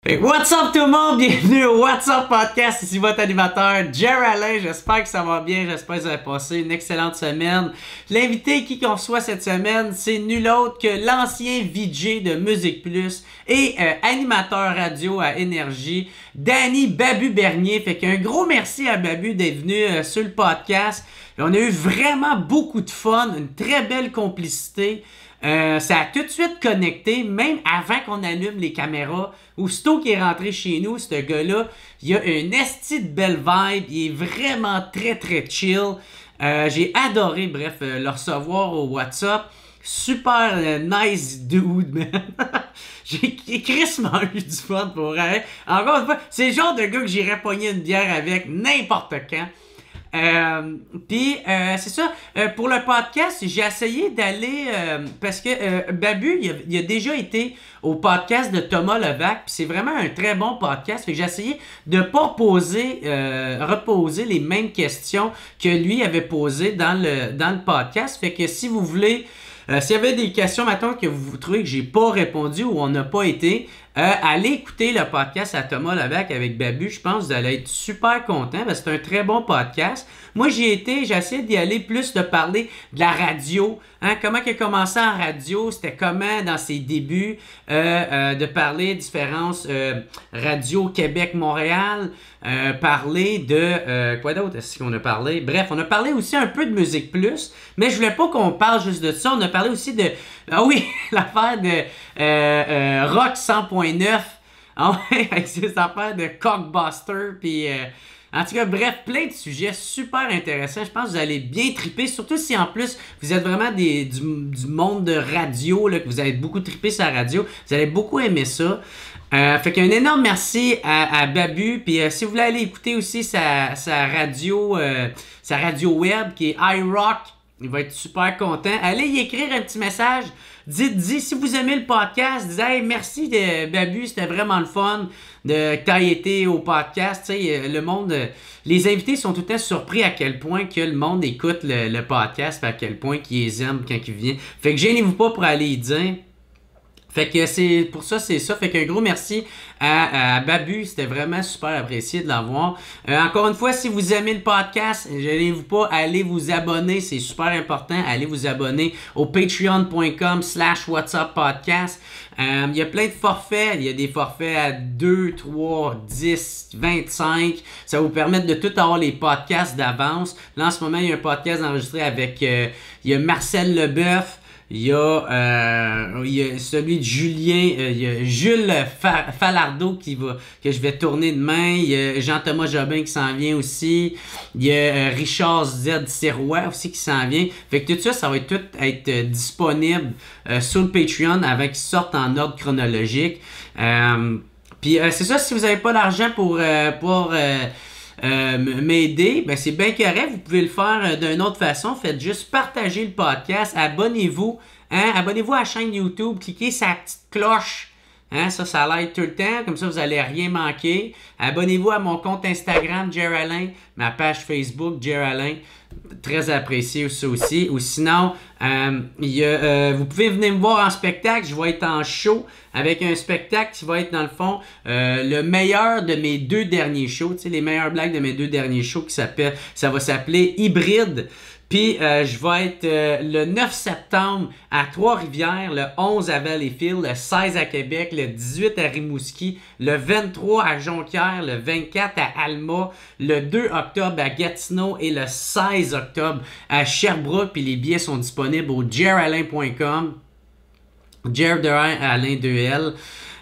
What's up tout le monde, bienvenue au What's Up Podcast, ici votre animateur Jer Alain, j'espère que ça va bien, j'espère que vous avez passé une excellente semaine. L'invité qui qu'on reçoit cette semaine, c'est nul autre que l'ancien VJ de Musique Plus et animateur radio à Énergie, Danny Babu Bernier. Fait qu'un gros merci à Babu d'être venu sur le podcast. On a eu vraiment beaucoup de fun, une très belle complicité. Ça a tout de suite connecté, même avant qu'on allume les caméras. Aussitôt qu'il est rentré chez nous, ce gars-là, il a une esti de belle vibe, il est vraiment très chill. J'ai adoré, le recevoir au WhatsApp. Super nice dude, man. J'ai crissement eu du fun pour elle. Encore une fois, c'est le genre de gars que j'irais pogner une bière avec n'importe quand. C'est ça, pour le podcast, j'ai essayé d'aller, parce que Babu, il a déjà été au podcast de Thomas Levac, puis c'est vraiment un très bon podcast, fait que j'ai essayé de pas reposer les mêmes questions que lui avait posées dans le podcast, fait que si vous voulez, s'il y avait des questions maintenant que vous trouvez que j'ai pas répondu ou on n'a pas été, allez écouter le podcast à Thomas Levac avec Babu. Je pense que vous allez être super content parce que c'est un très bon podcast. Moi, j'ai essayé d'y aller plus de parler de la radio. Comment il a commencé en radio, c'était comment dans ses débuts, de parler de différences Radio Québec-Montréal, parler de... quoi d'autre est-ce qu'on a parlé? Bref, on a parlé aussi un peu de Musique Plus, mais je voulais pas qu'on parle juste de ça. On a parlé aussi de... Ah oui, l'affaire de Rock 100.9. Ah ouais, avec ces affaires de Cockbuster, puis... en tout cas, bref, plein de sujets super intéressants. Je pense que vous allez bien triper, surtout si en plus vous êtes vraiment du monde de radio, là, que vous avez beaucoup trippé sur la radio. Vous allez beaucoup aimer ça. Fait qu'un énorme merci à Babu. Puis si vous voulez aller écouter aussi sa radio web qui est iRock, il va être super content. Allez y écrire un petit message. Dites si vous aimez le podcast, dites hey, merci de Babu, c'était vraiment le fun que tu aies été au podcast. Tu sais, le monde, les invités sont tout le temps surpris à quel point que le monde écoute le podcast, à quel point qu'ils les aiment quand ils viennent. Fait que gênez-vous pas pour aller y dire. Fait que c'est pour ça, c'est ça. Fait qu'un gros merci à Babu. C'était vraiment super apprécié de l'avoir. Encore une fois, si vous aimez le podcast, gênez-vous pas, allez vous abonner. C'est super important. Allez vous abonner au patreon.com/whatsuppodcast. Il y a plein de forfaits. Il y a des forfaits à 2, 3, 10, 25. Ça va vous permettre de tout avoir les podcasts d'avance. Là, en ce moment, il y a un podcast enregistré avec il y a Marcel Leboeuf. Il y a celui de Julien, il y a Jules Falardeau que je vais tourner demain. Il y a Jean-Thomas Jobin qui s'en vient aussi. Il y a Richard Z. Sirois aussi qui s'en vient. Fait que tout ça va tout être disponible sur le Patreon avant qu'il sorte en ordre chronologique. Puis c'est ça, si vous n'avez pas d'argent pour m'aider, ben c'est bien correct, vous pouvez le faire d'une autre façon, faites juste partager le podcast, abonnez-vous, abonnez-vous à la chaîne YouTube, cliquez sur la petite cloche, ça l'aide tout le temps, comme ça vous allez rien manquer. Abonnez-vous à mon compte Instagram Jer Alain, ma page Facebook Jer Alain, très apprécié ça aussi. Ou sinon, vous pouvez venir me voir en spectacle, je vais être en show avec un spectacle qui va être dans le fond le meilleur de mes 2 derniers shows, tu sais, les meilleures blagues de mes 2 derniers shows ça va s'appeler Hybride. Puis je vais être le 9 septembre à Trois-Rivières, le 11 à Valleyfield, le 16 à Québec, le 18 à Rimouski, le 23 à Jonquière, le 24 à Alma, le 2 octobre à Gatineau et le 16 octobre à Sherbrooke. Puis les billets sont disponibles au jeralain.com. Jer de Alain 2L.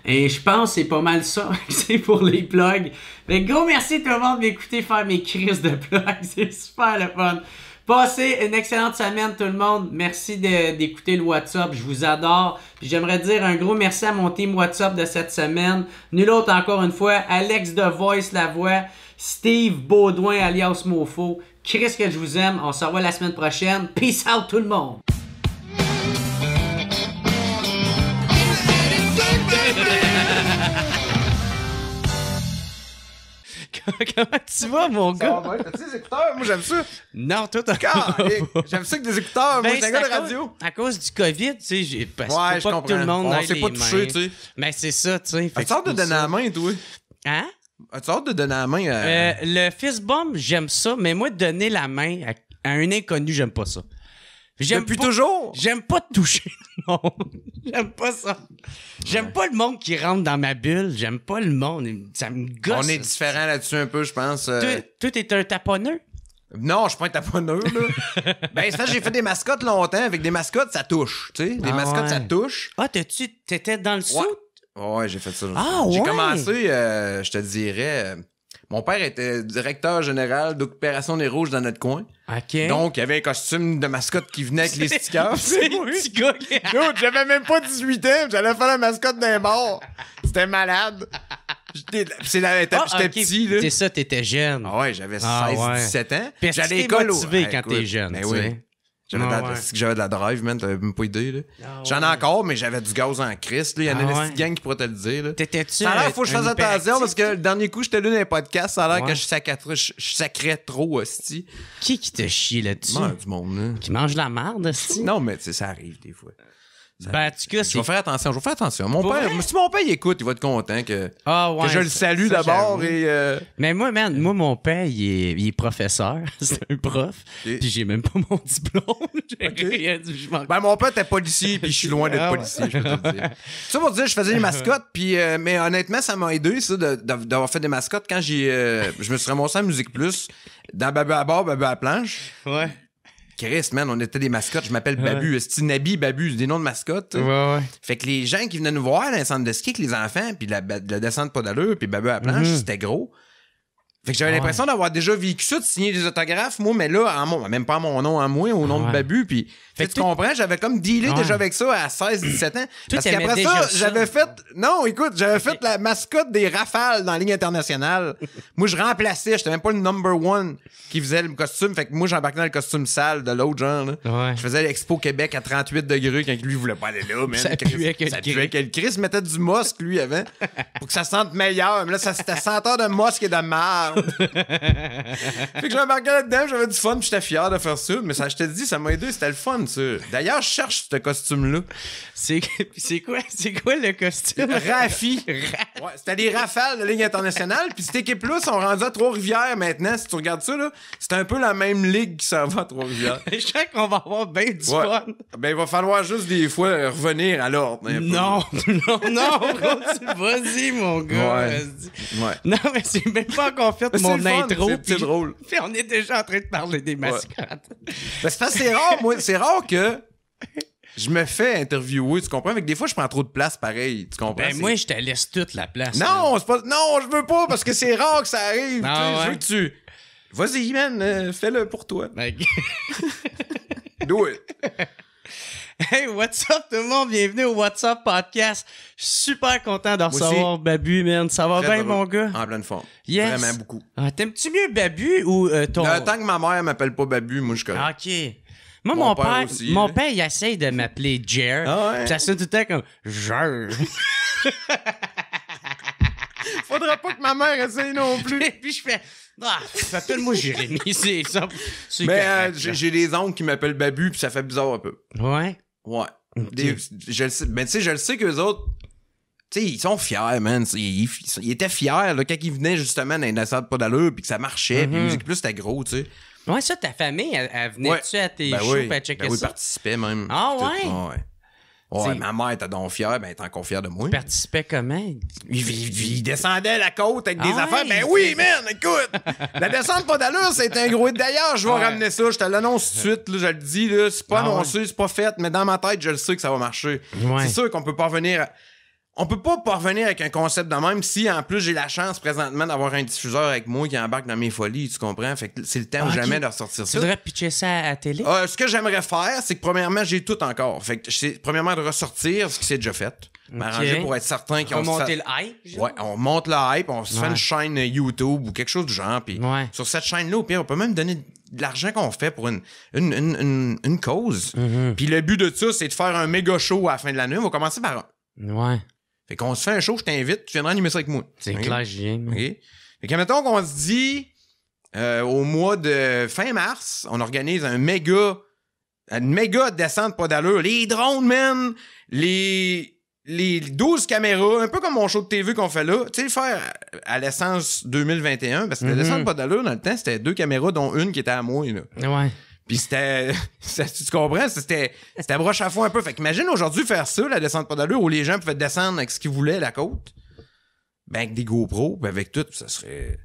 Et je pense que c'est pas mal ça. C'est pour les plugs. Mais gros merci tout le monde d'écouter faire mes crises de plugs. C'est super le fun. Passez une excellente semaine tout le monde. Merci d'écouter le WhatsApp. Je vous adore. Puis j'aimerais dire un gros merci à mon team WhatsApp de cette semaine. Nul autre encore une fois. Alex de Voice La Voix. Steve Baudouin alias Mofo. Chris que je vous aime. On se revoit la semaine prochaine. Peace out tout le monde. Comment tu vas, mon gars? Ça va bien. T'as-tu des écouteurs? Moi, j'aime ça. Non, toi, t'as J'aime ça que des écouteurs. Moi, j'ai un gars de radio. À cause du COVID, tu sais, parce Ouais, faut pas que tout le monde on ait s'est les pas touché, mains. tu sais. Mais c'est ça, tu sais. As-tu hâte de donner la main, toi? Hein? As-tu hâte de donner la main à... Le fist bump, j'aime ça, mais moi, donner la main à un inconnu, j'aime pas ça. Depuis toujours? J'aime pas toucher le monde. J'aime pas ça. J'aime pas le monde qui rentre dans ma bulle. J'aime pas le monde. Ça me gosse. On est différents là-dessus un peu, je pense. Toi, t'es un taponneux? Non, je suis pas un taponneur, là. Ben, c'est ça, j'ai fait des mascottes longtemps. Avec des mascottes, ça touche, tu sais. Des mascottes, ça touche. Ah, t'étais dans le sud? Ouais, j'ai fait ça. Ah, J'ai ouais? commencé, je te dirais... mon père était directeur général d'opération des rouges dans notre coin. OK. Donc, il y avait un costume de mascotte qui venait avec les stickers. C'est petit gars qui... Dude, j'avais même pas 18 ans, j'allais faire la mascotte d'un bar. C'était malade. J'étais petit, là. C'est ça, t'étais jeune. Ah ouais, j'avais 16, ouais. 17 ans. Puis J'allais à t'es l'école. motivé quand t'es jeune, Ben tu oui. sais. J'avais de la drive, man, t'avais même pas idée, là. J'en ai encore, mais j'avais du gaz en Christ, là. Il y en a une petite gang qui pourrait te le dire, là. T'étais-tu Ça a l'air, faut que je fasse attention, parce que le dernier coup, j'étais là dans les podcasts, ça a l'air Ouais. que je sacrais trop, hostie. Qui te chie là-dessus? Du monde, là. Qui mange la marde, hostie? Non, mais tu sais, ça arrive des fois. Ben, en tout cas, Je vais faire attention. Mon Pour père, vrai? si mon père il écoute, il va être content que je le salue ça, d'abord j'avoue. et... Mais moi, man, mon père, il est professeur. C'est un prof. Ok. Puis j'ai même pas mon diplôme. J'ai rien dit. Je m'en... Ben, mon père était policier, puis je suis loin d'être Ah ouais. policier, je peux te le dire. Ça pour dire, je faisais des mascottes, puis mais honnêtement, ça m'a aidé, ça, d'avoir fait des mascottes quand je me suis ramassé à Musique Plus, dans Babu à bord, Babu à la planche. Ouais. Chris, man, on était des mascottes, je m'appelle Babu, c'est Nabi, Babu, c'est des noms de mascottes. Ouais. Fait que les gens qui venaient nous voir dans les centres de ski avec les enfants, puis la descente pas d'allure, puis Babu à la planche, c'était gros. Fait que j'avais l'impression d'avoir déjà vécu ça, de signer des autographes, moi, mais là, même pas mon nom à moi, au nom de Babu, puis fait que tu comprends, j'avais comme dealé déjà avec ça à 16-17 ans. Parce qu'après ça, j'avais fait... Non, écoute, j'avais fait la mascotte des Rafales dans la Ligue internationale. Moi, je remplaçais, j'étais même pas le number one qui faisait le costume, fait que moi, j'embarquais dans le costume sale de l'autre genre, là. Ouais. Je faisais l'Expo Québec à 38 degrés quand lui, il voulait pas aller là, man. Ça puait que le Chris mettait du mosque, lui, avant, pour que ça sente meilleur. Mais là, c'était senteur de mosque et de marde. Fait que j'embarquais là-dedans, j'avais du fun, puis j'étais fier de faire ça. Mais ça, je te dis, ça m'a aidé, c'était le fun, ça. D'ailleurs, je cherche ce costume-là. C'est quoi le costume? Rafi. Ouais, c'était les Rafales de Ligue internationale. Puis cette équipe-là sont rendus à Trois-Rivières maintenant. Si tu regardes ça, là, c'est un peu la même ligue qui s'en va à Trois-Rivières. Je sais qu'on va avoir bien du fun. Ben, il va falloir juste des fois revenir à l'ordre. Non, vas-y, mon gars. Ouais. Vas-y. Non, mais c'est même pas encore fait Mais mon c'est le fun, intro. c'est drôle. Puis on est déjà en train de parler des mascottes. Ben, c'est parce que c'est rare, moi. C'est rare que je me fais interviewer, tu comprends? Avec des fois, je prends trop de place pareil. Tu comprends? Ben, moi, je te laisse toute la place. Non, c'est pas. Non, je veux pas parce que c'est rare que ça arrive. Ah, Je veux ouais. que tu. Vas-y, man, fais-le pour toi. Ben, Do it. hey, what's up tout le monde? Bienvenue au What's Up Podcast. Je suis super content de recevoir Babu, man. Ça va bien, mon gars? En pleine forme. Yes. Vraiment beaucoup. Ah, t'aimes-tu mieux Babu ou ton... Tant que ma mère m'appelle pas Babu, moi, je connais. Ah, OK. Moi, Mon père aussi, mon là. père, il essaye de m'appeler Jer. Ah ouais? Puis ça sonne tout le temps comme Jer. Faudra pas que ma mère essaye non plus. Puis je fais, appelle-moi Jérémy. C'est ça. C'est Mais correct, là. j'ai des oncles qui m'appellent Babu, puis ça fait bizarre un peu. Ouais. Ouais. Ok. Je le sais, ben, tu sais, je le sais qu'eux autres, tu sais, ils sont fiers, man. Ils étaient fiers, là, quand ils venaient justement dans les salles pas d'allure, puis que ça marchait, puis Musique Plus, c'était gros, tu sais. Ouais, ça, ta famille, elle venait-tu à tes Ben shows, oui. puis elle checkait Ben oui, ça? participait même. Ah Tout. ouais? Ouais. Ouais, ma mère était donc fière, ben elle est encore fière de moi. Participait comment? Il descendait la côte avec des Ah affaires. ouais? Ben oui, man, écoute! La descente pas d'allure, c'est un gros hit. D'ailleurs, je vais ramener ça. Je te l'annonce tout de suite, là, je le dis. Là, c'est pas annoncé, c'est pas fait, mais dans ma tête, je le sais que ça va marcher. Ouais. C'est sûr qu'on peut pas revenir... On peut pas revenir avec un concept de même si, en plus, j'ai la chance présentement d'avoir un diffuseur avec moi qui embarque dans mes folies, tu comprends? Fait que c'est le temps ou jamais de ressortir Tu ça. voudrais pitcher ça à la télé? Ce que j'aimerais faire, c'est que premièrement, j'ai tout encore. Fait que c'est premièrement de ressortir ce qui s'est déjà fait. M'arranger pour être certain qu'ils ont monter le hype? genre? Ouais, on monte le hype, on se fait une chaîne YouTube ou quelque chose du genre. Puis sur cette chaîne-là, au pire, on peut même donner de l'argent qu'on fait pour une cause. Puis le but de ça, c'est de faire un méga show à la fin de l'année. On va commencer par un. Ouais. Fait qu'on se fait un show, je t'invite, tu viendras animer ça avec moi. C'est clair, j'y viens. OK? Fait Fait que, mettons qu'on se dit, au mois de fin mars, on organise une méga descente pas d'allure. Les drones, man! Les 12 caméras, un peu comme mon show de TV qu'on fait là. Tu sais, le faire à l'essence 2021, parce que la descente pas d'allure, dans le temps, c'était 2 caméras, dont une qui était à moi, là. Ouais. Puis c'était... tu comprends? C'était broche à fond un peu. Fait qu'imagine aujourd'hui faire ça, la descente pas d'allure, où les gens pouvaient descendre avec ce qu'ils voulaient, la côte. Ben, avec des GoPros, ben avec tout, ça serait...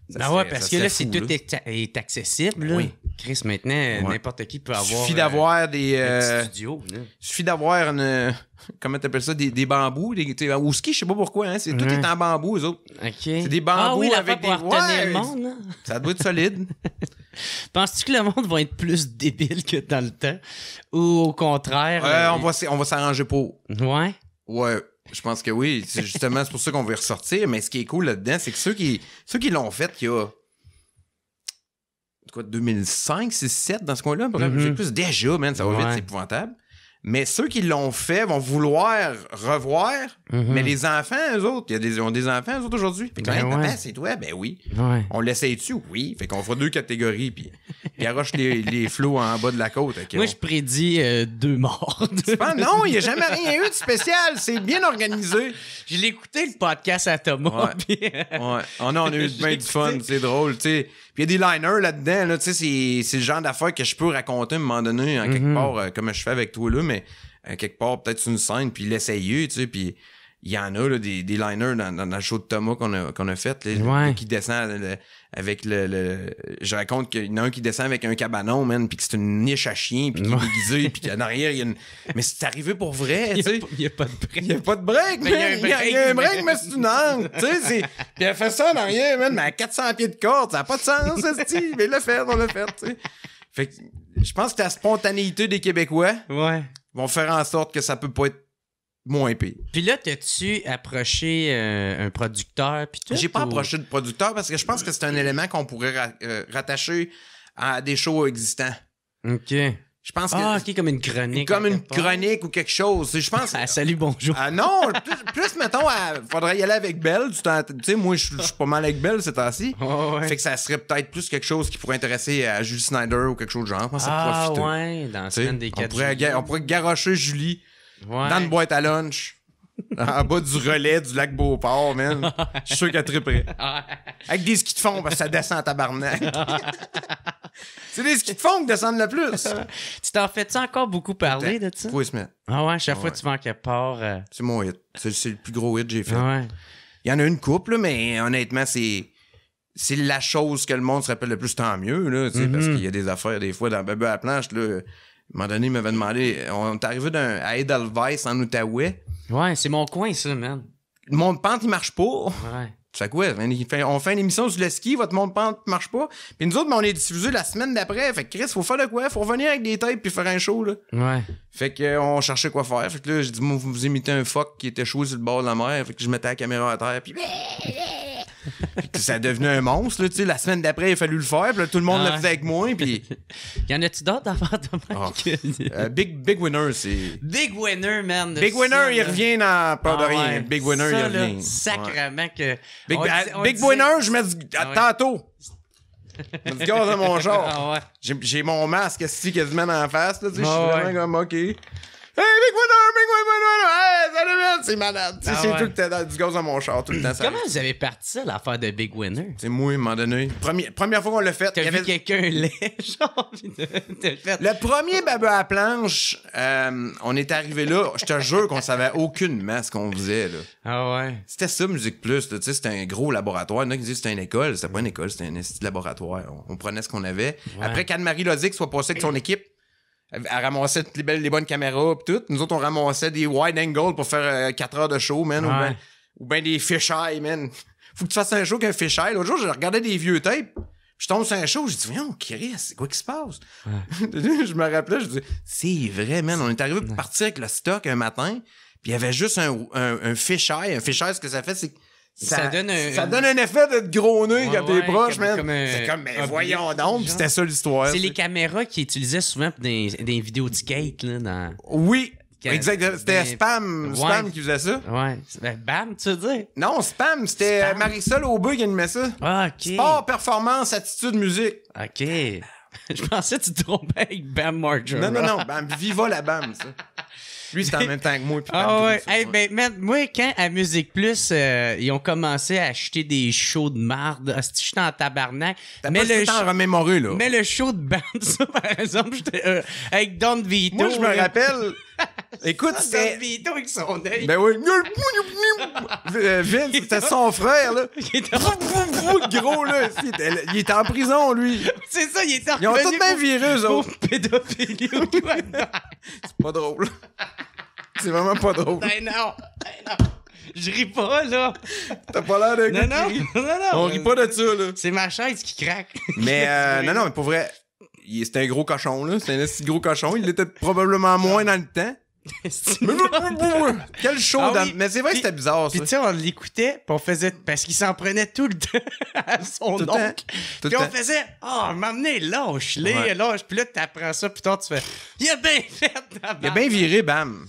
Ben ouais, parce que là, c'est tout est accessible. Là. Oui. Chris, maintenant, n'importe qui peut avoir. Il suffit d'avoir des. Un studio. Il suffit d'avoir une. Comment t'appelles ça? Des bambous. Au ski, je sais pas pourquoi. Hein, tout est en bambou, eux autres. OK. C'est des bambous avec des. Pour retenir le monde, là. Ça doit être solide. Penses-tu que le monde va être plus débile que dans le temps? Ou au contraire? On va s'arranger pour. Ouais. Ouais. Je pense que oui. C'est justement c'est pour ça qu'on veut ressortir. Mais ce qui est cool là-dedans, c'est que ceux qui l'ont fait, il y a. Quoi, 2005, 6, 7 dans ce coin-là? J'ai plus déjà, man, ça va vite, c'est épouvantable. Mais ceux qui l'ont fait vont vouloir revoir, mais les enfants, eux autres, ils ont des enfants, eux autres, aujourd'hui. Fait que, papa, c'est toi? Ben oui. Ouais. On l'essaye-tu? Oui. Fait qu'on fera 2 catégories, puis arroche les flots en bas de la côte. Okay, moi, je prédis 2 morts. Non, il n'y a jamais rien eu de spécial. C'est bien organisé. Je l'ai écouté, le podcast à Thomas. Ouais. Ouais. Oh non, on a eu bien du fun. C'est drôle, tu sais. Puis il y a des liners là-dedans, là, tu sais, c'est le genre d'affaires que je peux raconter à un moment donné, en quelque part, comme je fais avec toi là, mais quelque part, peut-être sur une scène, puis l'essayer, tu sais, puis il y en a, là, des liners dans le show de Thomas qu'on a fait, là, qui descend avec je raconte qu'il y en a un qui descend avec un cabanon, man, puis que c'est une niche à chien, puis qui est déguisé, puis qu'en arrière, il y a une... Mais c'est arrivé pour vrai, tu sais. Il n'y a pas de break. Il n'y a pas de break, man. Il y a un break, mais c'est une angle, tu sais. Puis elle fait ça en arrière, man, mais à 400 pieds de corde, ça n'a pas de sens, ça, mais on l'a fait, tu sais. Fait que je pense que la spontanéité des Québécois vont faire en sorte que ça peut pas être moins pire. Puis là, t'as-tu approché un producteur pis tout? J'ai pas approché de producteur parce que je pense que c'est un élément qu'on pourrait rattacher à des shows existants. OK. Je pense que... OK, comme une chronique. Comme une chronique ou quelque chose. Je pense... Salut, bonjour. Non, plus mettons, faudrait y aller avec Belle. Tu sais, moi, je suis pas mal avec Belle ces temps-ci. Fait que ça serait peut-être plus quelque chose qui pourrait intéresser à Julie Snyder ou quelque chose de genre. Je pense que ça pourrait ouais, dans la semaine des 4 on pourrait garrocher Julie dans une boîte à lunch. En bas du relais du lac Beauport, man. Je suis sûr qu'elle triperait. Avec des skis de fond, parce que ça descend à tabarnak. C'est des skis de fond qui descendent le plus. Tu t'en fais-tu encore beaucoup parler de ça? Faut y se mettre. Ah ouais, chaque fois que tu vas en quelque part... C'est mon hit. C'est le plus gros hit que j'ai fait. Ouais. Il y en a une couple, là, mais honnêtement, c'est la chose que le monde se rappelle le plus, tant mieux, là, parce qu'il y a des affaires, des fois, dans Bébé à la planche, là. À un moment donné, il m'avait demandé... On est arrivé à Edelweiss, en Outaouais. Ouais, c'est mon coin, ça, man. Le monde-pente, il marche pas. Ouais. Tu fais quoi? On fait une émission sur le ski, votre monde-pente marche pas. Puis nous autres, on est diffusé la semaine d'après. Fait que Chris, faut faire de quoi? Faut revenir avec des tapes puis faire un show, là. Ouais. Fait que on cherchait quoi faire. Fait que là, j'ai dit, moi, vous imitez un phoque qui était chaud sur le bord de la mer. Fait que je mettais la caméra à terre, puis... Puis que ça a devenu un monstre, là, tu sais. La semaine d'après, il a fallu le faire, puis là, tout le monde le faisait avec moi, puis... Y en a-tu d'autres affaires de même? Big Winner, c'est... Big Winner, man. Big Winner, il revient dans peur de rien. Ouais. Big Winner, ça, il revient. Là, sacrément que... Big Winner, je mets tantôt. Je mets du gaz dans mon char. Ah ouais. J'ai mon masque ici quasiment en face, là, tu sais. Je suis vraiment comme, OK. Hey, Big Winner! Hey, salut, man! C'est malade. C'est tout que t'as du gaz dans mon char tout le temps. Comment vous avez parti ça, l'affaire de Big Winner? C'est moi, à un moment donné. Première fois qu'on l'a fait. T'as vu quelqu'un laid, genre, pis t'as fait... Le premier Babeux à la planche, on est arrivé là, je te jure qu'on savait aucunement ce qu'on faisait, là. Ah ouais? C'était ça, Musique Plus, tu sais, c'était un gros laboratoire. Il y en a qui disent que c'était une école. C'était pas une école, c'était un institut laboratoire. On prenait ce qu'on avait. Ouais. Après qu'Anne-Marie Lozic soit passée avec son équipe, elle ramassait toutes les bonnes caméras pis tout. Nous autres, on ramassait des wide angles pour faire 4 heures de show, man. Ouais. Ou ben des fisheye, man. Faut que tu fasses un show qu'un fisheye. L'autre jour, je regardais des vieux tapes. Je tombe sur un show, j'ai dit, voyons, Chris, c'est quoi qui se passe? Ouais. Je me rappelais, je dis, c'est vrai, man. On est arrivé pour partir avec le stock un matin, puis il y avait juste un fisheye. Un fisheye, ce que ça fait, c'est que ça donne un effet de gros nez quand t'es proche, man. C'est comme, mais voyons donc, pis c'était ça l'histoire. C'est les caméras qu'ils utilisaient souvent pour des vidéos de skate, là. Oui. Exact, c'était Spam qui faisait ça. Ouais. Bam, tu veux dire? Non, Spam, c'était Spam. Marisol Aubé qui animait ça. Ah, OK. Sport, performance, attitude, musique. OK. Je pensais que tu te trompais avec Bam Margera. Non, Bam, Viva la Bam, ça. Lui, c'était en même temps que moi. Puis Ah Bam ouais. Gris, ça, Hey, ben, man, moi, quand à Musique Plus, ils ont commencé à acheter des shows de marde, j'étais en tabarnak. T'as pas le temps à remémorer, là. Mais le show de band, ça, par exemple, j'étais avec Don Vito. Moi, je me rappelle... Écoute, Don c'était... Vito avec son œil. Ben oui. Vince, c'était son frère, là. Il était- Gros, là. Il était en prison, lui. C'est ça, il était Ils ont revenu tout bien pour- viré, eux pour autres. pédophilie ou quoi. C'est pas drôle. C'est vraiment pas drôle. Ben non. Je ris pas, là. T'as pas l'air de Non, gars non. qui rit. Non. On rit pas de ça, là. C'est ma chaise qui craque. Mais non, mais pour vrai, c'était un gros cochon, là. C'était un petit gros cochon. Il était probablement moins dans le temps. Quel show! Ah oui. Mais c'est vrai que c'était bizarre, ça. Puis tu sais, on l'écoutait, puis on faisait... Parce qu'il s'en prenait tout le temps à son Tout le temps. oncle. Tout Puis le on temps. faisait « Ah, m'amener lâche-les, Ouais. lâche. » Puis là, t'apprends ça, puis toi, tu fais « Il a bien fait, Il a bien viré, bam.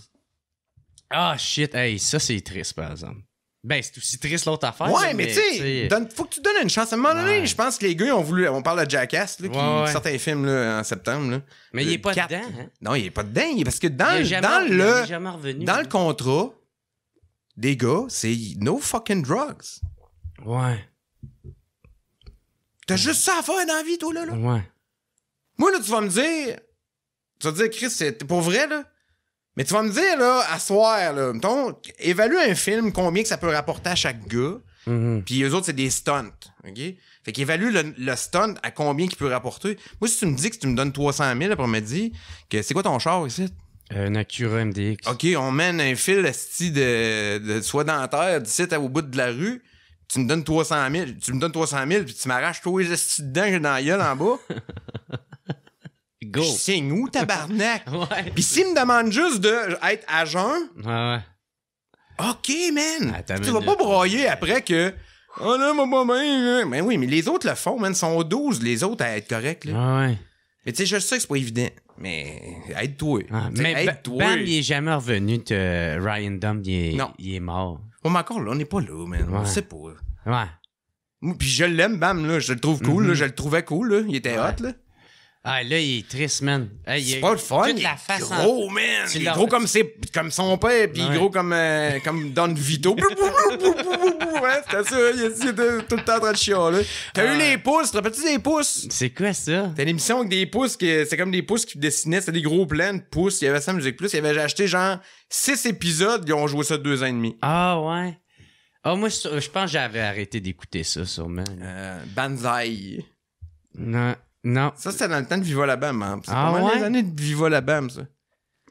Ah, shit. Hey, ça, c'est triste, par exemple. Ben, c'est aussi triste l'autre affaire. Ouais, là, mais tu sais, faut que tu donnes une chance. À un moment donné, Ouais. je pense que les gars, ils ont voulu. On parle de Jackass, là, qui Ouais. sort un film là, en septembre. Là. Mais il est pas 4. dedans, hein? Non, il est pas dedans. Parce que Il dans, est jamais- dans il le. est jamais revenu. Dans le contrat des gars, c'est no fucking drugs. Ouais. T'as juste ça à faire dans la vie, toi, là. Ouais. Moi, là, tu vas me dire. Tu vas te dire, Chris, c'est pour vrai, là. Mais tu vas me dire, là, à soir, là, mettons, évalue un film, combien que ça peut rapporter à chaque gars. Mhm. Puis eux autres, c'est des stunts. OK? Fait qu'évalue le stunt à combien qu'il peut rapporter. Moi, si tu me dis que tu me donnes 300 000 après-midi, que c'est quoi ton char ici? Un Acura MDX. OK, on mène un fil esti de soie dentaire d'ici au bout de la rue. Tu me donnes 300 000. Tu me donnes 300 000 puis tu m'arraches tous les estis dedans que j'ai dans la gueule en bas. Go. Je signe où, tabarnak? Ouais. Puis s'il me demande juste d'être à jeun, Ouais. OK, man. Attends Tu une vas pas minute. broyer après que... Oh là, maman, mais oui, mais les autres le font, man. Ils sont 12, les autres, à être corrects, là. Ouais. Mais tu sais, je sais que c'est pas évident. Mais aide-toi. Ah, T'sais, mais aide-toi. Bam, il est jamais revenu de Ryan Dumb, Non. il est mort. Oh, mais encore là, on n'est pas là, man. On Ouais. sait pas. Ouais. Moi, puis je l'aime, Bam, là. Je le trouve cool, là. Je le trouvais cool, là. Il était Ouais. hot, là. Ah, là, il est triste, man. Hey, il C'est a pas le fun. toute Il la est face en- gros, man. Tu Il est l'as- gros comme son père, puis Ouais. gros comme Don Vito. Ouais, c'était ça. Il était tout le temps en train de chialer. T'as eu les pouces. Te rappelles-tu des pouces? C'est quoi ça? T'as une émission avec des pouces, c'est comme des pouces qui dessinaient. C'était des gros plans de pouces. Il y avait ça à Musique Plus. Il avait acheté genre 6 épisodes. Ils ont joué ça 2 ans et demi. Ah, ouais. Ah, moi, je pense que j'avais arrêté d'écouter ça, sûrement. Banzai. Non. Non. Ça, c'était dans le temps de Viva la Bam. Hein. C'est Ah pas mal ouais? les années de Viva la Bam, ça. Ok.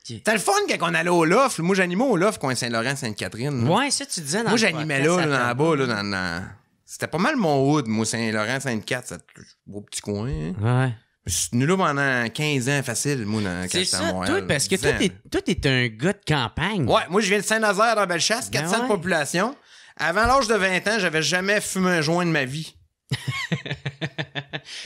C'était le fun quand on allait au Loft. Moi, j'animais au Loft, coin Saint-Laurent, Sainte-Catherine. là. Ouais, ça, tu disais dans Moi, le j'animais podcast, là, ça dans fait- bas, là, dans... C'était pas mal mon hood, moi, Saint-Laurent, Sainte-Cat, c'est un beau petit coin. Hein. Ouais. Je suis tenu là pendant 15 ans facile, moi, quand C'est j'étais à ça, Montréal. toi, parce que 10 toi, ans. t'es un gars de campagne. Ouais, moi, je viens de Saint-Nazaire dans Bellechasse, Ben 400 de ouais. population. Avant l'âge de 20 ans, j'avais jamais fumé un joint de ma vie.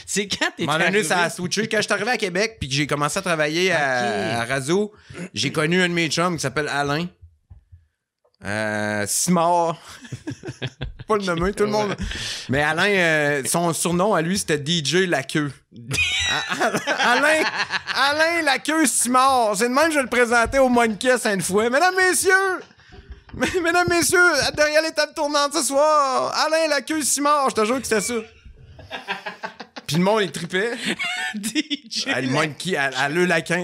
C'est quand t'es À un moment donné, ça a switché. Quand je suis arrivé à Québec puis que j'ai commencé à travailler à Radio, j'ai connu un de mes chums qui s'appelle Alain. Simard. Pas le nommer, tout le monde. Mais Alain, son surnom à lui, c'était DJ La Queue. Alain La Queue Simard. C'est de même que je le présentais au Monkey Sainte-Foy. Mesdames, messieurs, derrière l'étape tournante ce soir, Alain La Queue Simard. Je te jure que c'était ça. Puis le monde, il tripait. DJ. Le Monkey, à le laquin.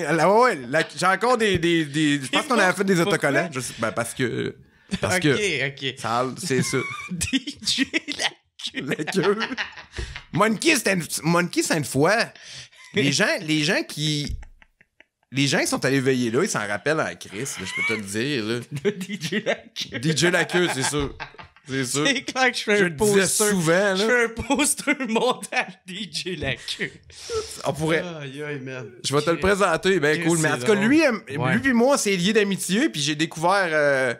J'ai encore des je pense qu'on avait fait des autocollants. Je sais, parce que. Ok. Ça, c'est ça. DJ la La queue. Monkey Sainte-Foy. Les gens qui sont allés veiller là, ils s'en rappellent à Chris, là, je peux te le dire. Là. DJ la queue. DJ La Queue, c'est sûr. C'est sûr. C'est clair que je fais Je un le disais poster. souvent, là. Je fais un poster montage DJ la queue. On pourrait. Aïe, aïe, man. Je vais te le présenter, ben Chris, cool. Mais en c'est tout cas, drôle. lui Ouais. puis moi, c'est lié d'amitié, puis j'ai découvert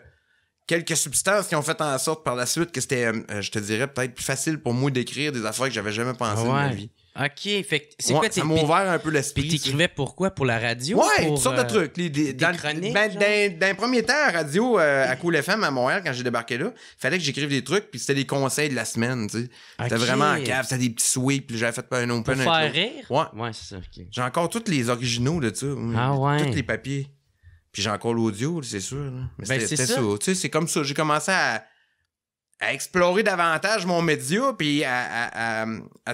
quelques substances qui ont fait en sorte par la suite que c'était, je te dirais, peut-être plus facile pour moi d'écrire des affaires que j'avais jamais pensé de ma vie. OK, fait que c'est Ouais, quoi ça m'a ouvert un peu l'esprit. Puis t'écrivais pourquoi? Pour la radio? Ouais, pour, toutes sortes de trucs. Dans chroniques, dans un premier temps, à radio, à Cool FM à Montréal, quand j'ai débarqué là, fallait que j'écrive des trucs, puis c'était des conseils de la semaine, tu sais. C'était vraiment en cave, c'était des petits sweeps, puis j'avais fait un open. Pour faire rire? Ouais. Ouais, c'est ça, OK. J'ai encore tous les originaux de ça. Ah ouais? Tous les papiers. Puis j'ai encore l'audio, c'est sûr. Là. Mais Ben, c'était c'est ça. Tu sais, c'est comme ça. J'ai commencé à explorer davantage mon média, puis à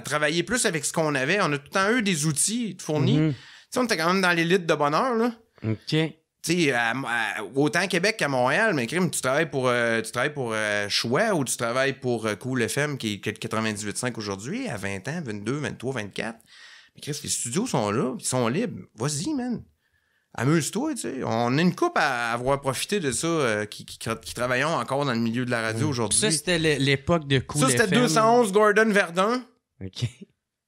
travailler plus avec ce qu'on avait. On a tout le temps eu des outils fournis. Tu sais, on était quand même dans l'élite de bonheur, là. OK. Tu sais, autant à Québec qu'à Montréal, mais crime, tu travailles pour Choix ou tu travailles pour Cool FM, qui est 98.5 aujourd'hui, à 20 ans, 22, 23, 24. Mais Chris, les studios sont là, ils sont libres. Vas-y, man. Amuse-toi, tu sais. On a une couple à avoir profité de ça, qui travaillons encore dans le milieu de la radio aujourd'hui. Ça, c'était l'époque de Cool FM. Ça, c'était 211 Gordon Verdun. OK.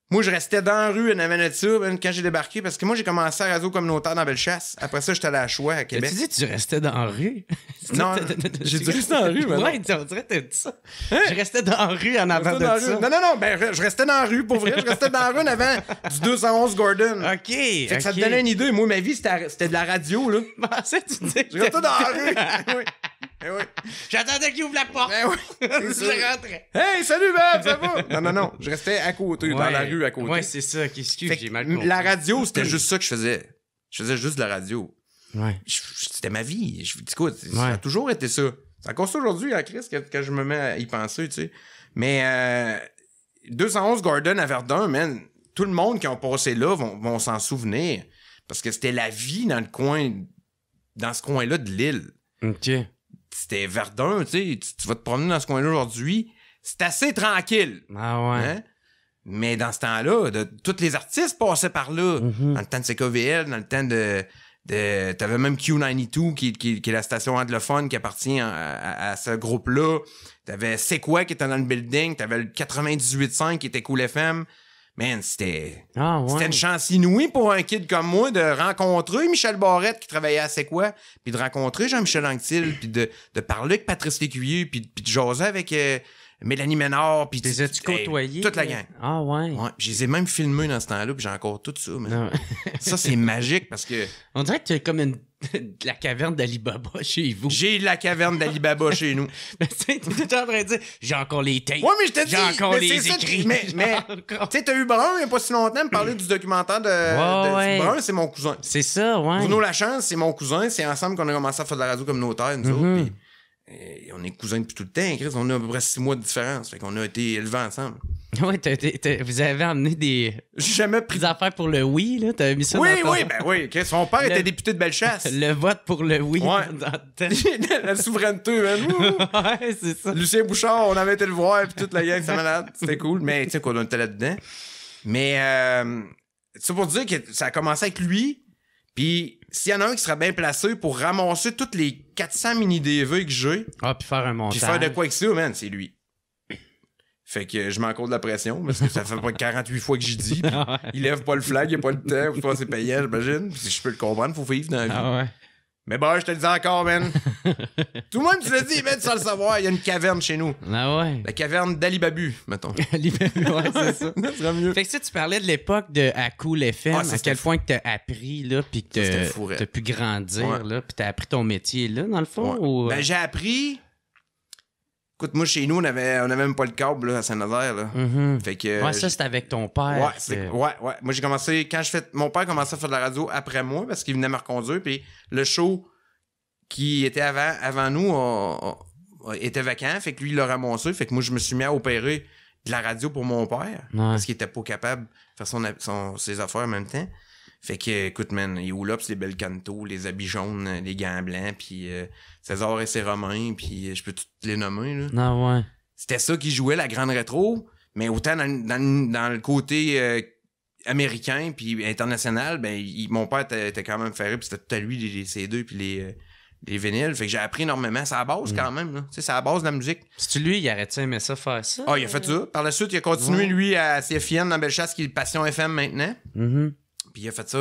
Moi, je restais dans la rue à Navanetza quand j'ai débarqué, parce que moi, j'ai commencé à radio communautaire dans Bellechasse. Après ça, j'étais allé à Choix, à Québec. Tu dis que tu restais dans la rue? Non, j'ai dit rester dans la rue, mais ouais, on dirait que t'as dit ça. Je restais dans la rue en avant de ça. Non, ben, je restais dans la rue, pour vrai. Je restais dans la rue en avant du 211 Gordon. OK, Fait que ça te donnait une idée. Moi, ma vie, c'était de la radio, là. Tu disais Je restais dans la rue. Oui. Eh oui. J'attendais qu'il ouvre la porte. Ben oui. Je rentrais. Hey, salut, Bob, ça va? Non. Je restais à côté, dans la rue à côté. Ouais, c'est ça. Excuse, j'ai mal compris. La radio, c'était juste ça que je faisais. Je faisais juste de la radio. Ouais. C'était ma vie. Écoute, ça a toujours été ça. C'est encore ça aujourd'hui, à Chris, que je me mets à y penser, tu sais. Mais 211 Gordon à Verdun, man, tout le monde qui ont passé là vont s'en souvenir. Parce que c'était la vie dans ce coin-là de l'île. OK. C'était Verdun, tu sais, tu vas te promener dans ce coin-là aujourd'hui, c'est assez tranquille. Ah ouais. Hein? Mais dans ce temps-là, tous les artistes passaient par là. Dans le temps de CKVL, dans le temps de t'avais même Q92 qui est la station anglophone qui appartient à ce groupe-là. T'avais C'est quoi qui était dans le building. T'avais le 98.5 qui était Cool FM. Man, c'était une chance inouïe pour un kid comme moi de rencontrer Michel Barrette qui travaillait à C'est quoi, puis de rencontrer Jean-Michel Anctil, puis de parler avec Patrice Lécuyer, puis de jaser avec Mélanie Ménard, puis les as-tu côtoyés? Toute la gang. Ah ouais. Ouais, je les ai même filmés dans ce temps-là, puis j'ai encore tout ça. Mais ça, c'est magique parce que... On dirait que tu as comme la caverne d'Ali Baba chez vous. J'ai la caverne d'Ali Baba chez nous. Mais tu sais, t'es en train de dire, j'ai encore les tapes. Ouais, mais je te dis, j'ai encore les écrits. Mais tu sais, t'as eu Brun il n'y a pas si longtemps me parler du documentaire de Brun, c'est mon cousin. C'est ça, ouais. Bruno Lachance, c'est mon cousin. C'est ensemble qu'on a commencé à faire de la radio communautaire, nous autres. Puis, on est cousins depuis tout le temps, Chris. On a à peu près 6 mois de différence. Fait qu'on a été élevés ensemble. Ouais, vous avez amené des jamais pris des affaires pour le oui, là. T'avais mis ça dans oui. Chris, son père était député de Bellechasse. Le vote pour le oui. Ouais. La souveraineté, man. Ouais, c'est ça. Lucien Bouchard, on avait été le voir, puis toute la gang, c'est malade. C'était cool. Mais tu sais quoi, on était là-dedans. Mais c'est pour dire que ça a commencé avec lui. Puis s'il y en a un qui serait bien placé pour ramasser toutes les 400 mini-DV que j'ai. Ah, puis faire un montage. Puis faire de quoi avec ça, man, c'est lui. Fait que je m'en de la pression, parce que ça fait pas 48 fois que j'y dis. Il lève pas le flag, il a pas le temps, faut passer payant, j'imagine. Puis je peux le comprendre, faut vivre dans la vie. Ah ouais. Mais je te le dis encore, man. Tout le monde te le dit, man, sans le savoir, il y a une caverne chez nous. Ah ouais. La caverne d'Ali Babu, mettons. Ali Babu, ouais, c'est ça. Ça serait mieux. Fait que tu parlais de l'époque de à Cool FM, à quel point que t'as appris, là, pis que t'as pu grandir, là, pis t'as appris ton métier, là, dans le fond, ou... Ben, j'ai appris... Écoute, moi, chez nous, on avait même pas le câble, là, à Saint-Nazaire, là. Fait que... Ouais, ça, c'était avec ton père. Ouais. Moi, j'ai commencé... Mon père commençait à faire de la radio après moi, parce qu'il venait me reconduire, puis le show qui était avant nous était vacant, fait que lui, il l'a ramassé, fait que moi, je me suis mis à opérer de la radio pour mon père, parce qu'il était pas capable de faire ses affaires en même temps. Fait que, écoute, man, les Oulops, les bel cantos, les habits jaunes, les gants blancs, puis César et ses Romains, puis je peux tous les nommer, là. Ah ouais. C'était ça qui jouait la grande rétro, mais autant dans le côté américain puis international, ben mon père était quand même ferré, puis c'était tout à lui, les CD puis les vinyles. Fait que j'ai appris énormément. C'est à la base quand même, là. Tu sais, c'est à la base de la musique. C'est-tu lui, il aurait-tu aimé ça faire ça? Ah, il a fait ça. Par la suite, il a continué, lui, à CFIN dans Bellechasse, qui est Passion FM maintenant. Puis il a fait ça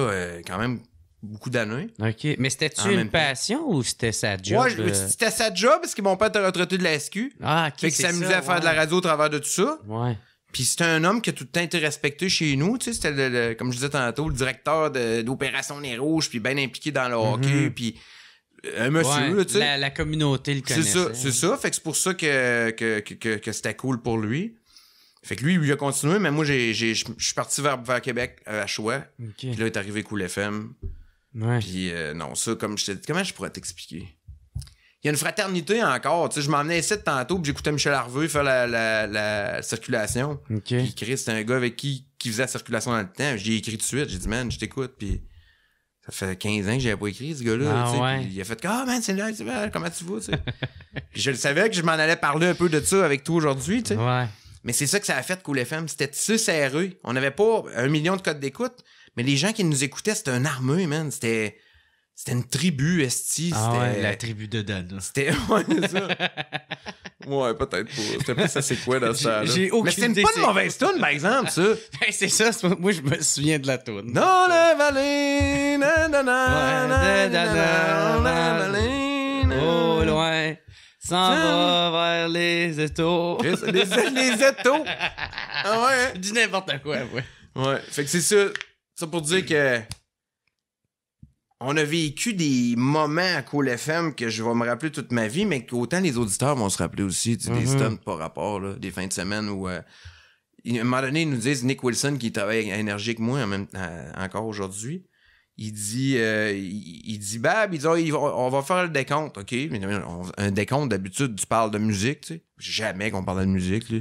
quand même beaucoup d'années. OK. Mais c'était-tu une passion ou c'était sa job? Ouais, c'était sa job parce que mon père était retraité de la SQ. Ah, OK. Fait qu'il s'amusait à faire de la radio au travers de tout ça. Ouais. Puis c'était un homme qui a tout le temps été respecté chez nous. Tu sais, c'était, comme je disais tantôt, le directeur d'Opération Nez Rouge, puis bien impliqué dans le hockey. Puis un monsieur, là, tu sais. La communauté le connaissait. C'est ça. Fait que c'est pour ça que c'était cool pour lui. Fait que lui, il a continué, mais moi, je suis parti vers Québec, à Choix. Puis là, est arrivé Cool FM. Ouais. Puis non, ça, comme je t'ai dit, comment je pourrais t'expliquer? Il y a une fraternité encore. Tu sais, je m'emmenais ici tantôt, puis j'écoutais Michel Harveux faire la circulation. Puis Chris, c'était un gars avec qui faisait la circulation dans le temps. J'ai écrit tout de suite. J'ai dit, man, je t'écoute. Puis ça fait 15 ans que j'avais pas écrit, ce gars-là. Ah, ouais. Puis il a fait, man, c'est là, comment tu vas, tu sais. Puis je le savais que je m'en allais parler un peu de ça avec toi aujourd'hui, tu sais. Ouais. Mais c'est ça que ça a fait Cool FM. C'était tissé serré. On n'avait pas 1 million de codes d'écoute, mais les gens qui nous écoutaient, c'était une armée, man. C'était une tribu, esti. Ouais, la tribu de Dana. C'était... Ouais, c'est ça. Ouais, peut-être pas. C'était plus ça, c'est quoi dans ça, là. J'ai aucune Mais c'était idée, pas c'est une mauvaise tune, par exemple, ça. Ben, c'est ça. Moi, je me souviens de la toune. Dans la vallée, Au loin, s'en va vers les étaux. Les étaux. Ah ouais. Je dis n'importe quoi, ouais. Ouais, fait que c'est ça. Ça pour dire que on a vécu des moments à Cool FM que je vais me rappeler toute ma vie, mais qu'autant les auditeurs vont se rappeler aussi, tu sais, des stunts par rapport, là, des fins de semaine où à un moment donné, ils nous disent Nick Wilson qui travaille à Énergie avec moi encore aujourd'hui. Il dit Bab, il dit on va faire le décompte, OK? Mais un décompte, d'habitude, tu parles de musique, tu sais. Jamais qu'on parle de musique, là.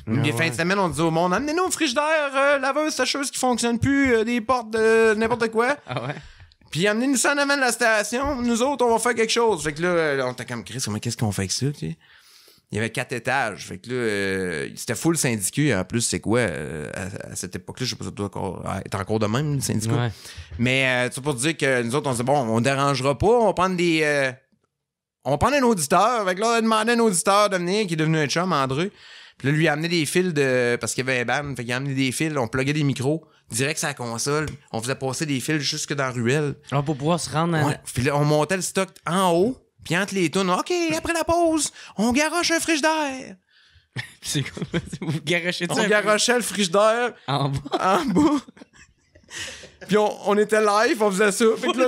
Les fins de semaine, on dit au monde, amenez-nous un frigidaire, laveuse, sécheuse qui fonctionne plus, des portes de n'importe quoi. Ah ouais? Puis amenez-nous ça en avant de la station. Nous autres, on va faire quelque chose. Fait que là on était comme Chris, qu'est-ce qu'on fait avec ça, tu sais? Il y avait 4 étages. Fait que là, c'était full syndicat. En plus, c'est quoi? À cette époque-là, je sais pas si ça doit être encore de même, le syndicat. Ouais. Mais c'est pour dire que nous autres, on se dit, bon, on dérangera pas. On va prendre des... on va prendre un auditeur. Fait que là, on a demandé à un auditeur de venir, qui est devenu un chum, André. Puis là, lui a amené des fils parce qu'il y avait un band. Fait qu'il a amené des fils. On pluguait des micros direct sur la console. On faisait passer des fils jusque dans la ruelle. Ah, pour pouvoir se rendre à... Ouais. Puis là, on montait le stock en haut. Puis entre les tunes, OK, après la pause, on garoche un frigidaire. C'est quoi? Vous garochez On garochait le frigidaire en bas. en bas. Puis on était live, on faisait ça. Fait que là,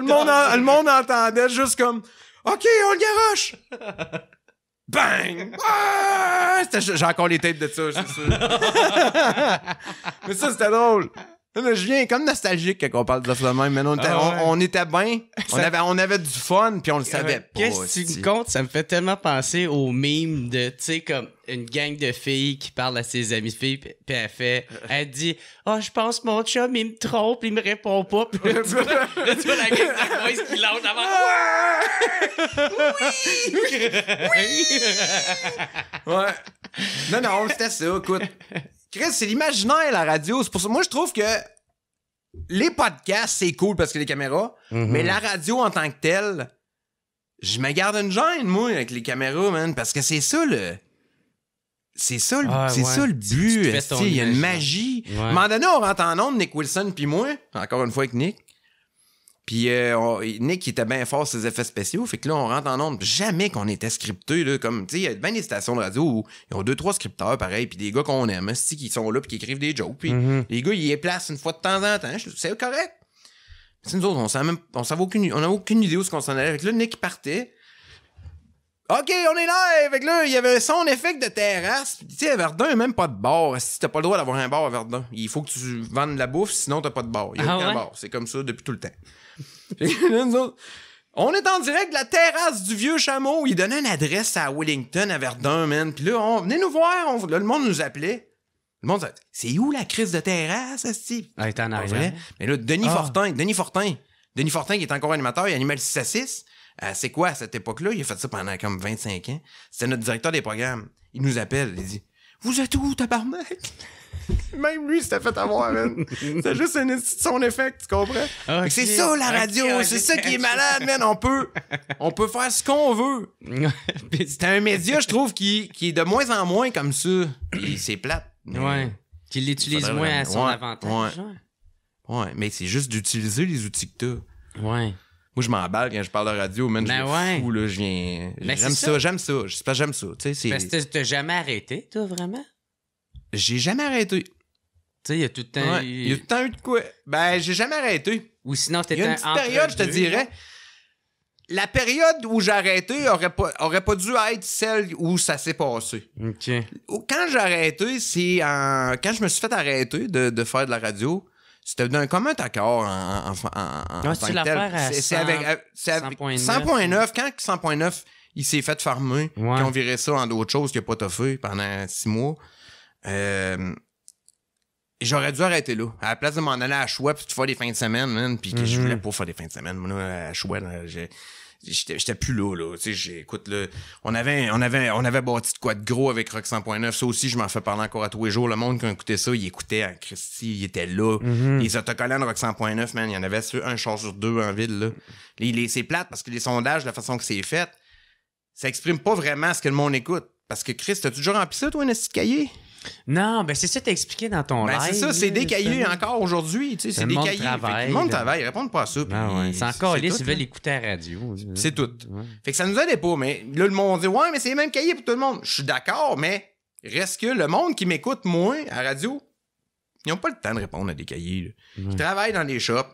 le monde entendait juste comme OK, on le garoche. Bang! Ah! J'ai encore les tapes de ça, je suis sûr. Mais ça, c'était drôle. Là, je viens comme nostalgique quand on parle de ça de même. Mais on était bien. On avait du fun, puis on le savait pas. Qu'est-ce que tu me comptes? Ça me fait tellement penser au meme de, tu sais, comme une gang de filles qui parle à ses amis de filles, puis elle dit « Ah, je pense mon chum, il me trompe, il me répond pas. » Puis là, tu vois la gang de boys qui lâche avant. Ouais. Non, c'était ça, écoute. Chris, c'est l'imaginaire, la radio. C'est pour ça. Moi, je trouve que les podcasts, c'est cool parce que les caméras, mais la radio en tant que telle, je me garde une gêne, moi, avec les caméras, man, parce que c'est ça le but. Il y a une magie. Ouais. À un moment donné, on rentre en onde, Nick Wilson puis moi, encore une fois avec Nick. Puis Nick, il était bien fort sur ses effets spéciaux. Fait que là, on rentre en onde. Jamais qu'on était scripté, là. Comme, tu sais, il y a bien des stations de radio où ils ont 2-3 scripteurs, pareil. Puis des gars qu'on aime, qui sont là, puis qui écrivent des jokes. Puis les gars, ils les placent une fois de temps en temps. C'est correct. Mais nous autres, on n'avait aucune idée où ce qu'on s'en allait. Fait que là, Nick partait. OK, on est live! Fait que là, il y avait un son effet de terrasse. Tu sais, à Verdun, même pas de bar. Si t'as pas le droit d'avoir un bar à Verdun, il faut que tu vendes de la bouffe, sinon t'as pas de bar. Il y a aucun bar. C'est comme ça depuis tout le temps. Là, nous autres, on est en direct de la terrasse du Vieux Chameau. Il donnait une adresse à Wellington, à Verdun, man. Puis là, venez nous voir. Là, le monde nous appelait. Le monde disait, c'est où la crise de terrasse, asti? Elle est en arrière. Mais là, Denis Fortin, qui est encore animateur, il animait le 6 à 6. C'est quoi à cette époque-là? Il a fait ça pendant comme 25 ans. C'était notre directeur des programmes. Il nous appelle, il dit vous êtes où, tabarnak? Même lui s'était fait avoir, man. C'est juste un son effet, tu comprends? Okay. C'est ça, la radio. C'est ça qui est malade, man. On peut faire ce qu'on veut. C'est un média, je trouve, qui est de moins en moins comme ça. Puis c'est plate. Ouais. Qui l'utilise moins à son avantage. Ouais, mais c'est juste d'utiliser les outils que t'as. Ouais. Moi, je m'emballe quand je parle de radio, man. Fou, là. J'aime ça. Tu sais, Parce que t'as jamais arrêté, toi, vraiment? J'ai jamais arrêté. Tu sais, il y a tout le temps Ouais, il y a tout le temps eu de quoi. Ben, j'ai jamais arrêté. Ou sinon, Il y a t'étais une petite période, je te dirais. La période où j'ai arrêté aurait pas dû être celle où ça s'est passé. OK. Quand j'ai arrêté, quand je me suis fait arrêter de faire de la radio, c'était d'un commun accord en Ouais, tant c'est que l'affaire tel. à C'est avec 100.9. 100.9. Quand 100.9, il s'est fait farmer, Ouais. puis on virait ça en d'autres choses qu'il n'a pas toffé pendant 6 mois. J'aurais dû arrêter là. À la place de m'en aller à Choix puis de faire des fins de semaine, man, puis que je voulais pas faire des fins de semaine. Moi, là, à Choix, là, j'étais plus là. Tu sais, écoute, là, on avait bâti de quoi de gros avec Rock 100.9. Ça aussi, je m'en fais parler encore à tous les jours. Le monde qui écoutait ça, il écoutait à Christy, il était là. Les autocollants de Rock 100.9, man, il y en avait un char sur deux en ville, là. C'est plate parce que les sondages, la façon que c'est fait, ça exprime pas vraiment ce que le monde écoute. Parce que Chris, t'as toujours rempli ça, toi, un esti cahier? Non, ben c'est ça que t'as expliqué dans ton live. C'est ça, c'est des cahiers justement. encore aujourd'hui. Tu sais, c'est Le des monde cahiers. travaille, Le monde là. travaille, répondent pas à ça. Ah ouais. puis C'est encore lisse, tout, ils veulent là. écouter à la radio. C'est tout. Ouais. Fait que ça nous aidait pas, mais là, le monde dit, ouais, mais c'est les mêmes cahiers pour tout le monde. Je suis d'accord, mais reste que le monde qui m'écoute moins à la radio, ils n'ont pas le temps de répondre à des cahiers. Là. Ils travaillent dans des shops,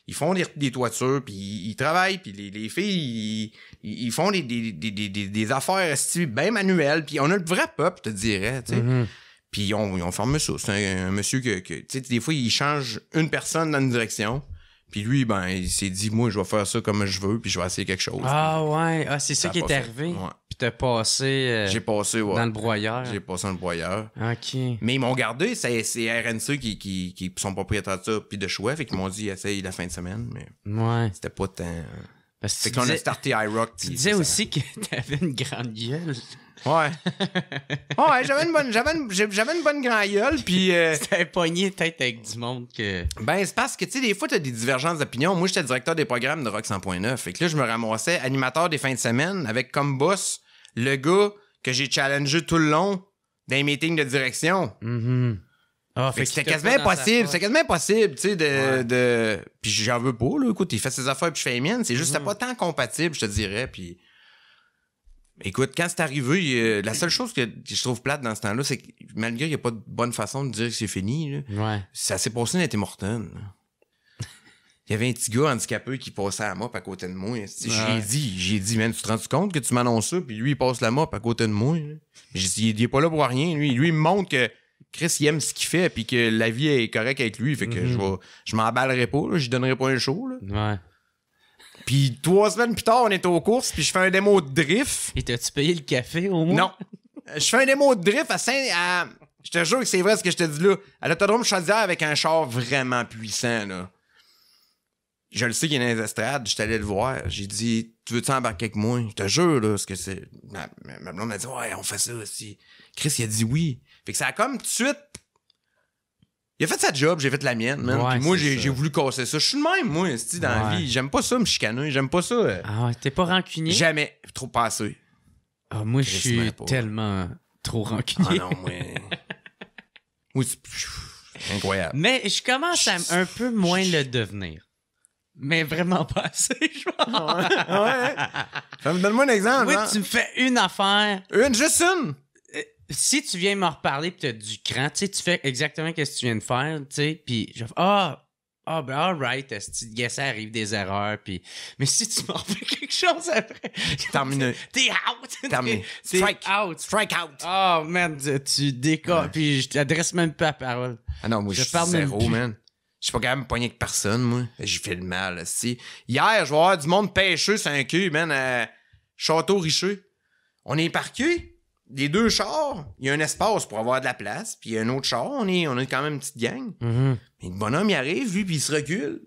ils font des toitures, puis ils travaillent, puis les filles, ils font des affaires bien manuelles, puis on a le vrai peuple, je te dirais, tu sais. Puis ils ont formé ça. C'est un monsieur que tu sais, des fois, il change une personne dans une direction. Puis lui, ben, il s'est dit, moi, je vais faire ça comme je veux, puis je vais essayer quelque chose. Ah ouais, c'est ça a qui est pas fait. arrivé. Ouais. Puis t'as passé J'ai passé, ouais. dans le broyeur. J'ai passé dans le broyeur. OK. Mais ils m'ont gardé, c'est RNC qui sont propriétaires de ça, puis de Choix, fait qu'ils m'ont dit, essaye la fin de semaine, mais Ouais. c'était pas tant... Parce que Fait tu qu'on a disais, starté iRock. tu disais aussi que t'avais une grande gueule. Ouais. Ouais, j'avais une bonne grand gueule, puis... T'avais pogné tête avec du monde que... Ben, c'est parce que, tu sais, des fois, t'as des divergences d'opinion. Moi, j'étais directeur des programmes de Rock 100.9. Fait que là, je me ramassais animateur des fins de semaine avec comme boss le gars que j'ai challengé tout le long d'un meeting de direction. Ah, Fait que c'était quasiment impossible. C'était quasiment impossible, tu sais, de... Puis j'en veux pas, là. Écoute, il fait ses affaires puis je fais les miennes. C'est juste, c'était pas tant compatible, je te dirais. Puis... Écoute, quand c'est arrivé, la seule chose que je trouve plate dans ce temps-là, c'est que malgré qu'il n'y a pas de bonne façon de dire que c'est fini, là, Ouais. ça s'est passé dans Tim Hortons. Il y avait un petit gars handicapé qui passait à la mop à côté de moi. J'ai dit, man, tu te rends compte que tu m'annonces ça, puis lui, il passe la mop à côté de moi. Là. J'ai dit, il est pas là pour rien. Lui, il me montre que Chris, il aime ce qu'il fait, puis que la vie est correcte avec lui. Fait que je m'emballerai pas, là, je donnerai pas un show. Là. Ouais. Puis 3 semaines plus tard, on est aux courses, puis je fais un démo de drift. Et t'as-tu payé le café au moins? Non. Je fais un démo de drift je te jure que c'est vrai ce que je te dis là. À l'autodrome Chaudière avec un char vraiment puissant, là. Je le sais qu'il est dans les estrades, je suis allé le voir. J'ai dit, tu veux-tu embarquer avec moi? Je te jure, là, ce que c'est. Ma blonde m'a dit, ouais, on fait ça aussi. Chris, il a dit oui. Fait que ça a comme tout de suite. Il a fait sa job, j'ai fait la mienne, man. Ouais, Puis moi, c'est ça. j'ai voulu casser ça. Je suis le même, moi, dans la vie. J'aime pas ça me chicaner, j'aime pas ça. Ah ouais, t'es pas rancunier? Jamais. Trop passé. Ah, moi, je suis Crissement pas. tellement trop Ah rancunier. non, moi. Moi, c'est incroyable. Mais je commence à un peu moins le devenir. Mais vraiment pas assez, je pense. Ouais. Donne-moi un exemple. Oui, hein. tu me fais une affaire. Juste une. Si tu viens me reparler pis t'as du cran, tu sais, tu fais exactement ce que tu viens de faire, tu sais, pis je fais ben alright, ça arrive des erreurs, pis mais si tu m'en fais quelque chose après, Terminé. t'es out. Terminé. T'es Strike. out. Strike out. Oh man, tu décolles, pis je t'adresse même pas la parole. Ah non, moi, je suis parle même zéro, plus. man. Je suis pas capable de me pogner avec personne, moi. J'ai fait le mal, si. Hier, je vais avoir du monde pêcheux sur un cul, man, à Château-Richer. On est parqués. Les deux chars, il y a un espace pour avoir de la place, puis il y a un autre char, on est quand même une petite gang. Mais le bonhomme, il arrive, lui, puis il se recule.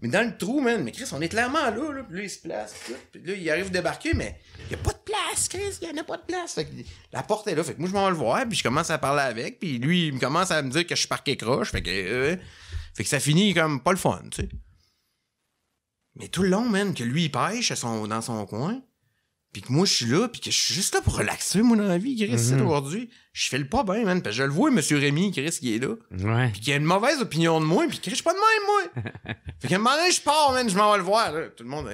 Mais dans le trou, man, mais Chris, on est clairement là, puis là, il se place, tout. Puis là, il arrive débarquer, mais il y a pas de place, Chris, il y en a pas de place. Fait que la porte est là, fait que moi, je m'en vais le voir, puis je commence à parler avec, puis lui, il commence à me dire que je suis parqué croche, fait que ça finit comme pas le fun, tu sais. Mais tout le long, man, que lui, il pêche dans son coin, puis que moi, je suis là, puis que je suis juste là pour relaxer, moi, dans la vie, Chris, c'est aujourd'hui. Je fais le pas bien, man, parce que je le vois, monsieur Rémi, Chris, qui est là. Ouais. Puis qu'il a une mauvaise opinion de moi, puis Chris, je suis pas de même, moi. Fait qu'à un moment donné, je pars, man, je m'en vais le voir, là. Tout le monde,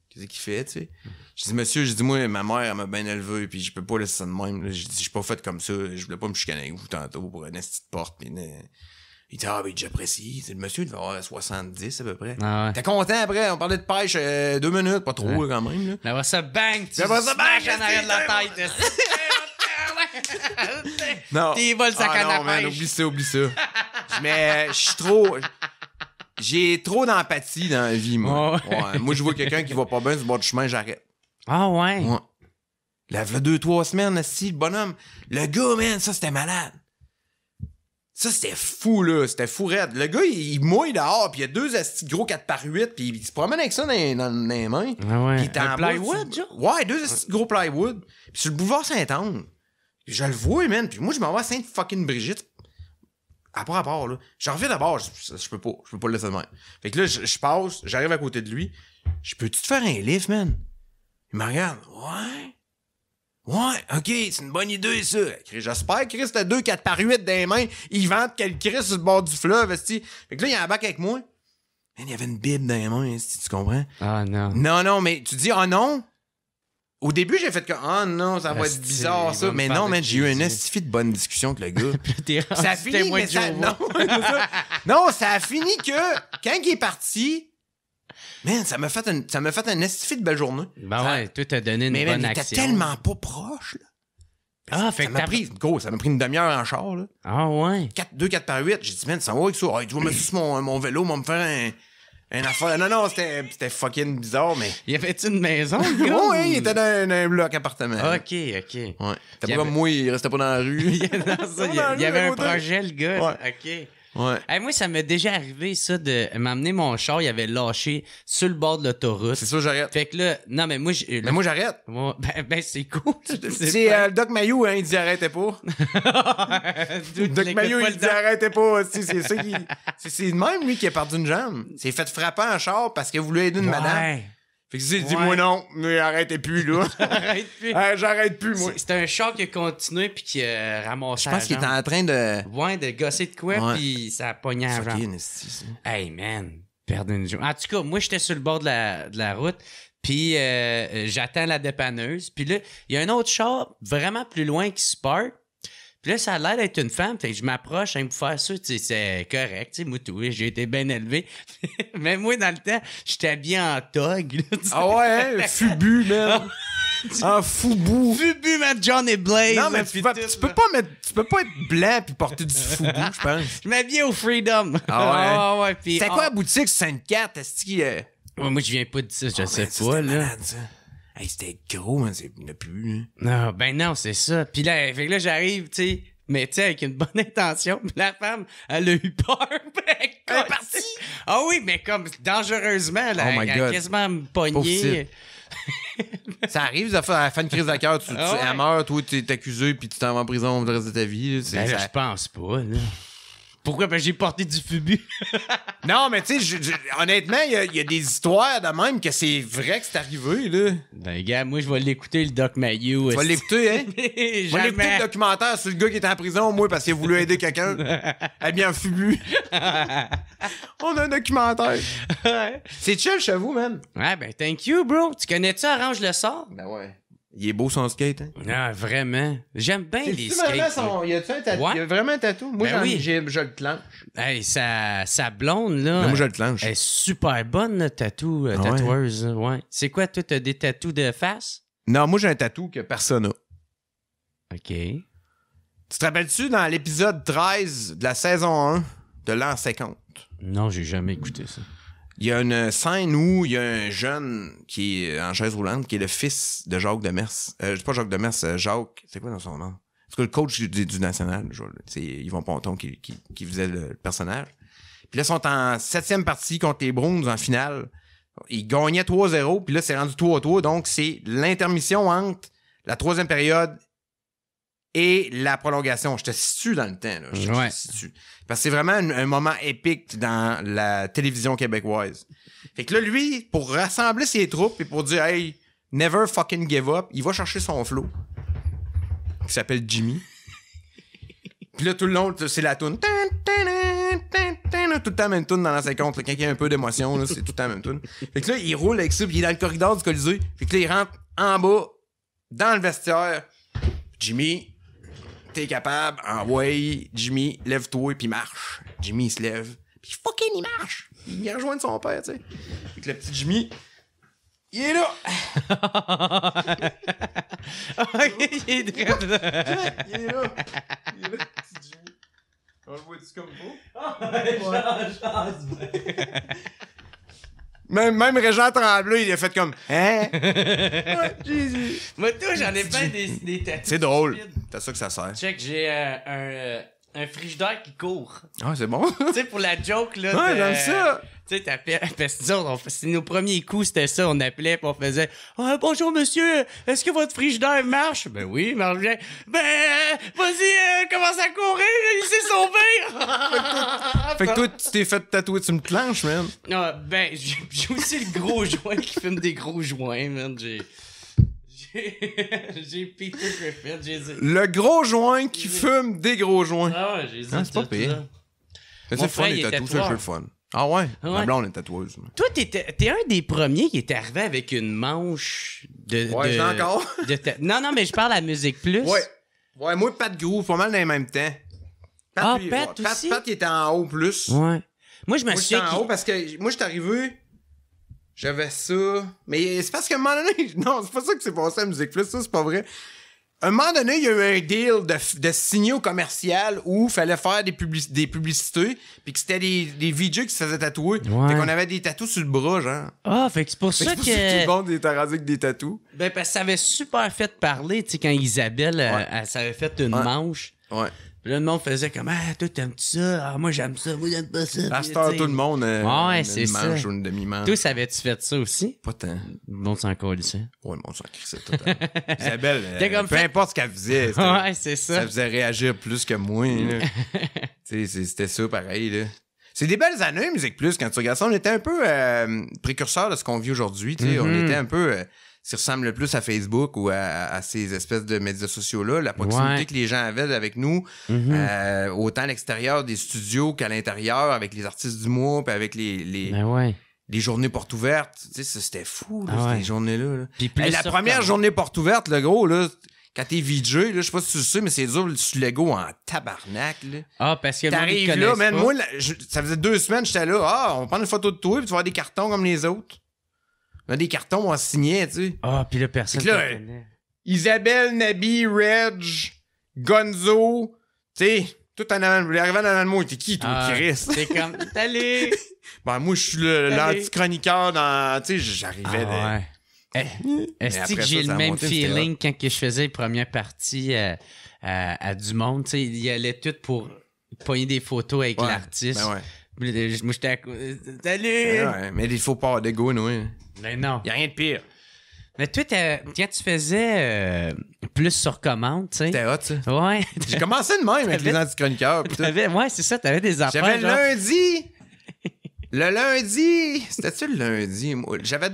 qu'est-ce qu'il fait, tu sais. J'ai dit, monsieur, j'ai dit, moi, ma mère, elle m'a bien élevé, puis je peux pas laisser ça de même. J'ai dit, je suis pas fait comme ça. Je voulais pas me chicaner avec vous tantôt pour une petite porte. Puis, il dit, ah, ben, j'apprécie. Le monsieur, il devait avoir 70 à peu près. Ah ouais. T'es content après? On parlait de pêche 2 minutes, pas trop, là, quand même. Là. Après ça, bang! Tu Après ça, bang! en arrière de la tête. Non. T'es vols sa canne à non, man, pêche. oublie ça. Mais je suis trop... J'ai trop d'empathie dans la vie, moi. Ouais, moi, je vois quelqu'un qui va pas bien sur le bord du chemin, j'arrête. Ah ouais? Ouais. Là, 2-3 semaines, assis, le bonhomme. Le gars, man, ça, c'était malade. Ça, c'était fou, là. C'était fou raide. Le gars, il mouille dehors, puis il y a 2 astis gros 4x8, puis il se promène avec ça dans les mains. Ah ouais. Puis il est Un en bas, plywood, genre? Ouais, 2 astis gros plywood. Puis sur le boulevard Saint-Anne. Je le vois, man. Puis moi, je m'en vais à Sainte-fucking-Brigitte. À part, là. J'en reviens d'abord, je peux pas. Je peux pas le laisser de même. Fait que là, je passe, j'arrive à côté de lui. Je peux-tu te faire un lift, man? Il me regarde. Ouais, ok, c'est une bonne idée, ça. J'espère que Chris a 2 4x8 dans les mains. Il vante quel Chris sur le bord du fleuve, esti. Fait que là, il y a un bac avec moi. Man, il y avait une bible dans les mains, esti, tu comprends? Ah non. Non, mais tu dis, oh non? Au début, j'ai fait que, oh non, ça va être bizarre, ça. Mais non, man, j'ai eu un estifi de bonne discussion avec le gars. Ça a fini, mais ça... Non, ça a fini que, quand il est parti, man, ça m'a fait un estifi de belle journée. Ben ouais, toi, t'as donné une mais bonne man, il action. était tellement pas proche, là. Ah, fait ça que m'a pris, gros, ça m'a pris une demi-heure en char, là. Ah ouais? 2 4x8, j'ai dit, man, ça va avec ça. Tu vas me mettre sur mon vélo, me faire un affaire. Non, c'était fucking bizarre, mais. Y avait-tu une maison, le gars? Oui, il était dans un bloc appartement. Ok. Ouais. C'était pas comme moi, il restait pas dans la rue. Il y avait un projet, le gars. Ouais. Ok. Ouais. Hey, moi, ça m'est déjà arrivé, ça, de m'amener mon char, il avait lâché sur le bord de l'autoroute. C'est ça, j'arrête. Fait que là, non, mais moi, Mais moi, j'arrête. Ben, c'est cool. C'est le Doc Mayou, hein, il dit arrêtez pas. Doc Mayou, il dit arrêtez pas. C'est ça qui. C'est le même, lui, qui a perdu une jambe. C'est fait frapper un char parce qu'il a voulu aider une madame. Fait que il dit, moi non, mais arrêtez plus, là. Arrête plus. J'arrête plus, moi. C'était un char qui a continué puis qui a ramassé. Je pense qu'il était en train de. Ouais, de gosser de quoi, puis ça a pogné la jambe. Hey, man, perdre une jambe. En tout cas, moi, j'étais sur le bord de la route, puis j'attends la dépanneuse. Puis là, il y a un autre char vraiment plus loin qui se part. Puis là, ça a l'air d'être une femme. Fait que je m'approche pour faire ça. C'est correct. Moi, tout, j'ai été bien élevé. Mais moi, dans le temps, j'étais habillé en tog. Là, ah ouais, hein? Fubu, man. En foubou. Fubu, man, Johnny Blaze. Non, mais tu peux pas être blanc puis porter du foubou, je pense. Je m'habillais au Freedom. Ah ouais. Puis c'était quoi la boutique Sainte-Cat? Est-ce qu'il. Ouais, moi, je viens pas de ça. Je sais ça, pas, là. Malade, ça. Hey, c'était gros, man, c'est plus. Hein. Non, ben non, c'est ça. Puis là, fait que là, j'arrive, tu sais, mais tu sais, avec une bonne intention. Puis la femme, elle a eu peur. Elle est partie. Ah oui, mais comme dangereusement, là, elle a quasiment me pogné. Ça arrive, elle fait une crise de cœur, elle meurt, toi, t'es accusé, puis tu t'en vas en prison le reste de ta vie. Ben là, je pense pas, là. Pourquoi? Ben, j'ai porté du fubu. Non, mais tu sais, honnêtement, il y a des histoires de même que c'est vrai que c'est arrivé, là. Ben, gars, moi, je vais l'écouter, le Doc Mayou. Tu vas l'écouter, hein? Je vais l'écouter le documentaire sur le gars qui était en prison, moi, parce qu'il a voulu aider quelqu'un. Habillé en fubu. On a un documentaire. C'est chill chez vous, man. Ouais, ben, thank you, bro. Tu connais-tu Arrange le sort? Ben ouais. Il est beau son skate, hein? Ah, vraiment. J'aime bien les skates. Y a-tu un tatou? Ouais. Il y a vraiment un tatou? Moi, Ben oui. je le clenche. Hey, sa blonde, là. Mais moi, je le clenche. Elle est super bonne, le tatoueuse. Ouais. C'est quoi, toi, t'as des tatous de face? Non, moi, j'ai un tatou que personne n'a. OK. Tu te rappelles-tu dans l'épisode 13 de la saison 1 de l'an 50? Non, j'ai jamais écouté ça. Il y a une scène où il y a un jeune qui est en chaise roulante, qui est le fils de Jacques Demers. Pas Jacques Demers, Jacques... C'est quoi dans son nom? C'est le coach du National. C'est Yvon Ponton qui faisait le personnage. Puis là, ils sont en 7e partie contre les Bruins en finale. Ils gagnaient 3-0, puis là, c'est rendu 3-3. Donc, c'est l'intermission entre la 3e période et la prolongation. Je te situe dans le temps. Là. Je te situe. Parce que c'est vraiment un moment épique dans la télévision québécoise. Fait que là, lui, pour rassembler ses troupes et pour dire « Hey, never fucking give up », il va chercher son flow, qui s'appelle Jimmy. Puis là, tout le long, c'est la toune. Tout le temps la même toune dans la 50. Quand il y a un peu d'émotion, là, c'est tout le temps la même toune. Fait que là, il roule avec ça, puis il est dans le corridor du Colisée. Fait que là, il rentre en bas, dans le vestiaire. Jimmy, t'es capable, envoie, Jimmy, lève-toi, puis marche. Jimmy, il se lève, puis fucking, il marche. Il vient rejoindre son père, tu sais. Fait que le petit Jimmy, il est là. Il est drôle, là. Il est là. Petit Jimmy. On le voit-tu comme Même Régent Tremblay, il a fait comme hein? Jésus. Moi, toi, j'en ai plein des tatous. C'est drôle. C'est ça que ça sert. Check, j'ai un frigidaire qui court. Ah, c'est bon. Tu sais, pour la joke, là. Ouais, j'aime ça. Tu sais, t'appelles. Parce que nous autres, c'est nos premiers coups, c'était ça. On appelait pis on faisait bonjour monsieur, est-ce que votre frigidaire marche? Ben oui, il marche bien. Ben, vas-y, commence à courir, il s'est sauvé! Fait que toi, tu t'es fait tatouer sur une planche, man. Ah, ben, j'ai aussi le gros joint qui fume des gros joints, man. J'ai Peter Griffin, j'ai dit. Le gros joint qui fume des gros joints. Ah ouais, j'ai dit. Ah, c'est pas pire. C'est le fun, les tatous, c'est le fun. Ah ouais? Ma blonde est tatoueuse. Toi, t'es un des premiers qui est arrivé avec une manche de... Ouais, j'ai encore. Non, mais je parle à Musique Plus. Ouais. Ouais, moi, Pat Groove, pas mal dans les mêmes temps. Pat aussi? Pat, il était en haut plus. Ouais. Moi, je me Moi, j'étais en haut parce que moi, j'étais arrivé... J'avais ça. Mais c'est parce qu'à un moment donné... Non, c'est pas ça que c'est passé à Musique Plus, ça, c'est pas vrai. À un moment donné, il y a eu un deal de signaux commercial où il fallait faire des publicités, puis que c'était des VJ qui se faisaient tatouer. Ouais. Fait qu'on avait des tatous sur le bras, genre. Ah, fait que c'est pour ça Tout que... le monde était rendu avec des tatous. Ben, parce que ça avait super fait parler, tu sais, quand Isabelle, elle s'avait fait une manche. Ouais. Puis là, le monde faisait comme, toi, t'aimes-tu ça? Ah, moi, j'aime ça. Moi, j'aime pas ça. À cette heure, tout le monde ouais, c'est une manche ça. ou une demi-manche. Toi, savais-tu fait ça aussi? Pas tant. Le monde s'en colissait. Ouais, le monde s'en crissait totalement. Isabelle, comme peu importe ce qu'elle faisait, Ouais, c'est ça. ça faisait réagir plus que moi. Là. C'était ça, pareil. Là. C'est des belles années, Musique Plus, quand tu regardes ça. On était un peu précurseurs de ce qu'on vit aujourd'hui. On était un peu... ce qui ressemble le plus à Facebook ou à ces espèces de médias sociaux-là, la proximité que les gens avaient avec nous, autant à l'extérieur des studios qu'à l'intérieur, avec les artistes du mois, puis avec les journées portes ouvertes. Tu sais, c'était fou, là, ces journées-là. Là. Puis plus la première journée porte ouverte, le gros, là, quand t'es VJ, là, je sais pas si tu le sais, mais c'est dur sur Lego en tabarnak. Là. Ah, parce que t'arrives là, man, moi, ça faisait 2 semaines, j'étais là, on va prendre une photo de toi, puis tu vas avoir des cartons comme les autres. On a des cartons, on signait, tu sais. Ah, puis là, personne ne connaît. Isabelle, Nabi, Reg, Gonzo, tu sais, tout en avant, arrivant en avant de moi, t'es qui, toi, Chris? C'est comme, salut! Ben, moi, je suis l'anti-chroniqueur dans, tu sais, j'arrivais ouais. Est-ce que j'ai le même feeling quand que je faisais les premières parties à du monde, tu sais, il y allait tout pour pogner des photos avec l'artiste. Ben ouais. Moi, j'étais à côté. Salut! Ouais, mais il faut pas d'ego, nous. Mais non. Il y a rien de pire. Mais toi, quand tu faisais plus sur commande, tu sais. C'était hot, ça. Ouais. J'ai commencé de même avec les anti-chroniqueurs. Ouais, c'est ça, t'avais des affaires. J'avais lundi. Le lundi. C'était-tu le lundi? J'avais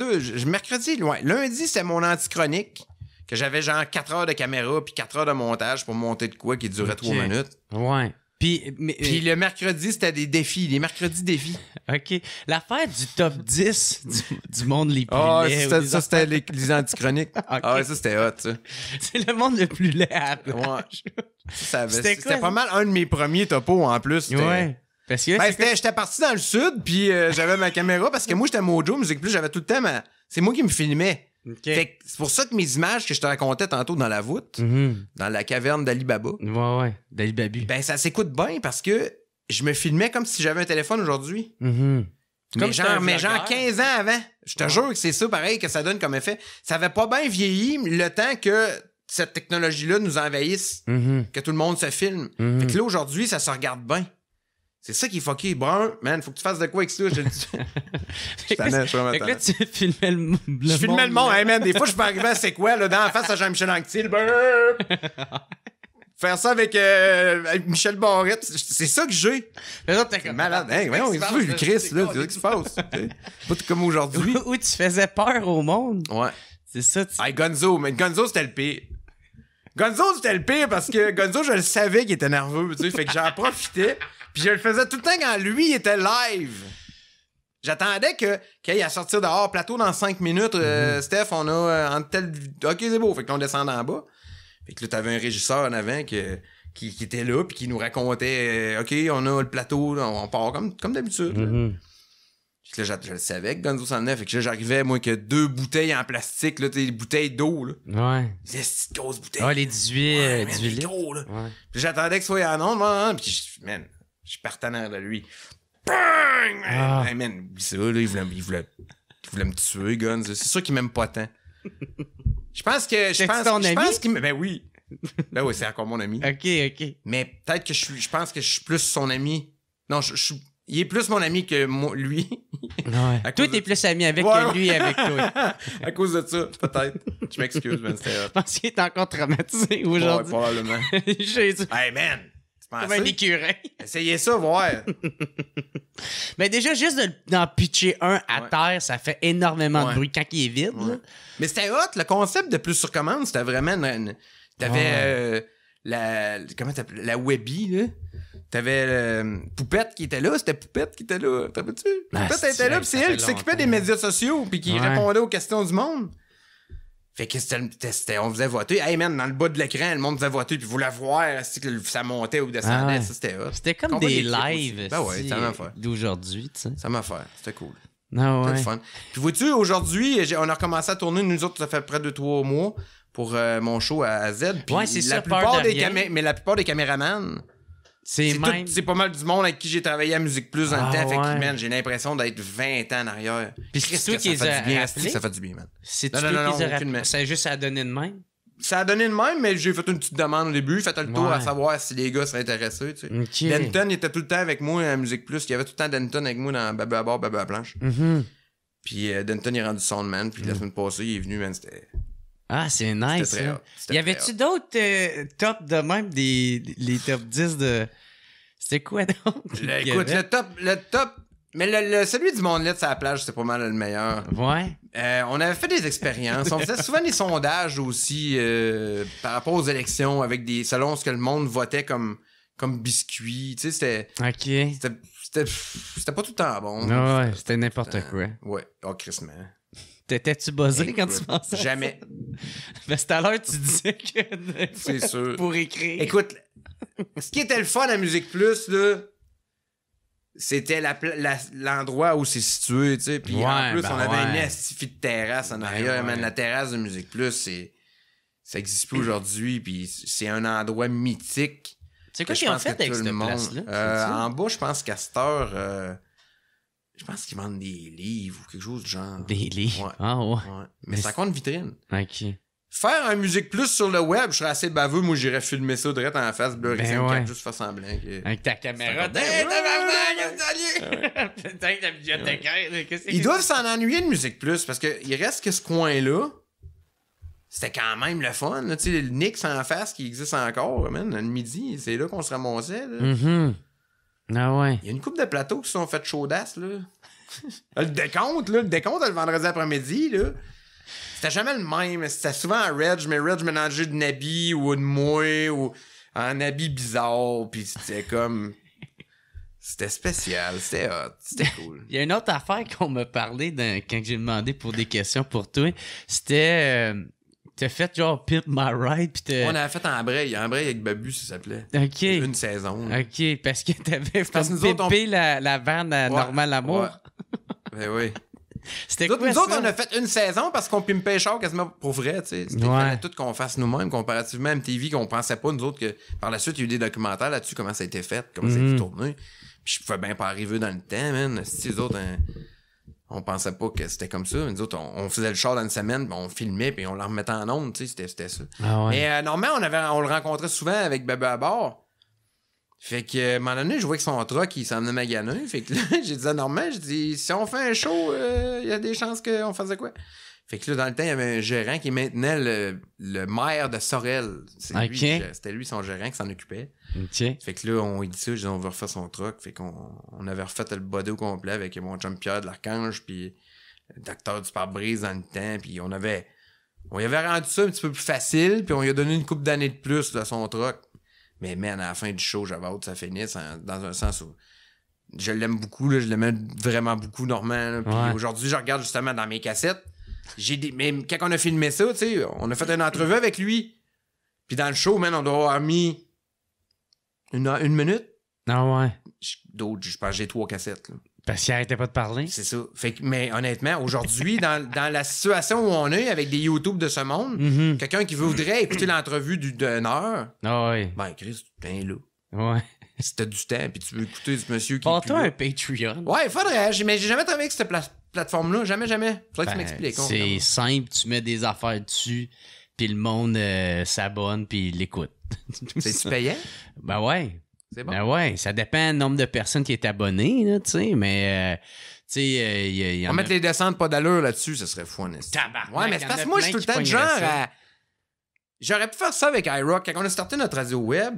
mercredi, loin. Lundi, c'était mon anti-chronique. Que j'avais genre 4 heures de caméra puis 4 heures de montage pour monter de quoi qui durait 3 minutes. Ouais. Puis le mercredi, c'était des défis. Les mercredis défis. OK. L'affaire du top 10 du monde les plus laids. Ça, c'était les antichroniques. Okay. Ah ouais, ça, c'était hot, ça. C'est le monde le plus laid à la plage. Ouais. C'était pas mal un de mes premiers topos, en plus. Ouais. Parce que j'étais parti dans le sud, puis j'avais ma caméra, parce que moi, j'étais Mojo Musique Plus, j'avais tout le temps c'est moi qui me filmais. Okay. Fait que c'est pour ça que mes images que je te racontais tantôt dans la voûte, dans la caverne d'Ali Baba, d'Ali Babu. Ben, ça s'écoute bien parce que je me filmais comme si j'avais un téléphone aujourd'hui. Mais genre 15 ans avant. Je te jure que c'est ça pareil que ça donne comme effet. Ça avait pas bien vieilli le temps que cette technologie-là nous envahisse, que tout le monde se filme. Fait que là, aujourd'hui, ça se regarde bien. C'est ça qui est fucké. Brun, man, faut que tu fasses de quoi avec ça, je te le dis. Fait que là, tu filmais le monde. Je filmais le monde, hey, man. Des fois, je peux arriver à c'est quoi, là, dans la face à Jean-Michel Anctil. Faire ça avec Michel Barrette, c'est ça que j'ai. C'est malade. Hey, voyons, Chris, là, c'est ça qui se passe. Pas comme aujourd'hui. Où tu faisais peur au monde. Ouais. C'est ça. Hey, Gonzo, mais Gonzo, c'était le pire. Gonzo, c'était le pire parce que Gonzo, je le savais qu'il était nerveux, tu sais, fait que j'en profitais. Puis je le faisais tout le temps quand lui, il était live. J'attendais qu'il y ait à sortir dehors, plateau dans 5 minutes. Steph, on a en tel... OK, c'est beau. Fait que là, on descend en bas. Fait que là, t'avais un régisseur en avant qui était là puis qui nous racontait OK, on a le plateau, on part comme d'habitude. Fait que là, je le savais que Gonzo s'en venait. Fait que là, j'arrivais, moi, que 2 bouteilles en plastique, là, des bouteilles d'eau, là. Ouais. Des petites grosses bouteilles. Ouais, les 18 litres. Gros, là. Ouais. Puis j'attendais que ce soit en onde, puis je partais en arrière de lui. Bang! Hey, man, oublie ça, là, il voulait me tuer, Guns. C'est sûr qu'il m'aime pas tant. Je pense qu'il ben oui. Ben oui, c'est encore mon ami. OK. Mais peut-être que je pense que je suis plus son ami. Non, il est plus mon ami que moi, lui. Ouais. Toi, t'es plus ami avec Ouais, que lui avec toi. À cause de ça, peut-être. Je m'excuse, man. C'était Je pense qu'il est encore traumatisé aujourd'hui. Ouais, probablement. Jésus. Hey, man! Comme un écureuil. Essayez ça, voir. Mais déjà, juste d'en pitcher un à terre, ça fait énormément de bruit quand il est vide. Ouais. Là. Mais c'était hot, le concept de plus sur commande, c'était vraiment t'avais la Webby, là. T'avais Poupette qui était là, c'était Poupette qui était là. T'as vu-tu? Poupette était là, pis c'est elle qui s'occupait des médias sociaux puis qui répondait aux questions du monde. Fait que on faisait voter. Hey man, dans le bas de l'écran, le monde faisait voter puis voulait voir si ça montait ou descendait. Ça, c'était hot. C'était comme des lives d'aujourd'hui, tu sais. Ça m'a fait. C'était cool. Ah ouais. C'était fun. Puis vois-tu, aujourd'hui, on a recommencé à tourner, nous autres, ça fait près de 3 mois pour mon show à Z. Puis c'est ça, mais la plupart des caméramans, c'est pas mal du monde avec qui j'ai travaillé à Musique Plus dans le temps. Fait que, man, j'ai l'impression d'être 20 ans en arrière. Puis c'est toi qui les as appelés? Ça fait du bien, man. C'est toi qui les as rappelés? Ça a juste à donner de même? Ça a donné de même, mais j'ai fait une petite demande au début. Fait le tour à savoir si les gars seraient intéressés, tu sais. Okay. Denton était tout le temps avec moi à Musique Plus. Il y avait tout le temps Denton avec moi dans Babu à bord, Babu à planche. Puis Denton, il est rendu soundman. Puis la semaine passée, il est venu, man, c'était... Ah, c'est nice, hein? Y avait-tu d'autres tops de même, les top 10 de... C'était quoi donc? Écoute, le top... Mais celui du Monde Lit sur la plage, c'était pas mal le meilleur. Ouais. On avait fait des expériences. On faisait souvent des sondages aussi par rapport aux élections avec selon ce que le monde votait comme biscuit. Tu sais, c'était... OK. C'était pas tout le temps bon. Ouais, c'était n'importe quoi. Ouais. Oh, crissement. T'étais-tu buzzé quand tu pensais? Jamais. Mais c'est à l'heure tu disais que... C'est sûr. Pour écrire. Écoute, ce qui était le fun à Musique Plus, là, c'était l'endroit où c'est situé, tu sais. Puis en plus, on avait une estifie de terrasse en arrière. Man, la terrasse de Musique Plus, ça existe plus aujourd'hui. Puis c'est un endroit mythique. C'est quoi qu'ils ont fait avec cette place-là? En bas, je pense qu'à cette heure... je pense qu'ils vendent des livres ou quelque chose du genre. Des livres? Ouais. Ah ouais. Mais c'est encore une vitrine. OK. Faire un Musique Plus sur le web, je serais assez baveux. Moi, j'irais filmer ça direct en face, blurry 54, juste faire semblant. Avec ta caméra. Ils doivent s'en ennuyer de Musique Plus parce qu'il reste que ce coin-là. C'était quand même le fun. Tu sais, le Nix en face qui existe encore, man. Le midi, c'est là qu'on se ramassait. Là. Ah ouais. Il y a une couple de plateaux qui se sont fait chaudasse, là. Le décompte, le vendredi après-midi, là. C'était jamais le même. C'était souvent un Reg, mais Reg mélangeait de Nabi ou de moi ou un habit bizarre. Puis c'était comme... C'était spécial. C'était hot. C'était cool. Il y a une autre affaire qu'on m'a parlé quand j'ai demandé pour des questions pour toi. C'était... T'as fait genre Pimp My Ride pis On avait fait en braille avec Babu, ça s'appelait. OK. Une saison. Là. OK, parce que t'avais pimpé la vanne à Normal Amour. Ouais. Ben oui. C'était quoi nous autres, on a fait une saison parce qu'on pimpait char quasiment pour vrai, tu sais. Il fallait tout qu'on fasse nous-mêmes, comparativement à MTV, qu'on pensait pas, nous autres, que par la suite, il y a eu des documentaires là-dessus, comment ça a été fait, comment ça a été tourné. Puis je pouvais bien pas arriver dans le temps, man. Si les autres... On pensait pas que c'était comme ça. Nous autres, on faisait le char dans une semaine, puis on filmait, puis on le remettait en ondes, tu sais, c'était ça. Ah ouais. Mais normalement, on le rencontrait souvent avec Babu à bord. Fait que, à un moment donné, je voyais que son truck, il s'en venait maganer. Fait que là, j'ai dit à Normand, si on fait un show, il y a des chances qu'on fasse quoi? Fait que là, dans le temps, il y avait un gérant qui maintenait le maire de Sorel. C'était lui, son gérant, qui s'en occupait. Okay. Fait que là, on lui dit ça, on veut refaire son truck. Fait qu'on avait refait le body au complet avec mon chum Pierre de l'Archange, puis le docteur du pare-brise dans le temps. Puis on y avait rendu ça un petit peu plus facile, puis on lui a donné une couple d'années de plus à son truck. Mais man, à la fin du show, j'avais hâte que ça finisse dans un sens où Je l'aime beaucoup, là, je l'aimais vraiment beaucoup, Normand. Là. Puis aujourd'hui, je regarde justement dans mes cassettes. Mais quand on a filmé ça, tu sais, on a fait une entrevue avec lui. Puis dans le show, man, on doit avoir mis une minute. Ah ouais. D'autres, je pense que j'ai 3 cassettes. Là. Parce qu'il arrêtait pas de parler. C'est ça. Fait que, mais honnêtement, aujourd'hui, dans la situation où on est, avec des YouTube de ce monde, quelqu'un qui voudrait écouter l'entrevue d'une heure, Ah ouais. ben Chris, t'es là. Ouais. Si t'as du temps, puis tu veux écouter ce monsieur qui... Porte-toi un Patreon. Ouais, faudrait. Mais j'ai jamais travaillé avec cette plateforme-là. Jamais. Faudrait que tu m'expliques. C'est simple, tu mets des affaires dessus, puis le monde s'abonne, puis il l'écoute. C'est-tu payant? Ben ouais. C'est bon. Ben ouais, ça dépend du nombre de personnes qui est abonné, là, tu sais, mais... tu sais, il y On en va a... mettre les descentes pas d'allure là-dessus, ça serait fou, honnêtement. Tabarnak, Ouais, mais c'est parce que moi, je suis tout le temps de genre à... J'aurais pu faire ça avec iRock. Quand on a starté notre radio web,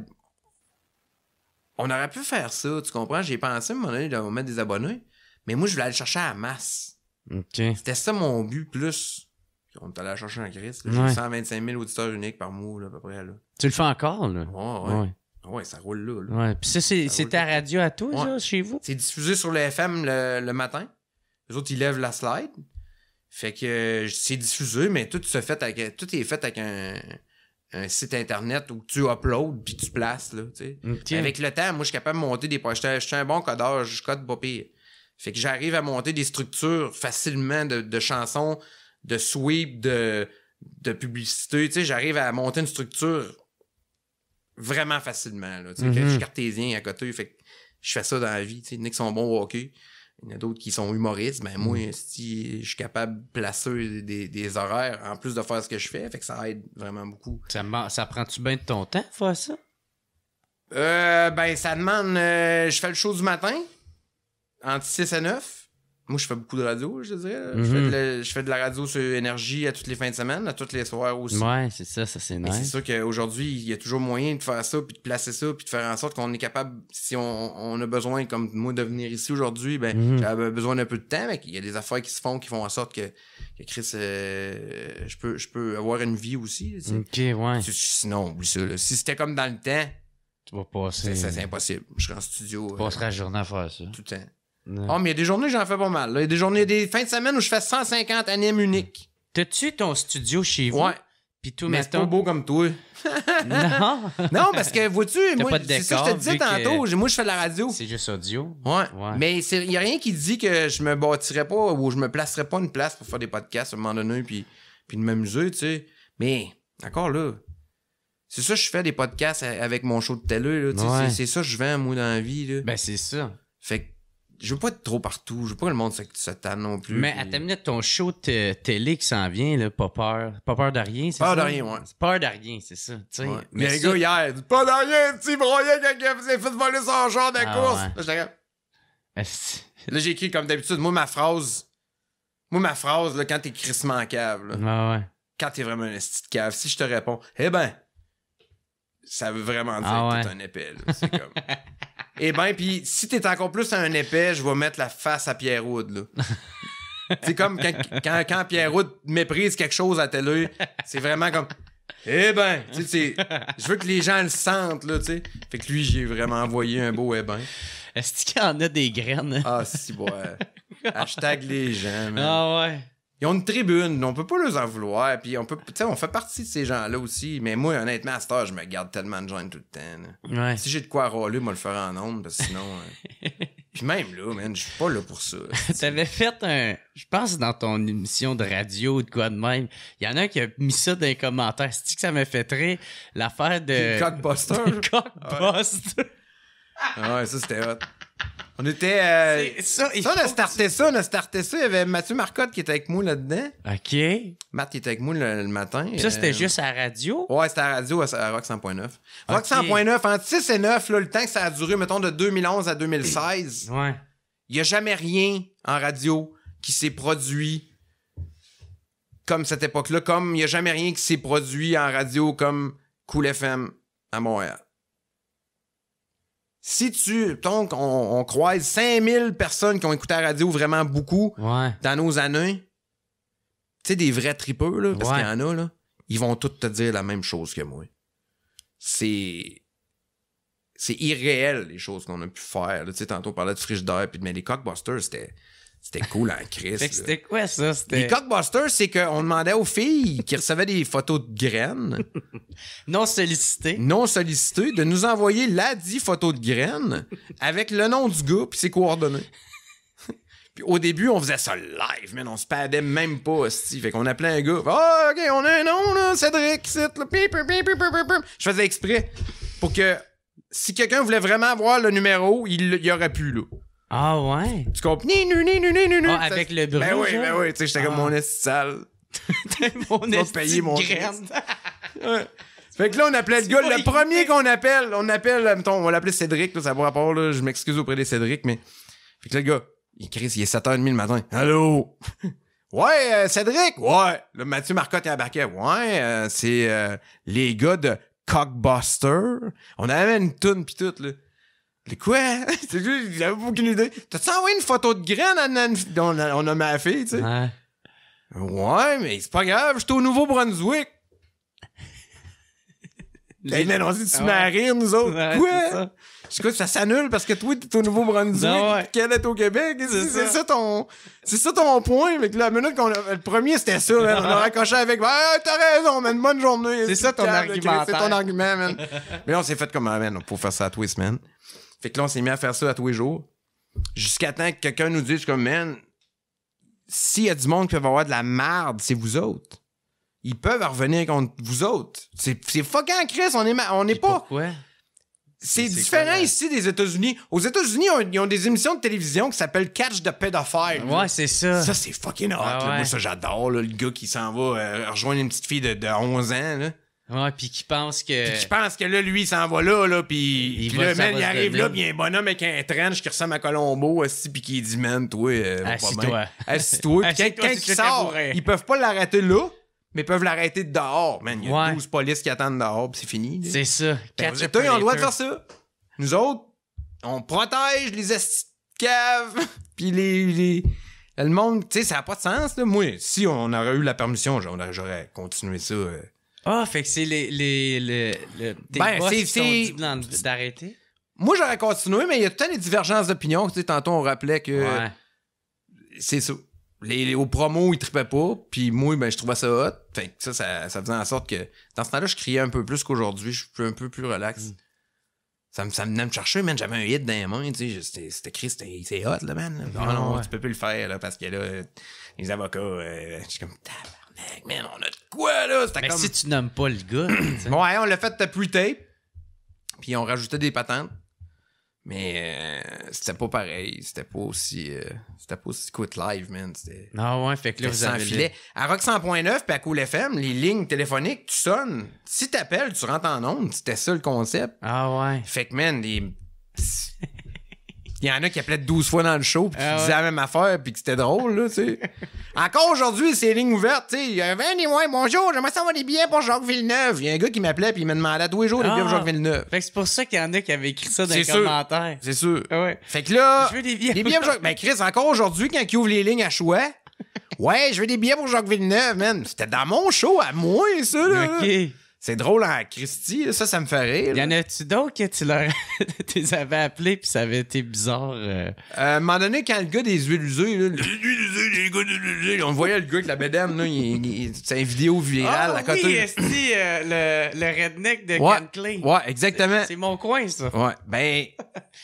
on aurait pu faire ça, tu comprends? J'ai pensé à un moment donné de mettre des abonnés, mais moi, je voulais aller chercher à la masse. OK. C'était ça mon but, plus... On est allé chercher en crise. J'ai 125 000 auditeurs uniques par mois, là, à peu près. Là. Tu le fais encore, là? Ouais. Ouais, ça roule là. Ouais. Puis ça, c'est ta radio à toi, ça, chez vous? C'est diffusé sur le FM le matin. Les autres, ils lèvent la slide. Fait que c'est diffusé, mais tout est fait avec un site internet où tu uploads puis tu places, là, tu sais. Okay. Avec le temps, moi, je suis capable de monter des... Je suis un bon codeur, je code pas pire. Fait que j'arrive à monter des structures facilement de chansons, de sweep, de publicité. Tu sais, j'arrive à monter une structure vraiment facilement, là. Tu sais, que je suis cartésien à côté, fait que je fais ça dans la vie. Tu sais, il y en a qui sont bons au hockey. Il y en a d'autres qui sont humoristes. Ben, moi, si je suis capable de placer des horaires en plus de faire ce que je fais, fait que ça aide vraiment beaucoup. Ça prend-tu bien de ton temps, faire ça? Ben, ça demande... je fais le show du matin, entre 6 et 9. Moi, je fais beaucoup de radio, je dirais. Je fais de la radio sur Énergie à toutes les fins de semaine, à tous les soirs aussi. Ouais, c'est ça, c'est Mais nice. c'est sûr qu'aujourd'hui, il y a toujours moyen de faire ça, puis de placer ça, puis de faire en sorte qu'on est capable, si on a besoin, comme moi, de venir ici aujourd'hui, ben j'avais besoin d'un peu de temps, mais il y a des affaires qui se font, qui font en sorte que Chris, je peux avoir une vie aussi. Tu sais. OK, ouais. Sinon, oublie ça. Là. Si c'était comme dans le temps, Tu vas passer... c'est impossible. Je serais en studio. Tu passerais la journée à faire ça. Tout le temps. Ouais. Oh, mais il y a des journées, j'en fais pas mal. Là. Il y a des fins de semaine où je fais 150 animes uniques. T'as-tu ton studio chez vous? Ouais. Puis tout, Mais c'est pas beau comme toi. Non! Non, parce que, vois-tu, moi, pas de c'est ça que je te disais décor, vu tantôt. Moi, je fais de la radio. C'est juste audio? Ouais. Ouais. Mais il y a rien qui dit que je me bâtirais pas ou je me placerais pas une place pour faire des podcasts à un moment donné puis de m'amuser, tu sais. Mais, encore là, c'est ça que je fais des podcasts avec mon show de télé, là. Tu sais, Ouais. c'est ça que je vends, moi, dans la vie, là. Ben, c'est ça. Fait que je veux pas être trop partout. Je veux pas que le monde se tanne non plus. Mais puis- à ta minute, ton show de télé qui s'en vient, là, pas peur de rien, c'est ça? Peur de rien, ouais. Peur de rien, c'est ça. Tu sais. Ouais. Mais Mais un ça- gars, hier, il dit pas de rien, petit broyait quand il s'est fait voler son genre de Ah, course. ouais. Là, j'étais comme- Esti. Là, j'ai écrit comme d'habitude. Moi, ma phrase, là, quand t'es crissement cave, là, Ah ouais. quand t'es vraiment un esti de cave, si je te réponds, eh ben, ça veut vraiment dire Ah que t'es ouais. un épais, là. C'est comme. Eh ben, pis si t'es encore plus un épais, je vais mettre la face à Pierre Houd, là. C'est comme quand Pierre Houd méprise quelque chose à la télé, c'est vraiment comme. Eh ben, tu sais, je veux que les gens le sentent, là, tu sais. Fait que lui, j'ai vraiment envoyé un beau eh ben. Est-ce qu'il y en a des graines? Ah, si, ouais. Hashtag les gens, man. Ah ouais. Ils ont une tribune, on peut pas les en vouloir, puis on peut, tu sais, on fait partie de ces gens-là aussi, mais moi, honnêtement, à cette heure, je me garde tellement de gêne tout le temps, là. Ouais. Si j'ai de quoi rôler, moi le faire en ondes, parce que sinon... Puis même là, man, je suis pas là pour ça. T'avais fait je pense dans ton émission de radio ou de quoi de même, il y en a un qui a mis ça dans les commentaires. C'est-tu que ça m'a fait rire? L'affaire de... Cockbuster. Cockbuster. Ah ouais, ça c'était hot. On était... C'est ça, il on a faut starté ça, Il y avait Mathieu Marcotte qui était avec moi là-dedans. OK. Puis Matt qui était avec moi le matin. ça, c'était juste à la radio? Ouais, c'était à la radio à Rock 100.9. Rock 100.9, entre 6 et 9, là, le temps que ça a duré, mettons, de 2011 à 2016, Ouais. il n'y a jamais rien en radio qui s'est produit comme cette époque-là, comme il n'y a jamais rien qui s'est produit en radio comme Cool FM à Montréal. Si donc, on croise 5000 personnes qui ont écouté la radio vraiment beaucoup Ouais. dans nos années, tu sais, des vrais tripeux, là, parce Ouais. qu'il y en a, là, ils vont tous te dire la même chose que moi. C'est c'est irréel, les choses qu'on a pu faire. Tu sais, tantôt, on parlait de frigidaire, mais les Cockbusters, c'était cool en crise. Fait que c'était quoi, ça? Les Cockbusters, c'est qu'on demandait aux filles qui recevaient des photos de graines, Non sollicité. non sollicitées, de nous envoyer la dit photo de graines avec le nom du gars puis ses coordonnées. Puis au début, on faisait ça live, man. On se padait même pas, hostie. Fait qu'on appelait un gars. Ah, OK, on a un nom, là. Cédric, c'est là. Je faisais exprès pour que si quelqu'un voulait vraiment avoir le numéro, il y aurait pu, là. Ah ouais? Tu comprends? Ah, avec le bruit. Ben oui, tu sais, j'étais comme mon esti sale. Mon esti payer mon graine. Ouais. Fait que là, on appelait le gars, le premier qu'on appelle, mettons, on va l'appeler Cédric, là, ça va rapport, là, je m'excuse auprès des Cédric, mais. Fait que là, le gars, il est 7h30 le matin. Allô? Ouais, Cédric? Ouais. Là, Mathieu Marcotte est embarqué. Ouais, c'est les gars de Cockbuster. On avait une toune pis tout, là. Le quoi? C'est juste, j'avais aucune idée. T'as-tu envoyé une photo de graine à on a ma fille, tu sais? Ouais. Ouais, mais c'est pas grave, j'étais au Nouveau-Brunswick. Hey, man, on se dit, tu m'arrives, nous autres. Ouais, Quoi? Je crois que ça s'annule parce que toi, t'es au Nouveau-Brunswick, Non, ouais. qu'elle est au Québec. C'est ça ton point. Mais que la minute le premier, c'était ça, man. On a raccroché avec, t'as raison, man, bonne journée. C'est ça ton argumentaire. C'est ton argument, man. Mais là, on s'est fait comme, man, faut faire ça à tous les semaines. Fait que là, on s'est mis à faire ça à tous les jours. Jusqu'à temps que quelqu'un nous dise, comme, man, s'il y a du monde qui peut avoir de la merde, c'est vous autres. Ils peuvent revenir contre vous autres. C'est fucking Chris, on est pas... Pourquoi? C'est différent ici des États-Unis. Aux États-Unis, ils ont des émissions de télévision qui s'appellent Catch the Pedophile. Ouais, c'est ça. Ça, c'est fucking hot. Ah, là. ouais. Moi, ça, j'adore. Là, le gars qui s'en va rejoindre une petite fille de 11 ans. Là. Ouais, pis qui pense que... Puis je pense que là, lui, il s'en va là puis là, ça man, va il se arrive donner. là, puis il y a un bonhomme avec un trench qui ressemble à Colombo, aussi, puis qui dit, man, toi, va pas Assis-toi. bien. Assis-toi. Puis Assis-toi quand sur il le sort, tabouret. ils peuvent pas l'arrêter là, mais ils peuvent l'arrêter dehors, man. Il y a Ouais. 12 polices qui attendent dehors, puis c'est fini. Là. C'est ça. Ben, Catch vous a êtes ils ont le droit de predator. faire ça. Nous autres, on protège les esti de caves, puis le monde, tu sais, ça n'a pas de sens, là. Moi, si on aurait eu la permission, j'aurais continué ça. Ah, fait que c'est tes Ben, boss c'est- qui t'ont dit d'arrêter? Moi, j'aurais continué, mais il y a tout le temps des divergences d'opinion. Tu sais, tantôt, on rappelait que Ouais. c'est ça. Aux promos, ils tripaient pas, puis moi, ben, je trouvais ça hot. Fait que ça faisait en sorte que, dans ce temps-là, je criais un peu plus qu'aujourd'hui. Je suis un peu plus relax. Ça me venait me chercher, man. J'avais un hit dans les mains, tu sais. C'était écrit, c'est hot, là, man. Non, ouais. tu peux plus le faire, là, parce que là, les avocats, je suis comme, tabarnak, man, on a de quoi, là? C'était Mais comme... si tu nommes pas le gars, tu sais. Ouais, on l'a fait de pre-tape, puis on rajoutait des patentes. Mais c'était pas pareil. C'était pas aussi quick live, man. C'était... Non, ouais, fait que là, vous sans avez... filet. À Rock 100.9 puis à Cool FM, les lignes téléphoniques, tu sonnes. Si t'appelles, tu rentres en onde. C'était ça le concept. Ah ouais. Fait que, man, il y en a qui appelaient 12 fois dans le show puis qui Ah ouais. disaient la même affaire puis que c'était drôle, là, tu sais. Encore aujourd'hui, c'est lignes ouvertes, tu sais. Il y avait un ouais, bonjour, j'aimerais savoir des billets pour Jacques Villeneuve. Il y a un gars qui m'appelait puis il me demandait tous les jours des billets pour Jacques Villeneuve. Fait que c'est pour ça qu'il y en a qui avaient écrit ça dans les C'est sûr. commentaires. C'est sûr. Ah ouais. Fait que là. Je veux des billets Des pour billets pour Jacques. Ben, Chris, encore aujourd'hui, quand il ouvre les lignes à choix. Ouais, je veux des billets pour Jacques Villeneuve, man. C'était dans mon show à moi, ça, là. OK. C'est drôle en Christy, là. Ça me fait rire. Y en a-tu d'autres que tu leur les avais appelés pis ça avait été bizarre? À un moment donné, quand le gars des huiles usées, là, les huiles usées, les gars des huiles usées, on voyait le gars avec la bédaine, là, c'est une vidéo virale à côté. Oui, esti, le redneck de Ouais, Can Clay. ouais, exactement. C'est mon coin, ça. Ouais, ben,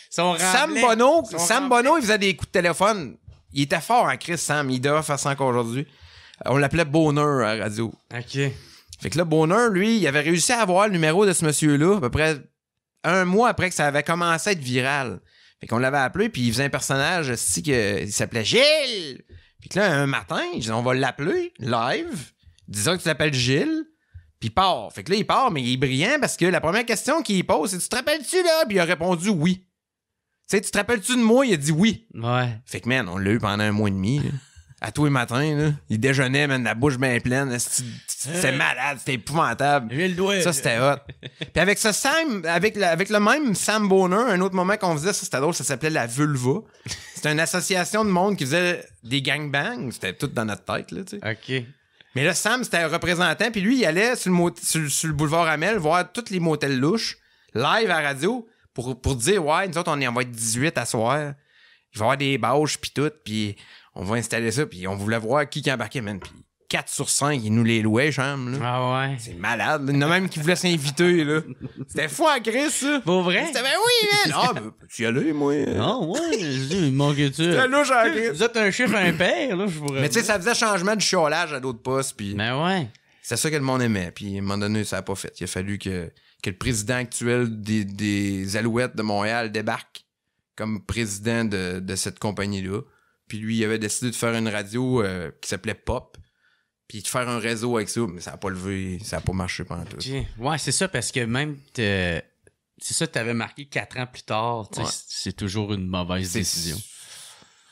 Son Sam remblai. Bono, Son Sam remblai. Bono, il faisait des coups de téléphone. Il était fort en Chris, Sam. Il devrait faire ça encore aujourd'hui. On l'appelait Bonheur à la radio. OK. Fait que là, Bonheur, lui, il avait réussi à avoir le numéro de ce monsieur-là à peu près un mois après que ça avait commencé à être viral. Fait qu'on l'avait appelé, puis il faisait un personnage aussi il s'appelait Gilles. Puis que là, un matin, il dit, on va l'appeler live, disant que tu t'appelles Gilles, puis il part. Fait que là, il part, mais il est brillant parce que la première question qu'il pose, c'est « Tu te rappelles-tu, là? » Puis il a répondu « Oui. » Tu sais, « Tu te rappelles-tu de moi? » Il a dit « Oui. » Ouais. Fait que, man, on l'a eu pendant un mois et demi, là. À tous les matins, là. Il déjeunait, man, la bouche bien pleine. C'était malade, c'était épouvantable. J'ai le doigt. Ça, c'était hot. Puis avec ce Sam, avec le même Sam Bonheur, un autre moment qu'on faisait, ça, c'était drôle, ça s'appelait la Vulva. C'était une association de monde qui faisait des gangbangs. C'était tout dans notre tête, là, tu sais. OK. Mais là, Sam, c'était un représentant, puis lui, il allait sur le boulevard Amel voir tous les motels louches, live à la radio, pour dire, ouais, nous autres, on va être 18 à soir. Il va y avoir des bâches, puis tout, puis on va installer ça, puis on voulait voir qui embarquait, man. Puis 4 sur 5, ils nous les louaient, chambre, là. Ah ouais. C'est malade, là. Il y en a même qui voulaient s'inviter, là. C'était fou à Chris, ça. Pour vrai? C'était, ben oui, man. Ah, ben, peux-tu y aller, moi? Non, ouais, il manquait ça. C'était louche à Chris. Vous êtes un chiffre impair, là, je pourrais. Mais tu sais, ça faisait changement du chiolage à d'autres postes, puis Ben ouais. c'est ça que le monde aimait. Puis à un moment donné, ça a pas fait. Il a fallu que le président actuel des Alouettes de Montréal débarque comme président de cette compagnie-là. Puis lui, il avait décidé de faire une radio qui s'appelait Pop, puis de faire un réseau avec ça, mais ça a pas levé, ça a pas marché pendant tout. Okay. Ouais, c'est ça, parce que même, c'est ça, t'avais marqué 4 ans plus tard, tu sais, Ouais. c'est toujours une mauvaise décision.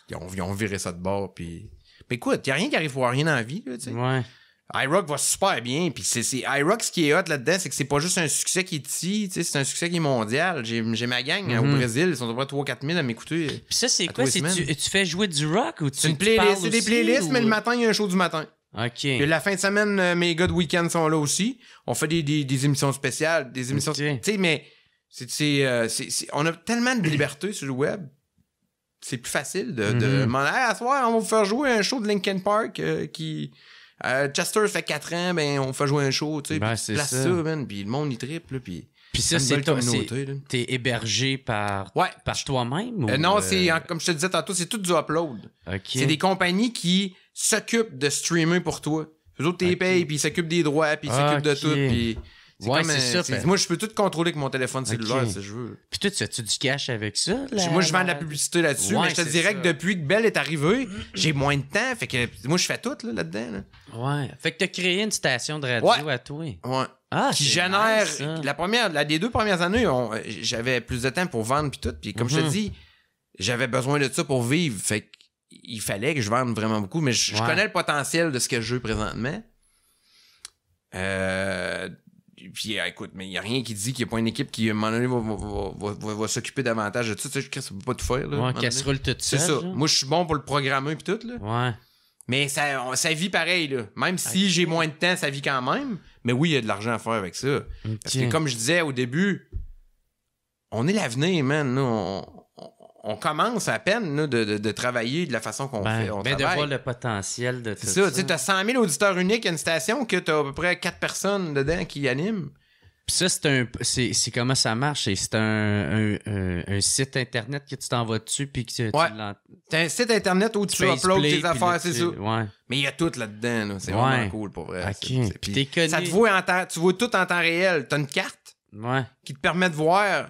Ils ont viré ça de bord, puis... Mais écoute, il y a rien qui arrive pour rien dans la vie, là, tu sais. Ouais. iRock va super bien, puis c'est iRock, ce qui est hot là-dedans, c'est que c'est pas juste un succès qui est ici, tu sais, c'est un succès qui est mondial. J'ai ma gang au Brésil, ils sont à peu près 3-4 000 à m'écouter. Puis ça, c'est À quoi? tous les Tu fais jouer du rock ou tu C'est une tu playlist, parles c'est des aussi, playlists, ou- mais le matin, il y a un show du matin. OK. Puis la fin de semaine, mes gars de week-end sont là aussi. On fait des émissions spéciales, des émissions... Ok. Tu sais, mais on a tellement de liberté sur le web. C'est plus facile de demander hey, à soir, on va vous faire jouer un show de Linkin Park qui... Chester fait 4 ans, ben on fait jouer un show, tu sais. Ben, puis c'est place ça. ça, man. Puis le monde, il triple, là, puis... Puis ça, une c'est belle toi, communauté, là. t'es hébergé par Ouais. toi-même? Ou Non, comme je te disais tantôt, c'est tout du upload. OK. C'est des compagnies qui s'occupent de streamer pour toi. Eux autres, t'es payes, puis ils s'occupent des droits, puis ils s'occupent de Ok. tout, puis... Ouais, comme, c'est ça, moi, je peux tout contrôler avec mon téléphone cellulaire, Ok. si je veux. Puis toi, tu fais-tu du cash avec ça? Moi, je vends de la publicité là-dessus, Ouais, mais je te c'est dirais ça. que depuis que Belle est arrivée, j'ai moins de temps, fait que moi, je fais tout là-dedans. Là. Ouais. Fait que t'as créé une station de radio Ouais. à toi. Ouais. Ah, Qui c'est génère... nice, ça. Les 2 premières années, j'avais plus de temps pour vendre puis tout. Puis comme je te dis, j'avais besoin de ça pour vivre. Fait qu'il fallait que je vende vraiment beaucoup. Mais je Ouais. connais le potentiel de ce que je veux présentement. Puis écoute, mais il n'y a rien qui dit qu'il n'y a pas une équipe qui, à un moment donné, va s'occuper davantage de tout. Tu sais, ça peut pas tout faire. Là, à un Ouais, moment donné. casserole toute C'est seule. ça. genre. Moi, je suis bon pour le programmer puis tout. Là. Ouais. Mais ça vit pareil, là. Même si j'ai moins de temps, ça vit quand même. Mais oui, il y a de l'argent à faire avec ça. Parce que comme je disais au début, on est l'avenir, man. Là. On commence à peine là, de travailler de la façon qu'on fait. On de travaille. voir le potentiel de tout C'est ça. Tu sais, ça. t'as 100 000 auditeurs uniques à une station que t'as à peu près 4 personnes dedans qui animent. Puis ça, c'est comment ça marche? C'est un site internet que tu t'envoies dessus puis que tu Ouais. T'as un site internet où tu fais uploads play, tes puis affaires, là, c'est tu- ça. Ouais. Mais il y a tout là-dedans. Là. C'est Ouais. vraiment cool pour vrai. Ok. C'est- Puis t'es connu. ça te voit tu vois tout en temps réel. T'as une carte Ouais. qui te permet de voir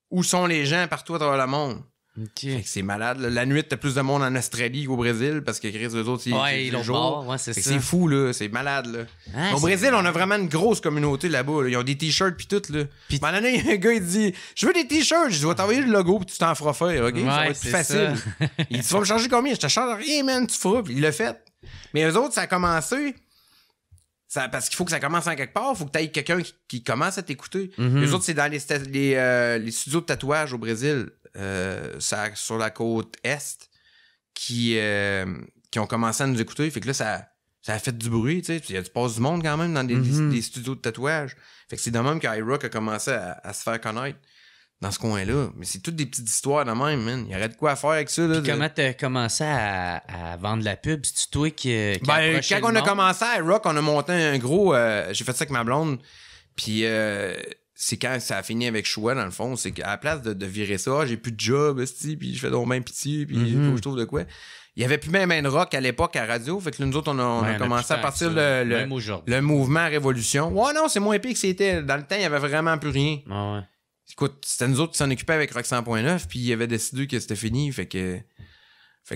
où sont les gens partout à travers le monde. OK. Fait que c'est malade. Là. La nuit, t'as plus de monde en Australie qu'au Brésil parce que Chris, eux autres, Ouais, ils le l'ont jour. barre, ouais, c'est Fait que ça. c'est fou, là. C'est malade, là. Ah, Au c'est- Brésil, on a vraiment une grosse communauté là-bas. Là. Ils ont des t-shirts pis tout, là. Pis- À un moment donné, il y a un gars, il dit je veux des t-shirts. Je dis, je vais t'envoyer le logo pis tu t'en feras faire, OK? Ça va être plus c'est facile. ça. Il dit, tu vas me changer combien? Je te change rien, man, tu feras. Puis il l'a fait. Mais eux autres, ça a commencé. Parce qu'il faut que ça commence en quelque part. Il faut que tu aies quelqu'un qui commence à t'écouter. Mhm. Les autres, c'est dans les studios de tatouage au Brésil, sur la côte Est, qui ont commencé à nous écouter. Fait que là, ça a fait du bruit, tu sais. Il y a du passe du monde quand même dans des studios de tatouage. Fait que c'est de même qu'iRock a commencé à se faire connaître dans ce coin-là. Mais c'est toutes des petites histoires de même, man. Il y aurait de quoi à faire avec ça. Là, Puis comment t'as commencé à vendre la pub? C'est-tu toi qui approchait quand le on a monde? commencé à Rock, on a monté un gros... j'ai fait ça avec ma blonde. Puis c'est quand ça a fini avec Choix, dans le fond. C'est qu'à la place de virer ça, j'ai plus de job, esti, puis je fais donc bien pitié, puis faut que je trouve de quoi. Il y avait plus même de rock à l'époque à radio. Fait que là, nous autres, on a commencé à partir Même aujourd'hui. le mouvement Révolution. Ouais, non, c'est moins pire que c'était. Dans le temps, il y avait vraiment plus rien. Ah ouais. Écoute, c'était nous autres qui s'en occupaient avec Rock 100.9, puis il avait décidé que c'était fini. Fait que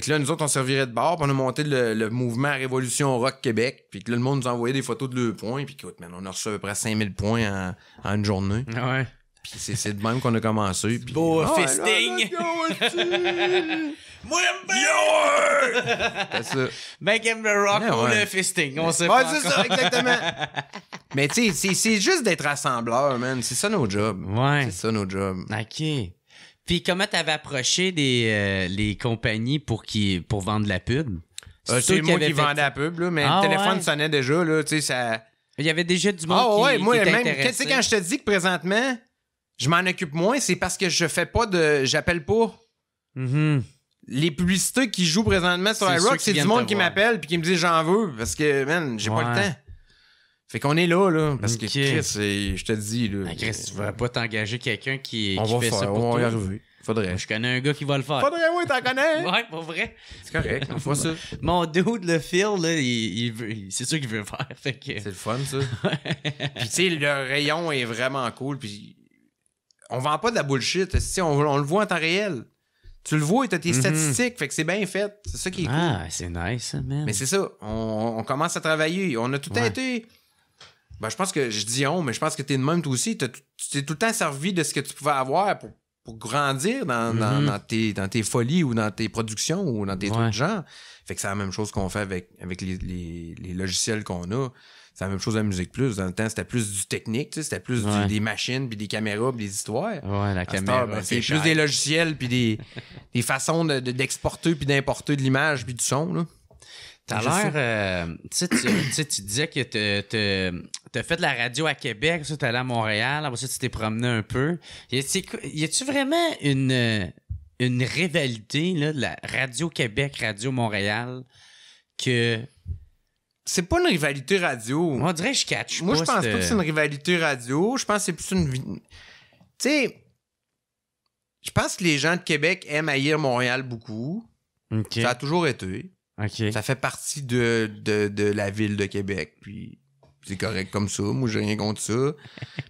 là, nous autres, on servirait de bar, puis on a monté le mouvement Révolution Rock Québec, puis que là, le monde nous envoyait des photos de leurs points, puis écoute, man, on a reçu à peu près 5000 points en une journée. Ah ouais. Puis c'est de même qu'on a commencé. Puis, Beau ouais, fisting. Moi, c'est ça. ben, Game the Rock Ouais, ou ouais. le fisting, on sait Ouais, pas c'est encore. ça, exactement. Mais tu sais, c'est juste d'être rassembleur, man. C'est ça nos jobs. Ouais. C'est ça nos jobs. OK. Puis comment t'avais approché les compagnies pour vendre la pub? C'est toi moi avais qui fait vendais ça? la pub, là, mais Ah, le téléphone ouais. sonnait déjà, là, tu sais, ça... Il y avait déjà du monde Ah ouais, qui moi, était même, tu intéressé. sais, quand je te dis que présentement, je m'en occupe moins, c'est parce que j'appelle pas. Les publicités qui jouent présentement sur iRock, c'est du monde qui m'appelle puis qui me dit j'en veux parce que, man, j'ai pas le temps. Fait qu'on est là, parce que Chris, je te dis, là. Chris, tu vas pas t'engager quelqu'un qui fait ça pour on va y toi. arriver. Faudrait. Je connais un gars qui va le faire. Faudrait, oui, t'en connais? Ouais, pas vrai. C'est correct, on fera ça. Mon dude, le Phil, là, il veut, c'est ça qu'il veut faire. Fait que... C'est le fun, ça. Puis, tu sais, le rayon est vraiment cool. Puis, on vend pas de la bullshit. On le voit en temps réel. Tu le vois, t'as tes statistiques. Fait que c'est bien fait. C'est ça qui est cool. Ah, c'est nice, man. Mais c'est ça. On commence à travailler. On a tout le temps été. Ben, je pense que je dis mais je pense que t'es de même toi aussi. Tu t'es tout le temps servi de ce que tu pouvais avoir pour grandir dans tes folies ou dans tes productions ou dans tes trucs de genre. Fait que c'est la même chose qu'on fait avec les logiciels qu'on a. C'est la même chose à Musique Plus. Dans le temps, c'était plus du technique, tu sais, c'était plus des machines, puis des caméras, puis des histoires. Ouais, la caméra. C'est plus des logiciels, puis des façons d'exporter, puis d'importer de l'image, puis du son, là. T'as l'air... tu disais que t'as fait de la radio à Québec, ça, t'es allé à Montréal, après ça, tu t'es promené un peu. Y a-tu vraiment une rivalité là, de la Radio Québec, Radio Montréal, que... C'est pas une rivalité radio. On dirait que je catch. Moi, je pense pas que c'est une rivalité radio. Je pense que c'est plus une... Tu sais, je pense que les gens de Québec aiment haïr Montréal beaucoup. Okay. Ça a toujours été. Okay. Ça fait partie de la ville de Québec. Puis c'est correct comme ça. Moi, j'ai rien contre ça.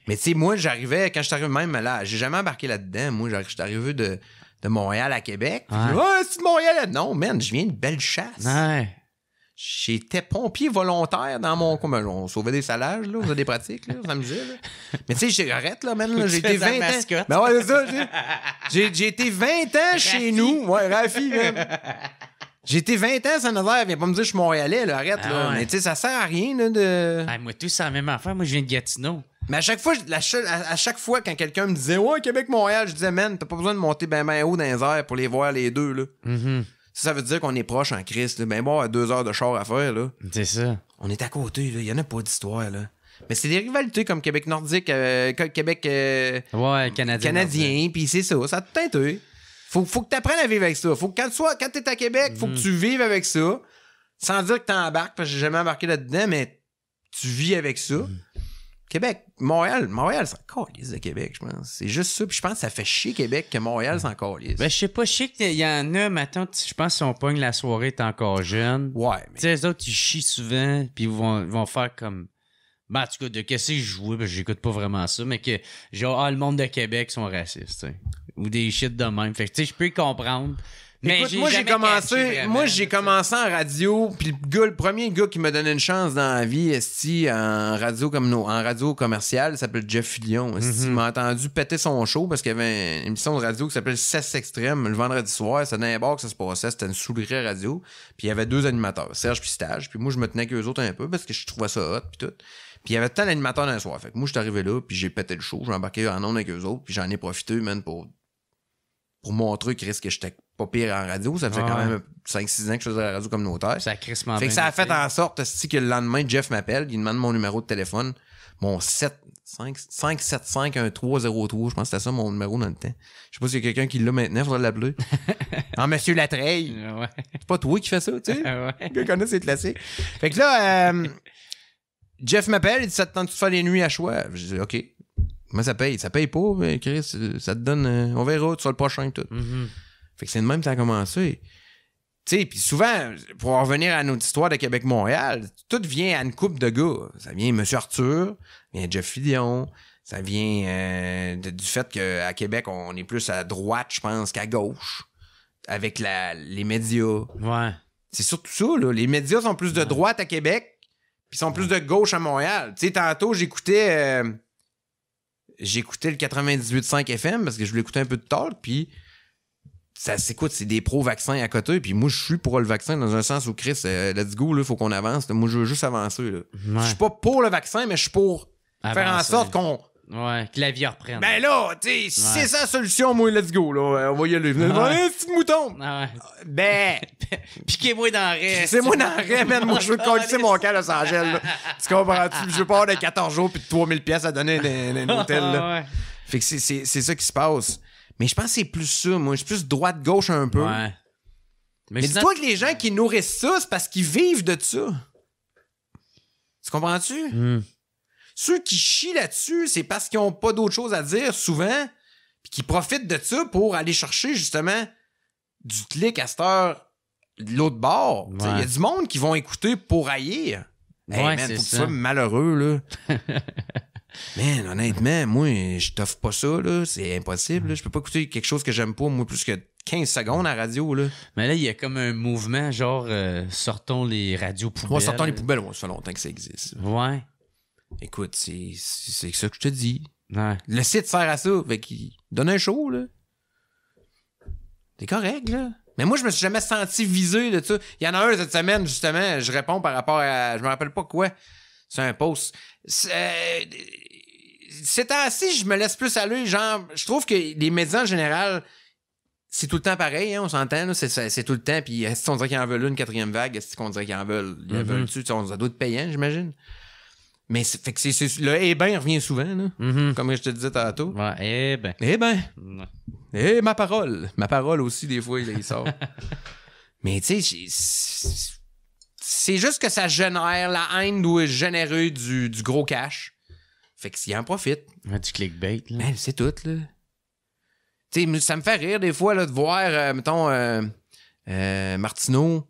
Mais tu sais, moi, j'arrivais... Quand je suis arrivé même là, j'ai jamais embarqué là-dedans. Moi, je suis arrivé de Montréal à Québec. Puis c'est de Montréal. Non, man, je viens de Bellechasse. Ouais. J'étais pompier volontaire dans mon coin. On sauvait des salages, là. On faisait des pratiques, là. Ça me disait, là. Mais tu sais, j'arrête, là, man. Là. J'ai été 20 ans. Ben ouais, c'est ça. J'ai été 20 ans chez nous. Ouais, Rafi, man. J'ai été 20 ans à Saint-Nazaire. Viens pas me dire que je suis Montréalais, là. Arrête, là. Ouais. Mais tu sais, ça sert à rien, là, de... Moi, tout, c'est la même affaire. Moi, je viens de Gatineau. Mais à chaque fois, quand quelqu'un me disait, ouais, Québec-Montréal, je disais, man, t'as pas besoin de monter ben haut dans les airs pour les voir les deux, là. Ça veut dire qu'on est proche en Christ. Ben bon, à 2 heures de char à faire, là. C'est ça. On est à côté, là. Il y en a pas d'histoire, là. Mais c'est des rivalités comme Québec nordique, Québec canadien, puis c'est ça. Ça te teinte. Faut que t'apprennes à vivre avec ça. Faut que quand t'es à Québec, faut que tu vives avec ça. Sans dire que t'embarques, parce que j'ai jamais embarqué là-dedans, mais tu vis avec ça. Québec, Montréal, c'est encore calisse de Québec, je pense. C'est juste ça. Puis je pense que ça fait chier Québec que Montréal, c'est encore calisse. Ben, je sais pas, je sais qu'il y en a, maintenant, je pense si on pogne la soirée, t'es encore jeune. Ouais. Mais... Tu sais, les autres, ils chient souvent, puis ils vont faire comme... Ben, en tout cas, de qu'est-ce que je jouais, parce que j'écoute pas vraiment ça, mais que, genre, le monde de Québec sont racistes, tu sais. Ou des shit de même. Fait que, tu sais, je peux y comprendre. Mais écoute, moi, j'ai commencé en radio, puis le premier gars qui m'a donné une chance dans la vie, en radio commerciale, il s'appelle Jeff Fillion. Il m'a entendu péter son show parce qu'il y avait une émission de radio qui s'appelle Cesse Extrême le vendredi soir. C'était dans un bar que ça se passait, c'était une soulerie radio. Puis il y avait 2 animateurs, Serge puis Stage. Puis moi, je me tenais avec eux autres un peu parce que je trouvais ça hot, puis tout. Puis il y avait tant d'animateurs dans le soir. Fait que moi, je suis arrivé là, puis j'ai pété le show. J'ai embarqué en ondes avec eux autres, puis j'en ai profité, man, pour montrer que j'étais pas pire en radio. Ça fait quand même 5-6 ans que je faisais la radio communautaire. Ça crissement fait que ça a fait en sorte que le lendemain, Jeff m'appelle, il demande mon numéro de téléphone. Mon 575-1303, je pense que c'était ça mon numéro dans le temps. Je sais pas s'il y a quelqu'un qui l'a maintenant, il faudrait l'appeler. Monsieur Latreille. Ouais. C'est pas toi qui fais ça, tu sais. Ouais. Quelqu'un connaît, c'est classique. Fait que là, Jeff m'appelle, il dit, ça te tente de faire les nuits à choix? Je dis, OK. Moi, ça paye. Ça paye pas, mais Chris, ça te donne... on verra, tu seras le prochain, tout. Fait que c'est de même que ça a commencé. Tu sais, puis souvent, pour en revenir à notre histoire de Québec-Montréal, tout vient à une couple de gars. Ça vient M. Arthur, ça vient Jeff Fillion, ça vient du fait qu'à Québec, on est plus à droite, je pense, qu'à gauche, avec les médias. Ouais. C'est surtout ça, là. Les médias sont plus de droite à Québec, puis sont plus de gauche à Montréal. Tu sais, tantôt, j'écoutais le 98.5 FM parce que je voulais écouter un peu de talk, puis ça s'écoute, c'est des pro-vaccins à côté, puis moi, je suis pour le vaccin dans un sens où, Chris, let's go, là, faut qu'on avance. Moi, je veux juste avancer, là. Je suis pas pour le vaccin, mais je suis pour faire en sorte qu'on... Ouais, que la vie reprenne. Ben là, tu sais, si c'est ça la solution, moi, let's go, là. On va y aller. Venez voir, petit mouton. Ben... Piquez-moi dans le reste. C'est moi dans le reste, man. Moi, je veux coller mon camp à Los Angeles, là. Tu comprends-tu? Je veux pas avoir de 14 jours puis de 3000 pièces à donner dans l'hôtel, là. Fait que c'est ça qui se passe. Mais je pense que c'est plus ça, moi. Je suis plus droite-gauche un peu. Ouais. Mais dis-toi que les gens qui nourrissent ça, c'est parce qu'ils vivent de ça. Tu comprends-tu? Ceux qui chient là-dessus, c'est parce qu'ils n'ont pas d'autre chose à dire, souvent, puis qui profitent de ça pour aller chercher, justement, du clic à cette heure de l'autre bord. Il y a du monde qui vont écouter pour haïr. Hey, man, faut que tu sois malheureux, là. Man, honnêtement, moi, je t'offre pas ça, là. C'est impossible, là. Je peux pas écouter quelque chose que j'aime pas, moi, plus que 15 secondes à la radio, là. Mais là, il y a comme un mouvement, genre, sortons les radios poubelles. Ouais, sortons les poubelles, ça fait longtemps que ça existe. Ouais. Écoute, c'est ça que je te dis. Ouais. Le site sert à ça, fait qu'il donne un show, là. C'est correct, là. Mais moi, je me suis jamais senti visé de ça. Il y en a un cette semaine, justement, je réponds par rapport à... Je me rappelle pas quoi. C'est un post. Ces temps-ci, je me laisse plus aller. Genre, je trouve que les médias en général, c'est tout le temps pareil, hein, on s'entend, là. C'est tout le temps. Puis, est-ce qu'on dirait qu'ils en veulent une quatrième vague? Est-ce qu'on dirait qu'ils en veulent? Ils en veulent-tu? Ça doit être payant, j'imagine. Mais fait que le « eh ben » revient souvent, là. Comme je te disais tantôt. Ouais, eh ben. Eh ben. Eh, ma parole. Ma parole aussi, des fois, il sort. Mais tu sais, c'est juste que ça génère la haine doit générer du gros cash. Fait que s'il en profite. Ouais, du clickbait, là. Ben, c'est tout, là. Tu sais, ça me fait rire des fois, là, de voir, mettons, Martineau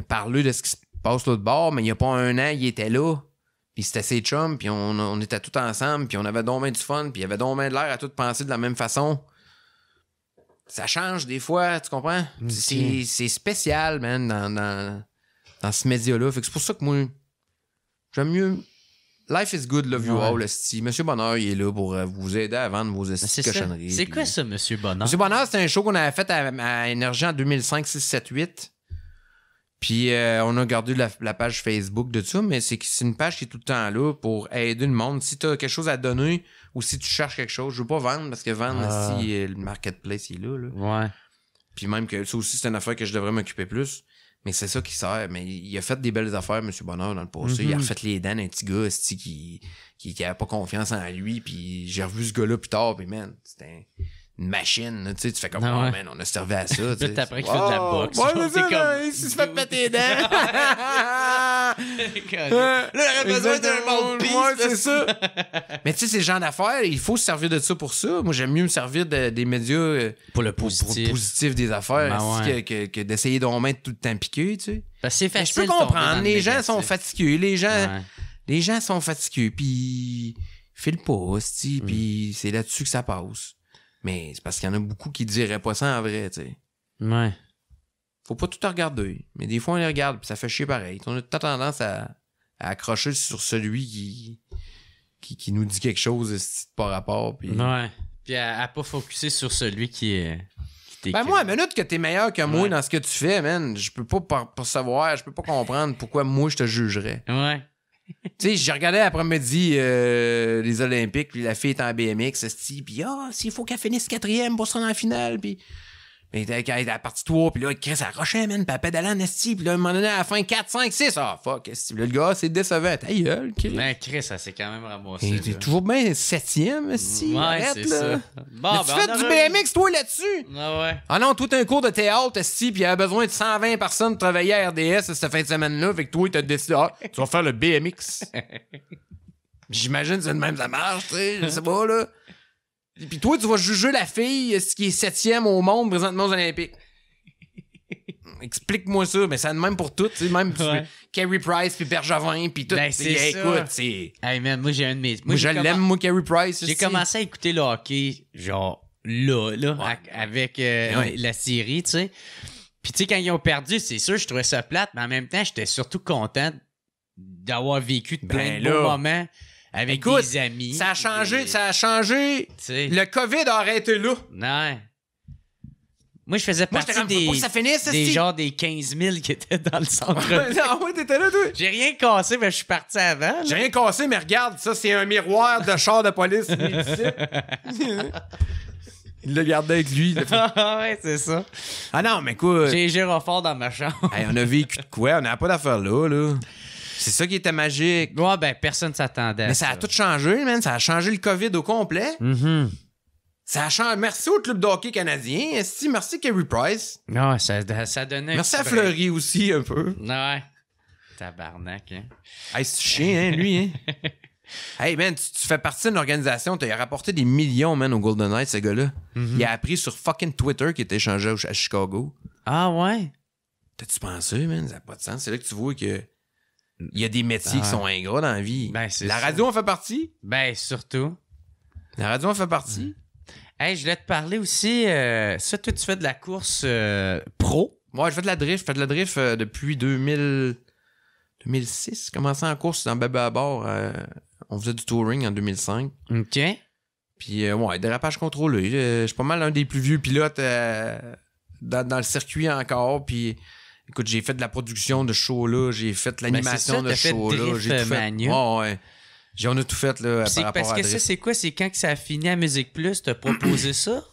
parler de ce qui se passe l'autre bord, mais il n'y a pas un an, il était là. Puis c'était ses chums, puis on était tous ensemble, puis on avait donc bien du fun, puis il y avait donc bien de l'air à tout penser de la même façon. Ça change des fois, tu comprends? Okay. C'est spécial, man, dans ce média-là. Fait que c'est pour ça que moi, j'aime mieux... Life is good, love you all, esti. Monsieur Bonheur, il est là pour vous aider à vendre vos cochonneries. C'est quoi ça, Monsieur Bonheur? Monsieur Bonheur, c'était un show qu'on avait fait à Énergie en 2005, 6, 7, 8. Puis on a gardé la page Facebook de ça, mais c'est une page qui est tout le temps là pour aider le monde. Si tu as quelque chose à donner ou si tu cherches quelque chose, je veux pas vendre parce que vendre, si le marketplace il est là. Ouais. Puis même que ça aussi, c'est une affaire que je devrais m'occuper plus. Mais c'est ça qui sert. Mais il a fait des belles affaires, M. Bonheur, dans le passé. Il a refait les dents d'un petit gars qui avait pas confiance en lui. Puis j'ai revu ce gars-là plus tard. Puis man, c'était une machine, tu sais, tu fais comme, oh man, on a servi à ça. Là, t'apprends qu'il fait de la boxe. Ouais, c'est ça, comme... il se fait péter les dents. Là, il aurait besoin d'un mouthpiece. Ouais, c'est ça. Mais tu sais, c'est le genre d'affaires, il faut se servir de ça pour ça. Moi, j'aime mieux me servir des médias pour le positif. Pour le positif des affaires que d'essayer d'en mettre tout le temps piqué, tu sais. Parce que c'est facile. Je peux comprendre, les gens sont fatigués. Les gens sont fatigués, puis ils filent pas, puis c'est là-dessus que ça passe. Mais c'est parce qu'il y en a beaucoup qui diraient pas ça en vrai, tu sais. Ouais. Faut pas tout regarder. Mais des fois, on les regarde, puis ça fait chier pareil. On a tout tendance à accrocher sur celui qui nous dit quelque chose par rapport. Puis... Ouais. Puis à pas focusser sur celui qui t'écrit. Ben moi, à minute que t'es meilleur que moi dans ce que tu fais, man, je peux pas savoir, je peux pas comprendre pourquoi moi je te jugerais. Ouais. Tu sais, j'ai regardé l'après-midi les Olympiques, puis la fille est en BMX, puis s'il faut qu'elle finisse 4e pour se rendre en finale, puis elle est à partie 3, puis là, Chris, elle rochait, man, puis elle pédalait en esti, puis là, à un moment donné, à la fin, 4, 5, 6, fuck, esti. Là, le gars, c'est décevant, ta gueule, Chris. Mais Chris, ça s'est quand même ramassé. T'es toujours bien 7e, esti. Ouais, arrête, c'est là. ça. Bon, tu fais du BMX, toi, là-dessus? Ah ouais. Ah non, toi, t'as un cours de théâtre, esti, puis il y avait besoin de 120 personnes pour travailler à RDS cette fin de semaine-là, fait que toi, t'as décidé, tu vas faire le BMX. J'imagine que c'est le même, ça marche, tu sais, je sais pas, là. Puis toi, tu vas juger la fille qui est 7e au monde présentement aux Olympiques. Explique-moi ça, mais c'est le même pour tout, tu sais, même Carey Price puis Bergevin puis tout. Ben, c'est ça. Écoute, c'est... Hey man, moi j'ai un de mes... Moi je l'aime, moi, Carey Price. J'ai commencé à écouter le hockey, genre là, avec la série, tu sais. Puis tu sais, quand ils ont perdu, c'est sûr, je trouvais ça plate, mais en même temps, j'étais surtout content d'avoir vécu plein de beaux moments avec des amis. Ça a changé. T'sais. Le COVID a arrêté là. Non. Moi, je faisais partie des 15 000 qui étaient dans le centre. Ah ouais, t'étais là, toi? J'ai rien cassé, mais je suis parti avant. Là. J'ai rien cassé, mais regarde, ça, c'est un miroir de char de police. Il l'a gardé avec lui. Ouais, c'est ça. Ah non, mais quoi? J'ai Girofort dans ma chambre. Hey, on a vécu de quoi? On n'a pas d'affaire là. C'est ça qui était magique. Ouais, ben, personne s'attendait à ça. Mais ça a tout changé, man. Ça a changé le COVID au complet. Mm-hmm. Ça change. Merci au Club de hockey canadien. Esti, merci Carey Price. Non, ça donnait... Merci à Fleury aussi, un peu. Ouais. Tabarnak, hein. Hey, c'est chien, hein, lui, hein. Hey, man, tu fais partie d'une organisation, il a rapporté des millions, man, au Golden Knights, ce gars-là. Il a appris sur fucking Twitter qu'il était échangé à Chicago. Ah ouais? T'as-tu pensé, man? Ça n'a pas de sens. C'est là que tu vois que il y a des métiers qui sont ingrats dans la vie. Ben, c'est la ça. radio en fait partie. Ben, surtout. La radio en fait partie. Hey, je voulais te parler aussi... ça, toi, tu fais de la course pro? Moi, je fais de la drift. Je fais de la drift depuis 2006. Commencé en course dans Bébé à bord. On faisait du touring en 2005. OK. Puis, ouais, dérapage contrôlé. Je suis pas mal un des plus vieux pilotes dans le circuit encore. Puis, écoute, j'ai fait de la production de show-là. J'ai fait l'animation de show-là. J'ai tout fait. Ouais. On a tout fait là, par rapport parce à que drift. ça, c'est quoi? C'est quand que ça a fini à Musique Plus, t'as proposé ça?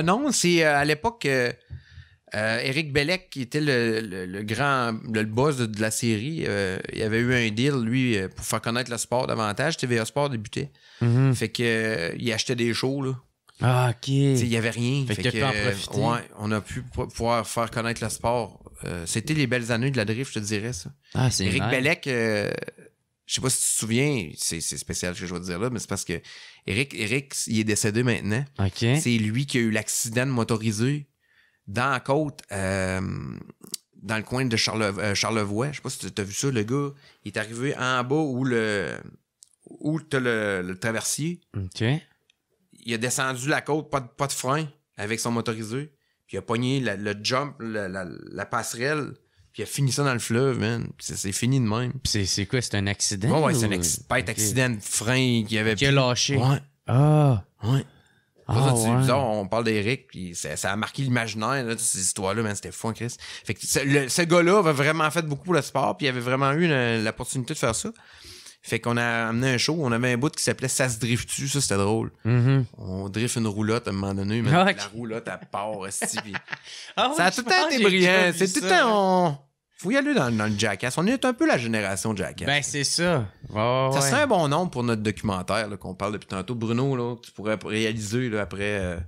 Non, c'est à l'époque... Éric Bellec, qui était le boss de la série, il avait eu un deal, lui, pour faire connaître le sport davantage. TVA Sport débutait. Fait que il achetait des shows, là. Ah, OK. Il n'y avait rien. Fait que t'as pu en profiter. Ouais, on a pu pouvoir faire connaître le sport. C'était les belles années de la drift, je te dirais, ça. Ah, c'est Éric nice. Bellec, je sais pas si tu te souviens, c'est spécial ce que je vais te dire là, mais c'est parce que Éric, il est décédé maintenant. OK. C'est lui qui a eu l'accident de motorisé dans la côte, dans le coin de Charlevoix. Je sais pas si tu as vu ça, le gars. Il est arrivé en bas où t'as le traversier. OK. Il a descendu la côte, pas de frein, avec son motorisé. Puis il a pogné le jump, la passerelle. Puis il a fini ça dans le fleuve, man. Puis c'est fini de même. Puis c'est quoi? C'est un accident? Ouais, c'est un ou- accident. Pas être OK. accident de frein qui avait... Qui a lâché. Ouais, Ah. ouais. Ah, C'est ouais. bizarre, on parle d'Éric, puis ça a marqué l'imaginaire, là, de ces histoires-là, man, c'était fou, hein, Chris. Fait que ce gars-là avait vraiment fait beaucoup pour le sport, puis il avait vraiment eu l'opportunité de faire ça. Fait qu'on a amené un show, on avait un bout qui s'appelait Ça se drift-tu, ça c'était drôle. On drift une roulotte à un moment donné, mais Ah, la ok. roulotte, elle part, esti, puis Ah, ça a ouais, tout le je temps pense été que j'ai déjà brillant, vu c'est tout le ça. temps, faut y aller dans le Jackass. On est un peu la génération Jackass. Ben, c'est ça. Oh, Ça ouais. serait un bon nom pour notre documentaire là, qu'on parle depuis tantôt. Bruno, là, que tu pourrais réaliser là, après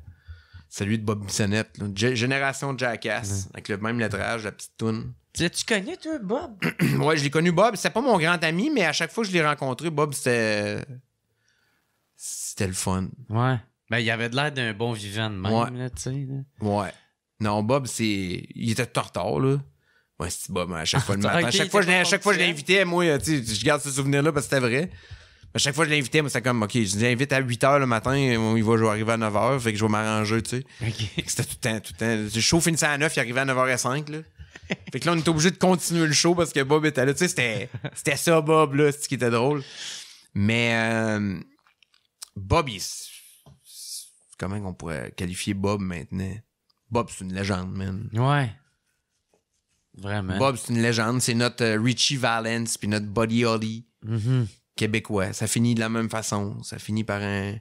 celui de Bob Bissonnette. Là. Génération Jackass, avec le même lettrage, la petite toune. Tu connais, toi, Bob? Ouais, je l'ai connu, Bob. C'était pas mon grand ami, mais à chaque fois que je l'ai rencontré, Bob, c'était le fun. Ouais. Ben, il avait de l'air d'un bon vivant de même, Ouais. là, tu sais. là. Ouais. Non, Bob, il était tout en retard, là. Ouais, c'est Bob, à chaque fois le matin. Ok, À chaque il fois, était pas je ponctuel. l'invitais, moi, tu sais, je garde ce souvenir-là parce que c'était vrai. À chaque fois que je l'invitais, moi, c'était comme, OK, je l'invite à 8h le matin, il va arriver à 9h, fait que je vais m'arranger, tu sais. OK. C'était tout le temps. Le show finissait à 9, il arrivait à 9h05, là. Fait que là, on était obligé de continuer le show parce que Bob était là. Tu sais, c'était ça, Bob, là, c'est ce qui était drôle. Mais Bob, comment on pourrait qualifier Bob maintenant? Bob, c'est une légende, man. Ouais. Vraiment. Bob, c'est une légende. C'est notre Richie Valens puis notre Buddy Holly québécois. Ça finit de la même façon. Ça finit par Ouais.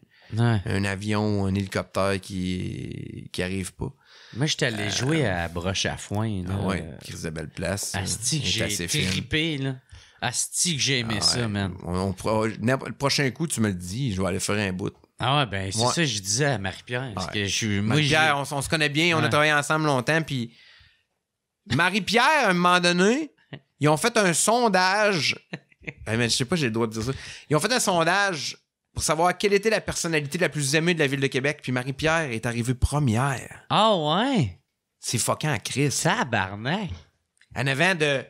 un avion ou un hélicoptère qui arrive pas. Moi, j'étais allé jouer à Broche à Foin, là. Ah ouais, Chris de belle place. Asti que Elle est j'ai assez fine. trippé, là. Asti que j'ai aimé Ah ça, ouais. man. Le prochain coup, tu me le dis, je vais aller faire un bout. Ah ouais, ben, c'est Ouais. ça que je disais à Marie-Pierre. Parce Ouais. que je suis... Moi, Marie-Pierre, on se connaît bien, on a Ouais. travaillé ensemble longtemps, puis Marie-Pierre, à un moment donné, ils ont fait un sondage. Mais je sais pas, j'ai le droit de dire ça. Ils ont fait un sondage pour savoir quelle était la personnalité la plus aimée de la ville de Québec, puis Marie-Pierre est arrivée première. Ah ouais? C'est fucking Chris. Tabarnak. En avant de...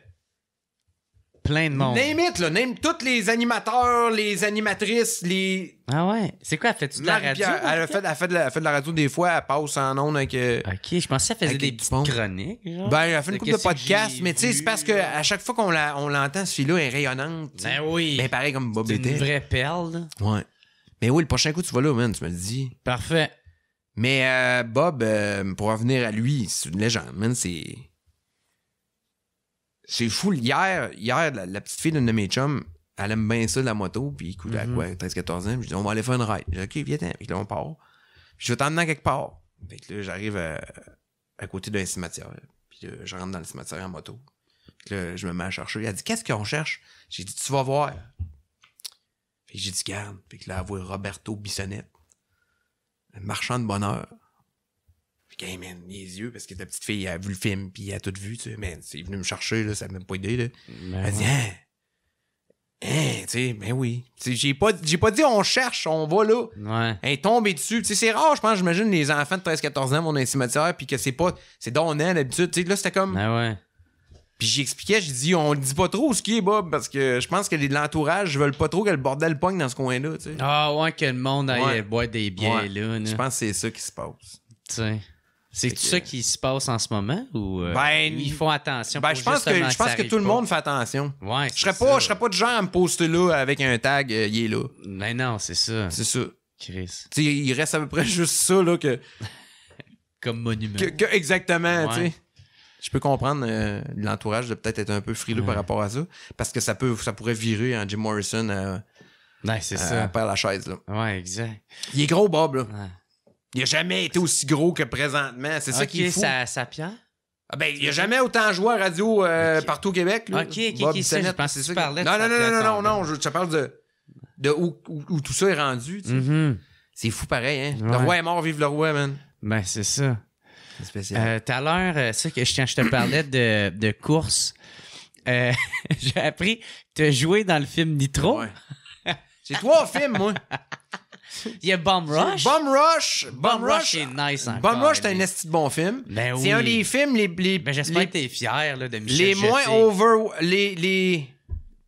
Plein de monde. Name it, là. Name tous les animateurs, les animatrices, les... Ah ouais? C'est quoi, fais-tu de la radio? Marie-Pierre, elle fait de la radio des fois, elle passe en ondes avec... Ok, je pensais qu'elle faisait Avec des les petites Dupont. chroniques, genre. Ben, elle a fait une couple de Qu'est-ce que podcasts, j'ai mais tu sais, c'est vu, parce que là? à chaque fois qu'on l'entend, ce fille-là est rayonnante. tu sais. Ben oui. Ben, pareil comme Bob C'est était. une vraie perle, là. Ouais. Mais oui, le prochain coup, tu vas là, man, tu me le dis. Parfait. Mais Bob, pour revenir à lui, c'est une légende, man, c'est... C'est fou. Hier la petite fille d'une de mes chums, elle aime bien ça, la moto, puis écoute, à quoi, 13-14 ans, je dis, on va aller faire une ride. Je dis, OK, viens-t'en. Puis là, on part. Puis je vais t'emmener quelque part. Fait que là, j'arrive à côté d'un cimetière. Puis là, je rentre dans le cimetière en moto. Puis là, je me mets à chercher. Elle dit, qu'est-ce qu'on cherche? J'ai dit, tu vas voir. Fait que j'ai dit, garde. Fait que là, elle voit Roberto Bissonnette. un marchand de bonheur. Fait que, hey, man, les yeux, parce que ta petite fille a vu le film, puis elle a tout vu, tu sais. Man, c'est venu me chercher, là, ça m'a même pas aidé, là. Elle dit, tu sais, ben oui. T'sais, j'ai pas dit on cherche, on va là. Ouais. Elle est tombée dessus. Tu sais, c'est rare, je pense, j'imagine, les enfants de 13-14 ans vont dans les cimetières, puis que c'est donnant d'habitude. Tu sais, là, c'était comme. Ben ouais. Puis j'expliquais, j'ai dit, on le dit pas trop ce qui est, Bob, parce que je pense que l'entourage veulent pas trop que le bordel pogne dans ce coin-là, tu sais. Ah ouais, que le monde aille Ouais. boire des bières Ouais. là. Je pense que c'est ça qui se passe. T'sais. C'est que- ça qui se passe en ce moment ou Ben, ils font attention Ben, pour je pense justement que ça tout arrive le pas? monde fait attention. Ouais, Je serais pas du genre à me poster là avec un tag, il est là. Ben non, c'est ça. C'est ça. Chris. Tu sais, il reste à peu près juste ça, là, Comme monument. exactement, Ouais. tu sais. Je peux comprendre l'entourage de peut-être être un peu frileux par rapport à ça, parce que ça pourrait virer en Jim Morrison Ouais, c'est à ça. Père Lachaise, là. Ouais, exact. Il est gros, Bob, là. Ouais. Il a jamais été aussi gros que présentement. C'est ça qui est fou. Ça Pierre? Ah ben, il a jamais autant joué à radio partout au Québec, là. Ok, Bob ça, Bissonnette, je pensais c'est que ça tu parlais de Non, sa non, pièce non, en non, je te parle de où tout ça est rendu, tu sais. Mm-hmm. C'est fou pareil, hein. Ouais. Le roi est mort, vive le roi, man. Ben, c'est ça. C'est spécial. Tout à l'heure, ça que quand je te parlais de course, j'ai appris que tu as joué dans le film Nitro. Ouais. J'ai 3 films, moi. Il y a Bomb Rush. Bomb Rush est nice encore. Bomb Rush, c'est un esti de bon film. Ben C'est oui. un des films les Ben, j'espère que t'es fier là, de Michel les moins Jeté. over...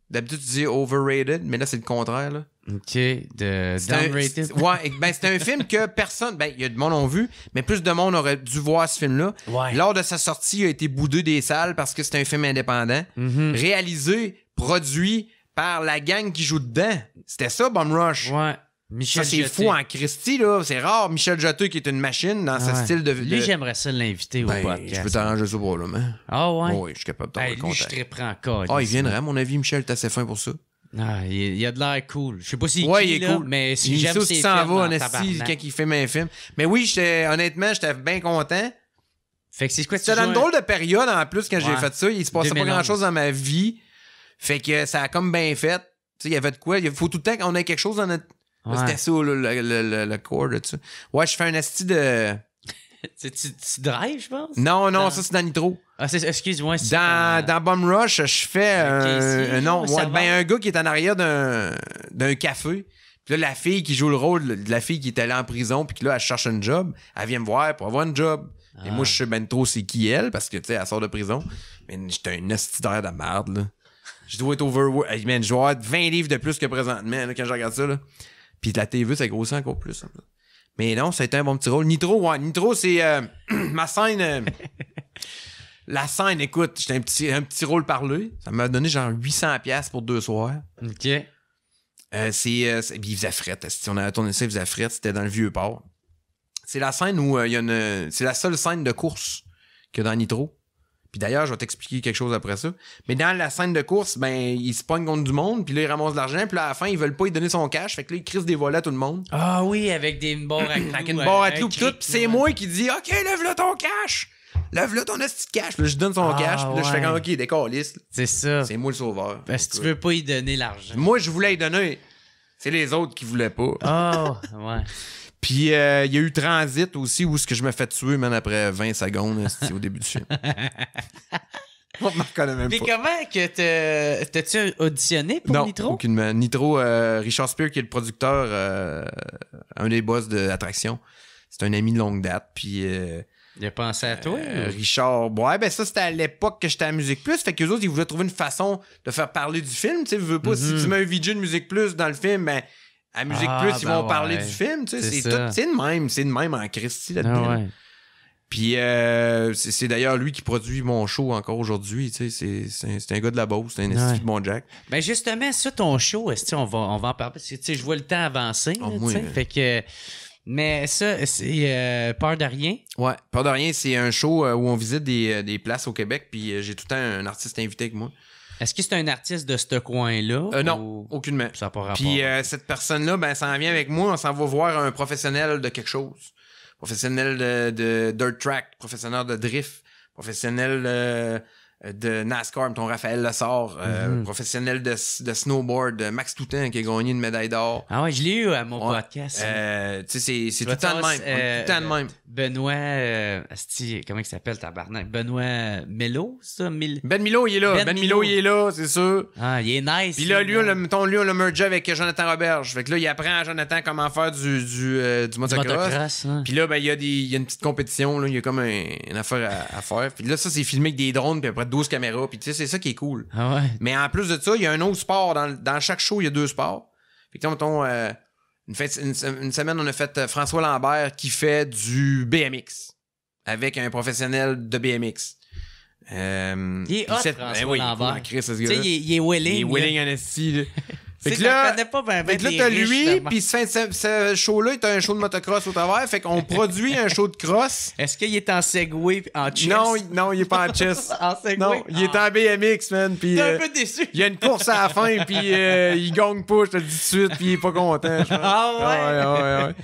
D'habitude, tu dis overrated, mais là, c'est le contraire, là. OK, de downrated. Ouais, ben c'est un film que personne... Ben, il y a du monde ont vu, mais plus de monde aurait dû voir ce film-là. Ouais. Lors de sa sortie, il a été boudé des salles parce que c'est un film indépendant. Mhm. Réalisé, produit par la gang qui joue dedans. C'était ça, Bomb Rush. Ouais. Ça, Michel c'est Jeté. fou en Christie, là. C'est rare, Michel Jeté qui est une machine dans ce Ouais. style de... Lui, j'aimerais ça l'inviter Ben, au podcast. je peux t'arranger ça pour là, mais... Ah ouais? Oh, oui, je suis capable de t'avoir Hey, le lui, je contact. serais prêt encore. Ah, il viendrait, à mon avis, Michel est assez fin pour ça. Ah, il a de l'air cool. Je sais pas si Ouais, qui, il est là, cool. mais si Il j'aime sait où ses il s'en films va, en en esti, tabarnak. quand il fait un film. Mais oui, honnêtement, j'étais bien content. Fait que c'est quoi tu C'était dans une joues? drôle de période, en plus, quand j'ai Ouais. fait ça. Il se passait 2011. pas grand-chose dans ma vie. Fait que ça a comme bien fait. Tu sais, il y avait de quoi. Il faut tout le temps qu'on ait quelque chose dans notre... Ouais. C'était ça, là, le core de ça. Ouais, je fais un esti de... Tu drives, je pense? Non, Dans- ça, c'est dans Nitro. Ah, excuse-moi. c'est Dans Bomb Rush, je fais Casey, non, le ouais, serveur. ben, un gars qui est en arrière d'un café. Puis là, la fille qui joue le rôle de la fille qui est allée en prison, puis que là, elle cherche un job. Elle vient me voir pour avoir un job. Et moi, je sais ben trop c'est qui elle, parce que, tu sais, elle sort de prison. Mais j'étais un estidaire de merde, là. Je dois être hey, man, je dois avoir 20 livres de plus que présentement, là, quand je regarde ça, là. Puis la TV, ça grossit encore plus. Hein. Mais non, ça a été un bon petit rôle. Nitro, ouais. Nitro, c'est ma scène... la scène, écoute, j'étais un petit rôle parlé. Ça m'a donné genre 800$ pour 2 soirs. OK. Puis il faisait fret. Si on avait tourné ça, il faisait fret. C'était dans le Vieux-Port. C'est la scène où il y a une... C'est la seule scène de course qu'il y a dans Nitro. Puis d'ailleurs, je vais t'expliquer quelque chose après ça. Mais dans la scène de course, ben, il se pogne contre du monde, puis là, il ramasse de l'argent, puis là, à la fin, ils veulent pas lui donner son cash. Fait que là, il crisse des volets à tout le monde. Ah oui, avec une barre à clous. Avec une barre à clous, un pis tout. cric, Pis c'est ouais. moi qui dis, OK, lève-le ton cash. Lève-le ton esti de cash. Puis là, je donne son Ah, cash. Puis là, je fais ouais. comme, OK, décaliste. C'est ça. C'est moi le sauveur. Parce que tu veux pas y donner l'argent. Moi, je voulais y donner. C'est les autres qui voulaient pas. Oh, ouais. Puis il y a eu Transit aussi, où ce que je me fais tuer, man, après 20 secondes, esti, au début du film. On me reconnaît même Mais pas. comment que t'as-tu auditionné pour Non, Nitro? aucunement. Nitro, Richard Spear, qui est le producteur, un des boss de l'attraction. C'est un ami de longue date. Puis Il a pensé à toi? Richard, ouais, ben ça, c'était à l'époque que j'étais à Musique Plus. Fait qu'eux autres, ils voulaient trouver une façon de faire parler du film. Tu sais, veux pas, si tu mets un VJ de Musique Plus dans le film, ben, à Musique Ah, Plus, ils ben vont parler ouais. du film. Tu sais, C'est c'est ça. tout. C'est de même en Christie là-dedans. Ah ouais. Puis c'est d'ailleurs lui qui produit mon show encore aujourd'hui. Tu sais, c'est un gars de la Beauce, c'est un esti de bon Jack. Ben justement, ça, ton show, on va en parler. Parce que tu sais, je vois le temps avancer. Oh, là, moi, tu sais. Fait que. Mais ça, c'est Peur de rien. Ouais, pas de rien, c'est un show où on visite des places au Québec, puis j'ai tout le temps un artiste invité avec moi. Est-ce que c'est un artiste de ce coin-là? Non, ou... aucunement. Ça n'a pas rapport. Puis cette personne-là, ben, ça en vient avec moi, on s'en va voir un professionnel de quelque chose. Professionnel de dirt track, professionnel de drift, professionnel de NASCAR, ton Raphaël Lessard, professionnel de snowboard, Max Toutan qui a gagné une médaille d'or. Ah ouais, je l'ai eu à mon podcast. Tu sais, c'est tout le temps de même. Tout le temps de même. Benoît, comment il s'appelle, tabarnak? Benoît Melo, ça? Ben Milo, il est là. Ben Milo, il est là, c'est sûr. Ah, il est nice. Puis là, lui, on l'a mergé avec Jonathan Roberge. Fait que là, il apprend à Jonathan comment faire du motocross. Hein. Puis là, ben, il y a une petite compétition, là. Il y a comme une affaire à faire. Puis là, ça, c'est filmé avec des drones, puis après 12 caméras. Puis tu sais, c'est ça qui est cool. Ah ouais. Mais en plus de ça, il y a un autre sport. Dans chaque show, il y a 2 sports. Fait que mettons, une semaine, on a fait François Lambert qui fait du BMX avec un professionnel de BMX. Il est hot, François Lambert. Tu sais, il est willing. Il est willing en esti, là. Fait que là, connais pas ben fait que là, t'as lui, pis ce show-là, t'as un show de motocross au travers, fait qu'on produit un show de cross. Est-ce qu'il est en Segway en chess? Non, il est pas en chess. En Segway? Non, il est en BMX, man, pis... T'es un peu déçu. Il y a une course à la fin, pis il gagne pas, je te le dis tout de suite, pis il est pas content, je pense. Ah ouais.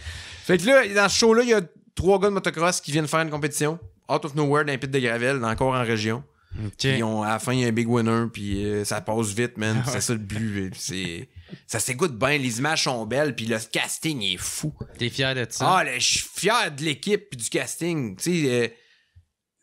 Fait que là, dans ce show-là, il y a 3 gars de motocross qui viennent faire une compétition. Out of nowhere, d'un pit de gravel, encore en région. Okay. Puis à la fin, il y a un big winner, puis ça passe vite, man. C'est ça le but. Ça s'écoute bien, les images sont belles, puis le casting est fou. T'es fier de ça? Ah, je suis fier de l'équipe puis du casting. Tu sais,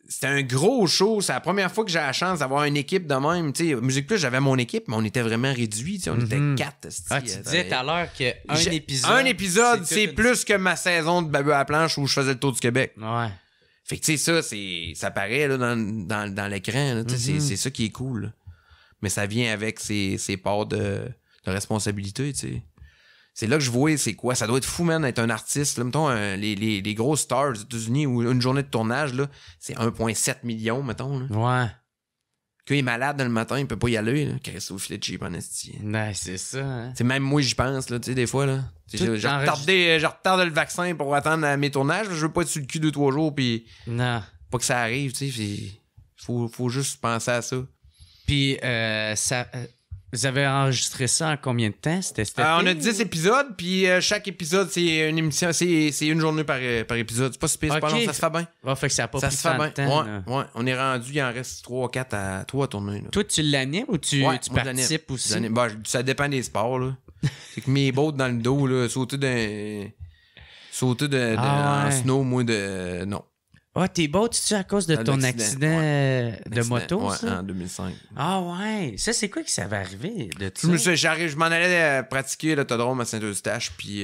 c'était un gros show. C'est la première fois que j'ai la chance d'avoir une équipe de même. Tu sais, Musique Plus, j'avais mon équipe, mais on était vraiment réduits. On était 4. Ah, tu disais tout à l'heure qu'un épisode... Un épisode, c'est plus que ma saison de Babu à la planche où je faisais le tour du Québec. Ouais. Fait que tu sais, ça paraît là, dans l'écran. Là, c'est ça qui est cool. Là. Mais ça vient avec ses parts de responsabilité, tu sais. C'est là que je vois, c'est quoi? Ça doit être fou, man, d'être un artiste. Là, mettons, les grosses stars aux États-Unis où une journée de tournage, là, c'est 1,7 million, mettons. Là. Ouais. Quand il est malade le matin, il peut pas y aller. Là. Qu'est-ce au filet de cheap en esti. Ouais, c'est ça. Hein? T'sais, même moi, j'y pense, là, tu sais, des fois. Là. Je retarde le vaccin pour attendre mes tournages. Là. Je veux pas être sur le cul 2-3 jours, puis non. Pas que ça arrive, tu sais. Faut juste penser à ça. Puis, vous avez enregistré ça en combien de temps? C'était on a 10 épisodes, puis chaque épisode, c'est une émission, c'est une journée par épisode. C'est pas si pire, c'est pas long, ça se fait bien. Ouais, fait que ça a pas ça pris se fait bien. temps. Ouais. On est rendu, il en reste 3-4 à tourner. Là. Toi, tu l'animes ou tu participes aussi? Bah, ça dépend des sports, là. C'est que mes bottes dans le dos, là, sauter en snow, moi, non. Ah, t'es beau, tu à cause de ton accident de moto, ouais, ça? en 2005. Ah ouais. Ça, c'est quoi qui ça va arriver de ça? Je m'en allais pratiquer l'autodrome à Saint-Eustache, puis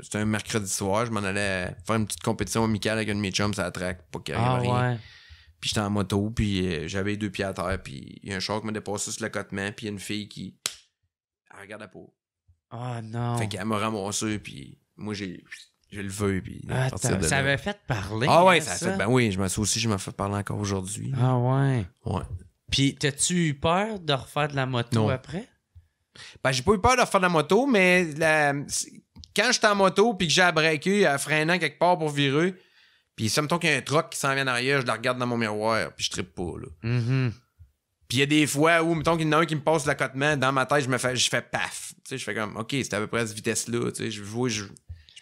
c'était un mercredi soir. Je m'en allais faire une petite compétition amicale avec un de mes chums à la track, pas qu'il arrive rien. Ouais. Puis j'étais en moto, puis j'avais les 2 pieds à terre, puis il y a un char qui m'a dépassé sur l'accotement, puis il y a une fille qui... Elle regarde la peau. Ah non. Fait qu'elle m'a ramassé, puis moi, j'ai le vœu, puis ça avait fait parler. Ah ouais, ça a fait... Ben oui, je m'en fais parler encore aujourd'hui. Ah ouais. Ouais. Puis t'as-tu eu peur de refaire de la moto après? Ben, j'ai pas eu peur de refaire de la moto, mais quand j'étais en moto, puis que j'ai à breaker, à freinant quelque part pour virer, puis ça me tombe qu'il y a un truck qui s'en vient en arrière, je la regarde dans mon miroir, puis je trippe pas, là. Puis il y a des fois où, mettons qu'il y en a un qui me passe l'accotement, dans ma tête, je fais paf. Tu sais, je fais comme, OK, c'était à peu près à cette vitesse-là, tu sais, je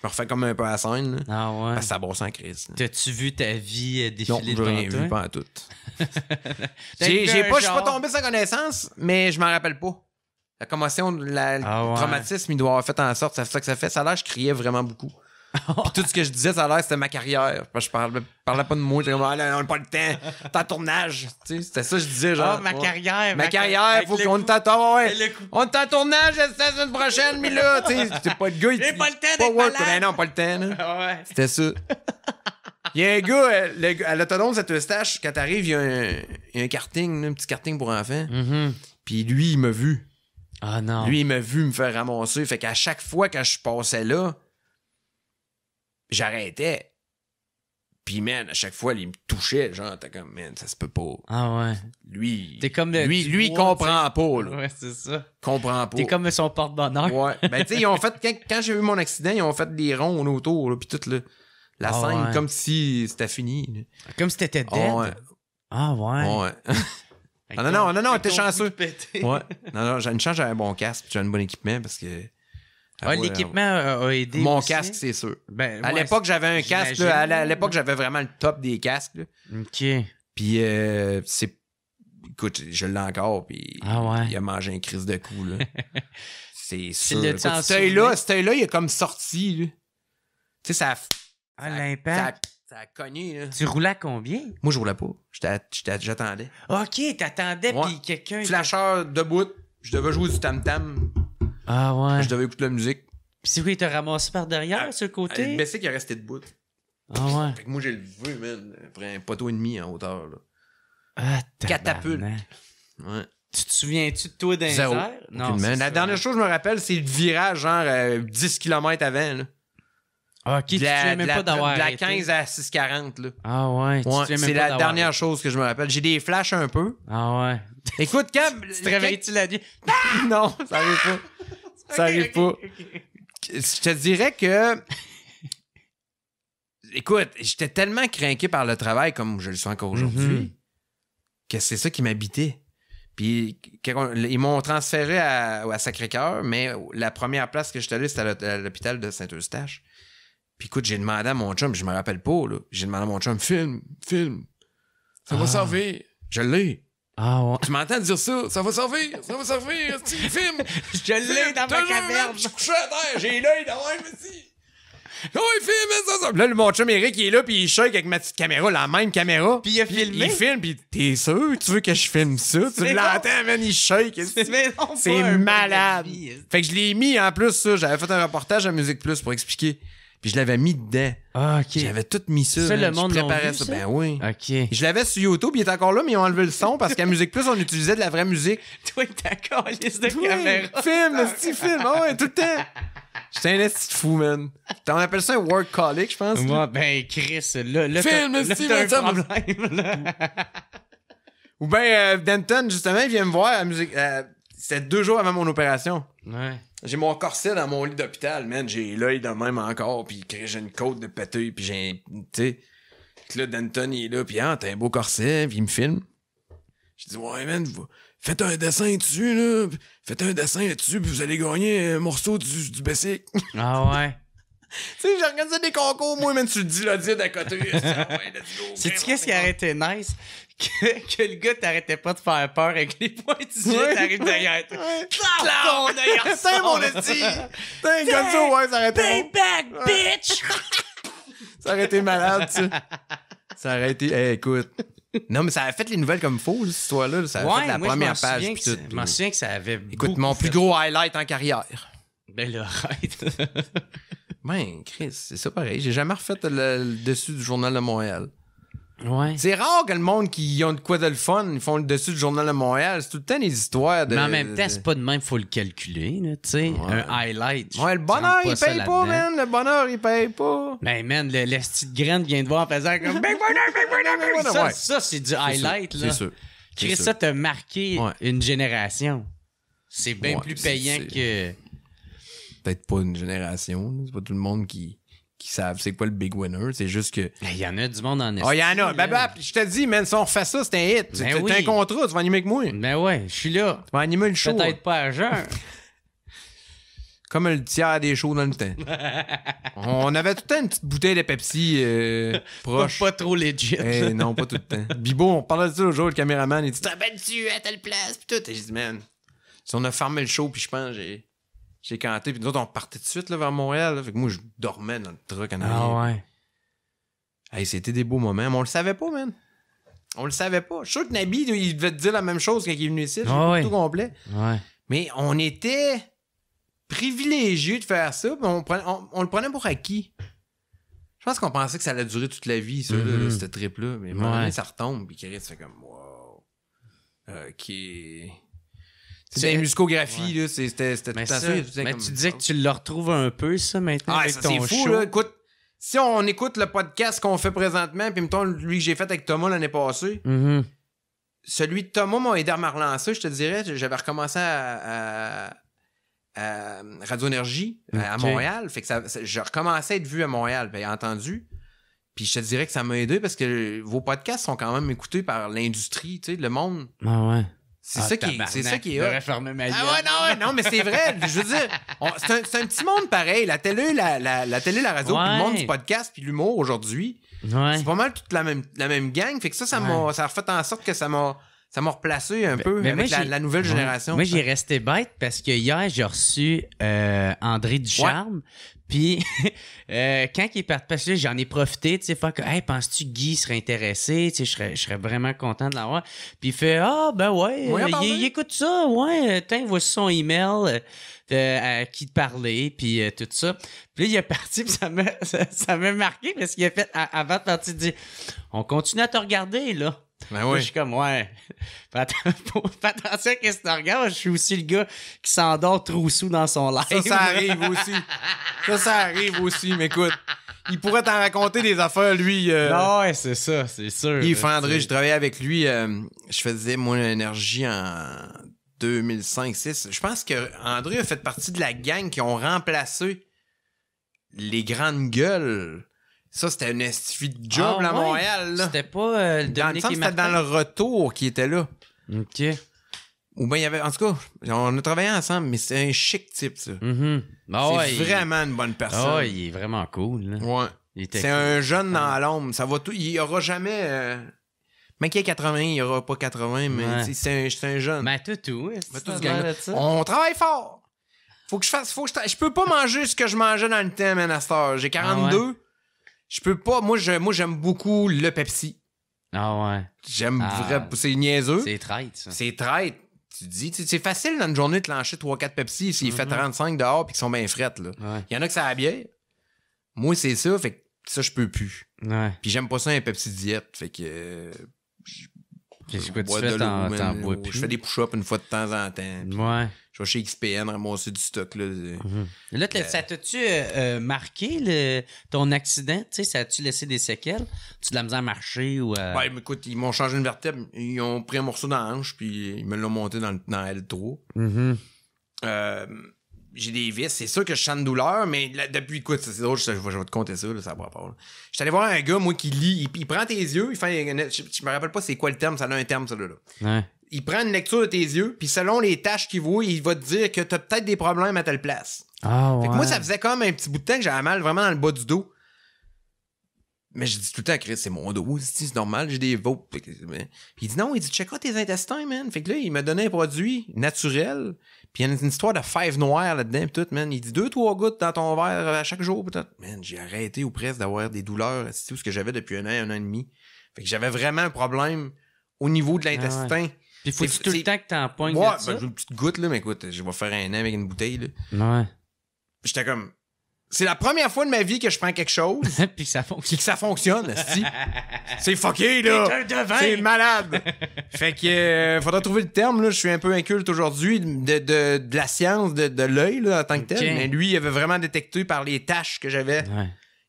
me refais comme un peu à la scène. Là. Ah ouais. Parce que ça brosse en crise. Là. T'as-tu vu ta vie défiler devant toi? Non, j'ai rien vu, pas en tout. Je suis pas tombé sans connaissance, mais je m'en rappelle pas. La commotion, le traumatisme, il doit avoir fait en sorte, c'est ça que ça fait. Ça a l'air, je criais vraiment beaucoup. Puis tout ce que je disais, ça a l'air, c'était ma carrière. Parce que je parlais pas de moi. J'étais comme, on n'a pas le temps. T'es en tournage. Tu sais, c'était ça que je disais, genre. Ma carrière. Ma carrière, faut qu'on t'attende. On est en tournage la semaine prochaine, mais là, tu sais, c'était pas le gars. J'ai pas le temps d'être malade. Non, pas le temps, là. C'était ça. Il y a un gars, à l'autodrome Saint-Eustache, quand t'arrives, il y a un karting, un petit karting pour enfants. Puis lui, il m'a vu. Ah non. Lui, il m'a vu me faire ramasser. Fait qu'à chaque fois que je passais là, j'arrêtais. Puis, man, à chaque fois, il me touchait. Genre, t'es comme, man, ça se peut pas. Ah ouais. Lui, t'es comme lui, il comprend pas, là. Ouais, c'est ça. Comprend pas. T'es comme son porte-bonheur. Ouais. Ben, tu sais, ils ont fait, quand j'ai eu mon accident, ils ont fait des ronds autour, là, puis toute la scène, comme si c'était fini. Là. Comme si t'étais dead. Ouais. Ah ouais. Ouais. non, t'es chanceux. Ouais. Non, j'ai une chance, j'avais un bon casque, puis j'avais un bon équipement, parce que... l'équipement a aidé. Mon aussi. casque, c'est sûr. Ben, à l'époque, j'avais un casque. Là, à l'époque, j'avais vraiment le top des casques. Là. OK. Puis écoute, je l'ai encore, puis il a mangé un crise de cou, là. C'est sûr. Écoute, cet œil-là, il a comme sorti, là. Tu sais, ça l'impact. Ça a cogné, là. Tu roulais à combien? Moi, je roulais pas. J'attendais. OK, t'attendais, puis quelqu'un... Flasheur debout. Je devais jouer du tam-tam. Ah ouais. Je devais écouter la musique. Puis c'est quoi, il t'a ramassé par derrière, ce côté? Le Bessic, il est resté debout. Ah ouais. Fait que moi, j'ai levé, man, après un poteau et demi en hauteur, là. Ah, catapulte. Ouais. Tu te souviens-tu de toi d'un Zéro. air? Non, la dernière chose que je me rappelle, c'est le virage, genre 10 km avant, là. OK, tu te souviens même pas d'avoir de la arrêté. 15 à 6,40, là. Ah ouais, c'est la dernière chose que je me rappelle. J'ai des flashs un peu. Ah ouais. Écoute, quand... Tu te réveilles-tu la nuit? Non, ça arrive pas. Ça arrive pas. Je te dirais que... Écoute, j'étais tellement craqué par le travail, comme je le suis encore aujourd'hui, que c'est ça qui m'habitait. Puis ils m'ont transféré à Sacré-Cœur, mais la première place que j'étais allé, c'était à l'hôpital de Saint-Eustache. Puis écoute, j'ai demandé à mon chum, je me rappelle pas, là. J'ai demandé à mon chum, filme. Ça va servir. Je l'ai. Ah ouais. Tu m'entends dire ça? Ça va servir. Filme. Je l'ai dans ma caverne. Je suis couché à terre, j'ai l'œil dans même ici. Oh, il filme ça. Puis là, mon chum Eric, il est là, puis il shake avec ma petite caméra, la même caméra. Puis il a filmé. Il filme, puis t'es sûr? Tu veux que je filme ça? Tu l'entends, man, il shake. C'est malade. Fait que je l'ai mis en plus, ça. J'avais fait un reportage à Musique Plus pour expliquer. Puis je l'avais mis dedans. Ah, OK. J'avais tout mis ça. Ça, le monde je préparais vu, ça. ça. Ben oui. OK. Je l'avais sur YouTube, il est encore là, mais ils ont enlevé le son parce qu'à Musique Plus, on utilisait de la vraie musique. Toi, t'as calice de caméra. Film, le petit film. Ah ouais, tout le temps. J'étais un esti de fou, man. On appelle ça un workaholic, je pense. Moi, ben, Chris, là, film, t'as un problème, là. Ou bien, Denton, justement, il vient me voir à musique. C'était 2 jours avant mon opération. Ouais. J'ai mon corset dans mon lit d'hôpital, man. J'ai l'œil de même encore, puis j'ai une côte de péteux, puis j'ai tu sais. Puis là, Denton, il est là, puis t'as un beau corset, puis il me filme. Je dis, ouais, man, faites un dessin dessus, là. Faites un dessin dessus, puis vous allez gagner un morceau du Bessic. Ah ouais. Tu sais, j'ai regardé des concours, moi, même tu le dis, là, d'à côté. Sais-tu qu'est-ce qui aurait été nice? Que le gars t'arrêtait pas de faire peur avec les points du jet, t'arrives derrière toi. Ton œil T'es mon esti! T'es un gonzo, ouais, ça aurait été. Payback, bitch! Ça aurait été malade, ça. Ça aurait été. Hey, écoute. Non, mais ça a fait les nouvelles comme faux, cette histoire-là. Ça a fait la première page. Puis tout. Je m'en souviens que ça avait. Écoute, mon plus gros highlight en carrière. Ben là, arrête. Ben, Chris, c'est ça pareil. J'ai jamais refait le dessus du Journal de Montréal. Ouais. C'est rare que le monde qui ont de quoi de le fun, ils font le dessus du Journal de Montréal. C'est tout le temps des histoires de. Mais en même temps, c'est pas de même, faut le calculer, là, tu sais. Ouais. Un highlight. Ouais, le bonheur, il paye pas, man. Le bonheur, il paye pas. Ben, man, le petite graine vient de voir en faisant comme Big bonheur. Ça, c'est du highlight, là. C'est sûr. Chris, ça t'a marqué une génération. C'est bien plus payant que. Peut-être pas une génération. C'est pas tout le monde qui savent c'est quoi le big winner. C'est juste que. Il y en a du monde en estime. Ah, il y en a. Ben, je te dis, man, si on refait ça, c'est un hit. Ben T'as un contrat, tu vas animer avec moi. Ben ouais, je suis là. Tu vas animer le show. Peut-être pas à jeun. Comme le tiers des shows dans le temps. On avait tout le temps une petite bouteille de Pepsi proche. Pas trop legit. Non, pas tout le temps. Bibo, on parlait de ça l'autre jour, le caméraman, il dit t'as ben tu à telle place, pis tout. Et j'ai dit, man, si on a fermé le show, puis je pense, j'ai canté, puis nous autres, on partait tout de suite là, vers Montréal. Là, fait que moi, je dormais dans le truck en arrière. Ah ouais. Hey, c'était des beaux moments, mais on le savait pas, man. On le savait pas. Je suis sûr que Nabi, il devait te dire la même chose quand il est venu ici. J'ai tout complet. Ouais. Mais on était privilégiés de faire ça, puis on le prenait pour acquis. Je pense qu'on pensait que ça allait durer toute la vie, ça, là, cette trip-là. Mais à un moment donné, ça retombe, puis Chris fait comme, wow. OK. C'est des musicographies, là. C'était tout à fait. Mais tu disais que tu le retrouves un peu, ça, maintenant, avec ça, ton c'est fou, show. là. Écoute, si on écoute le podcast qu'on fait présentement, puis mettons, lui que j'ai fait avec Thomas l'année passée, celui de Thomas m'a aidé à me relancer, je te dirais. J'avais recommencé à Radio Énergie à Montréal. Fait que je recommençais à être vu à Montréal, puis entendu. Puis je te dirais que ça m'a aidé parce que vos podcasts sont quand même écoutés par l'industrie, tu sais, le monde. Ah ouais. C'est ça qui est hot. J'aurais fermé ma gueule. Ah ouais, non, mais c'est vrai. Je veux dire, c'est un petit monde pareil. La télé, la télé, la radio, puis le monde du podcast, puis l'humour aujourd'hui. Ouais. C'est pas mal toute la même gang. Fait que ça a fait en sorte que ça m'a Ça m'a replacé un peu mais avec moi, la nouvelle génération. Moi, j'ai resté bête parce que hier, j'ai reçu André Ducharme. Puis, quand il est parti, parce que j'en ai profité, tu sais, faire que, hey, penses-tu que Guy serait intéressé? Tu sais, je serais vraiment content de l'avoir. Puis il fait, ben ouais, il écoute ça, ouais, tiens, voici son email à qui te parler, puis tout ça. Puis là, il est parti, puis ça m'a marqué parce qu'il a fait, avant de partir, il dit, on continue à te regarder, là. Ben oui. Je suis comme, ouais. Fais attention à ce que tu regardes. Je suis aussi le gars qui s'endort trop sous dans son live. Ça arrive aussi. Ça arrive aussi, mais écoute, il pourrait t'en raconter des affaires, lui. Ouais, c'est ça, c'est sûr. Il fait André, je travaillais avec lui. Je faisais mon énergie en 2005-6. Je pense que André a fait partie de la gang qui ont remplacé les grandes gueules. Ça, c'était un estifi de job à Montréal. Là. C'était pas le Dominique et Martin? C'était dans le retour qui était là. OK. Ou bien il y avait... En tout cas, on a travaillé ensemble, mais c'est un chic type, ça. C'est vraiment une bonne personne. Ah, il est vraiment cool. Là. Ouais. C'est un jeune dans l'ombre. Ça va tout... Il n'y aura jamais... Même qu'il y ait 80, il n'y aura pas 80, mais c'est un jeune. Mais tout. On travaille fort. Faut que je fasse... Je peux pas manger ce que je mangeais dans le temps, man, à cette heure. J'ai 42. Je peux pas. Moi, j'aime beaucoup le Pepsi. Ah ouais. J'aime vraiment. C'est niaiseux. C'est traite, ça. C'est traite. Tu dis, c'est facile dans une journée de lancer 3-4 Pepsi s'il fait 35 dehors puis qu'ils sont bien frettes, là. Ouais. Il y en a que ça a la bière. Moi, c'est ça. Fait que ça, je peux plus. Ouais. Puis j'aime pas ça un Pepsi diète. Fait que. Qu'est-ce que tu fais? T'en bois plus? Je fais des push-ups une fois de temps en temps. Ouais. Je vais chez XPN ramasser du stock, là. Là, ça t'a-tu marqué ton accident? Tu sais, ça a-tu laissé des séquelles? Tu de la misère à marcher ou... Ouais, mais écoute, ils m'ont changé une vertèbre. Ils ont pris un morceau dans la hanche, puis ils me l'ont monté dans L3. J'ai des vis. C'est sûr que je sens de douleur, mais là, depuis, écoute, c'est drôle, je vais te compter ça, là, ça va pas. J'étais allé voir un gars, moi, qui lit. Il prend tes yeux, il fait... Je me rappelle pas c'est quoi le terme, ça a un terme, ça, là. Ouais. Il prend une lecture de tes yeux, puis selon les tâches qu'il voit, il va te dire que t'as peut-être des problèmes à telle place. Ah ouais. Fait que moi, ça faisait comme un petit bout de temps que j'avais mal vraiment dans le bas du dos. Mais je dis tout le temps à Chris, c'est mon dos, c'est normal, j'ai des votes. Puis il dit non, il dit check tes intestins, man. Fait que là, il m'a donné un produit naturel, puis il y a une histoire de fèves noires là-dedans, pis tout, man. Il dit 2-3 gouttes dans ton verre à chaque jour, peut-être. Man, j'ai arrêté ou presque d'avoir des douleurs, c'est tout ce que j'avais depuis un an et demi. Fait que j'avais vraiment un problème au niveau de l'intestin. Ah ouais. Puis faut-tu tout le temps que t'en pognes ouais, de ça? j'ai une petite goutte, là, mais écoute, je vais faire un an avec une bouteille, là. Ouais. J'étais comme... C'est la première fois de ma vie que je prends quelque chose. Puis que ça fonctionne. Que ça fonctionne, c'est fucké, là. C'est malade. Fait que faudra trouver le terme, là. Je suis un peu inculte aujourd'hui de la science de l'œil, là, en tant que tel. Mais lui, il avait vraiment détecté par les taches que j'avais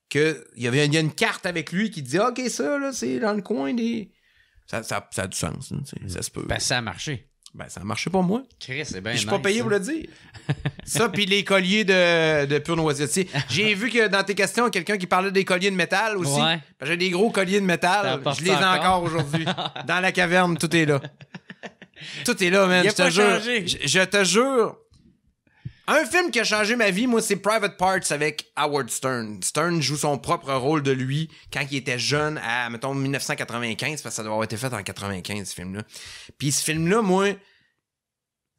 que il y a une carte avec lui qui dit OK, ça, là, c'est dans le coin des... Ça a du sens, hein, ça se peut. Ben, ça a marché. Ben, ça a marché pour moi. Chris, c'est bien. Je suis pas payé pour le dire. Ça, puis les colliers de pure noisettier. J'ai vu que dans tes questions, quelqu'un qui parlait des colliers de métal aussi. Ouais. J'ai des gros colliers de métal. Je les ai encore aujourd'hui. Dans la caverne, tout est là. Tout est là, man. Je te jure. Je te jure. Un film qui a changé ma vie, moi, c'est Private Parts avec Howard Stern. Stern joue son propre rôle de lui quand il était jeune à, mettons, 1995, parce que ça doit avoir été fait en 95, ce film-là. Puis ce film-là, moi,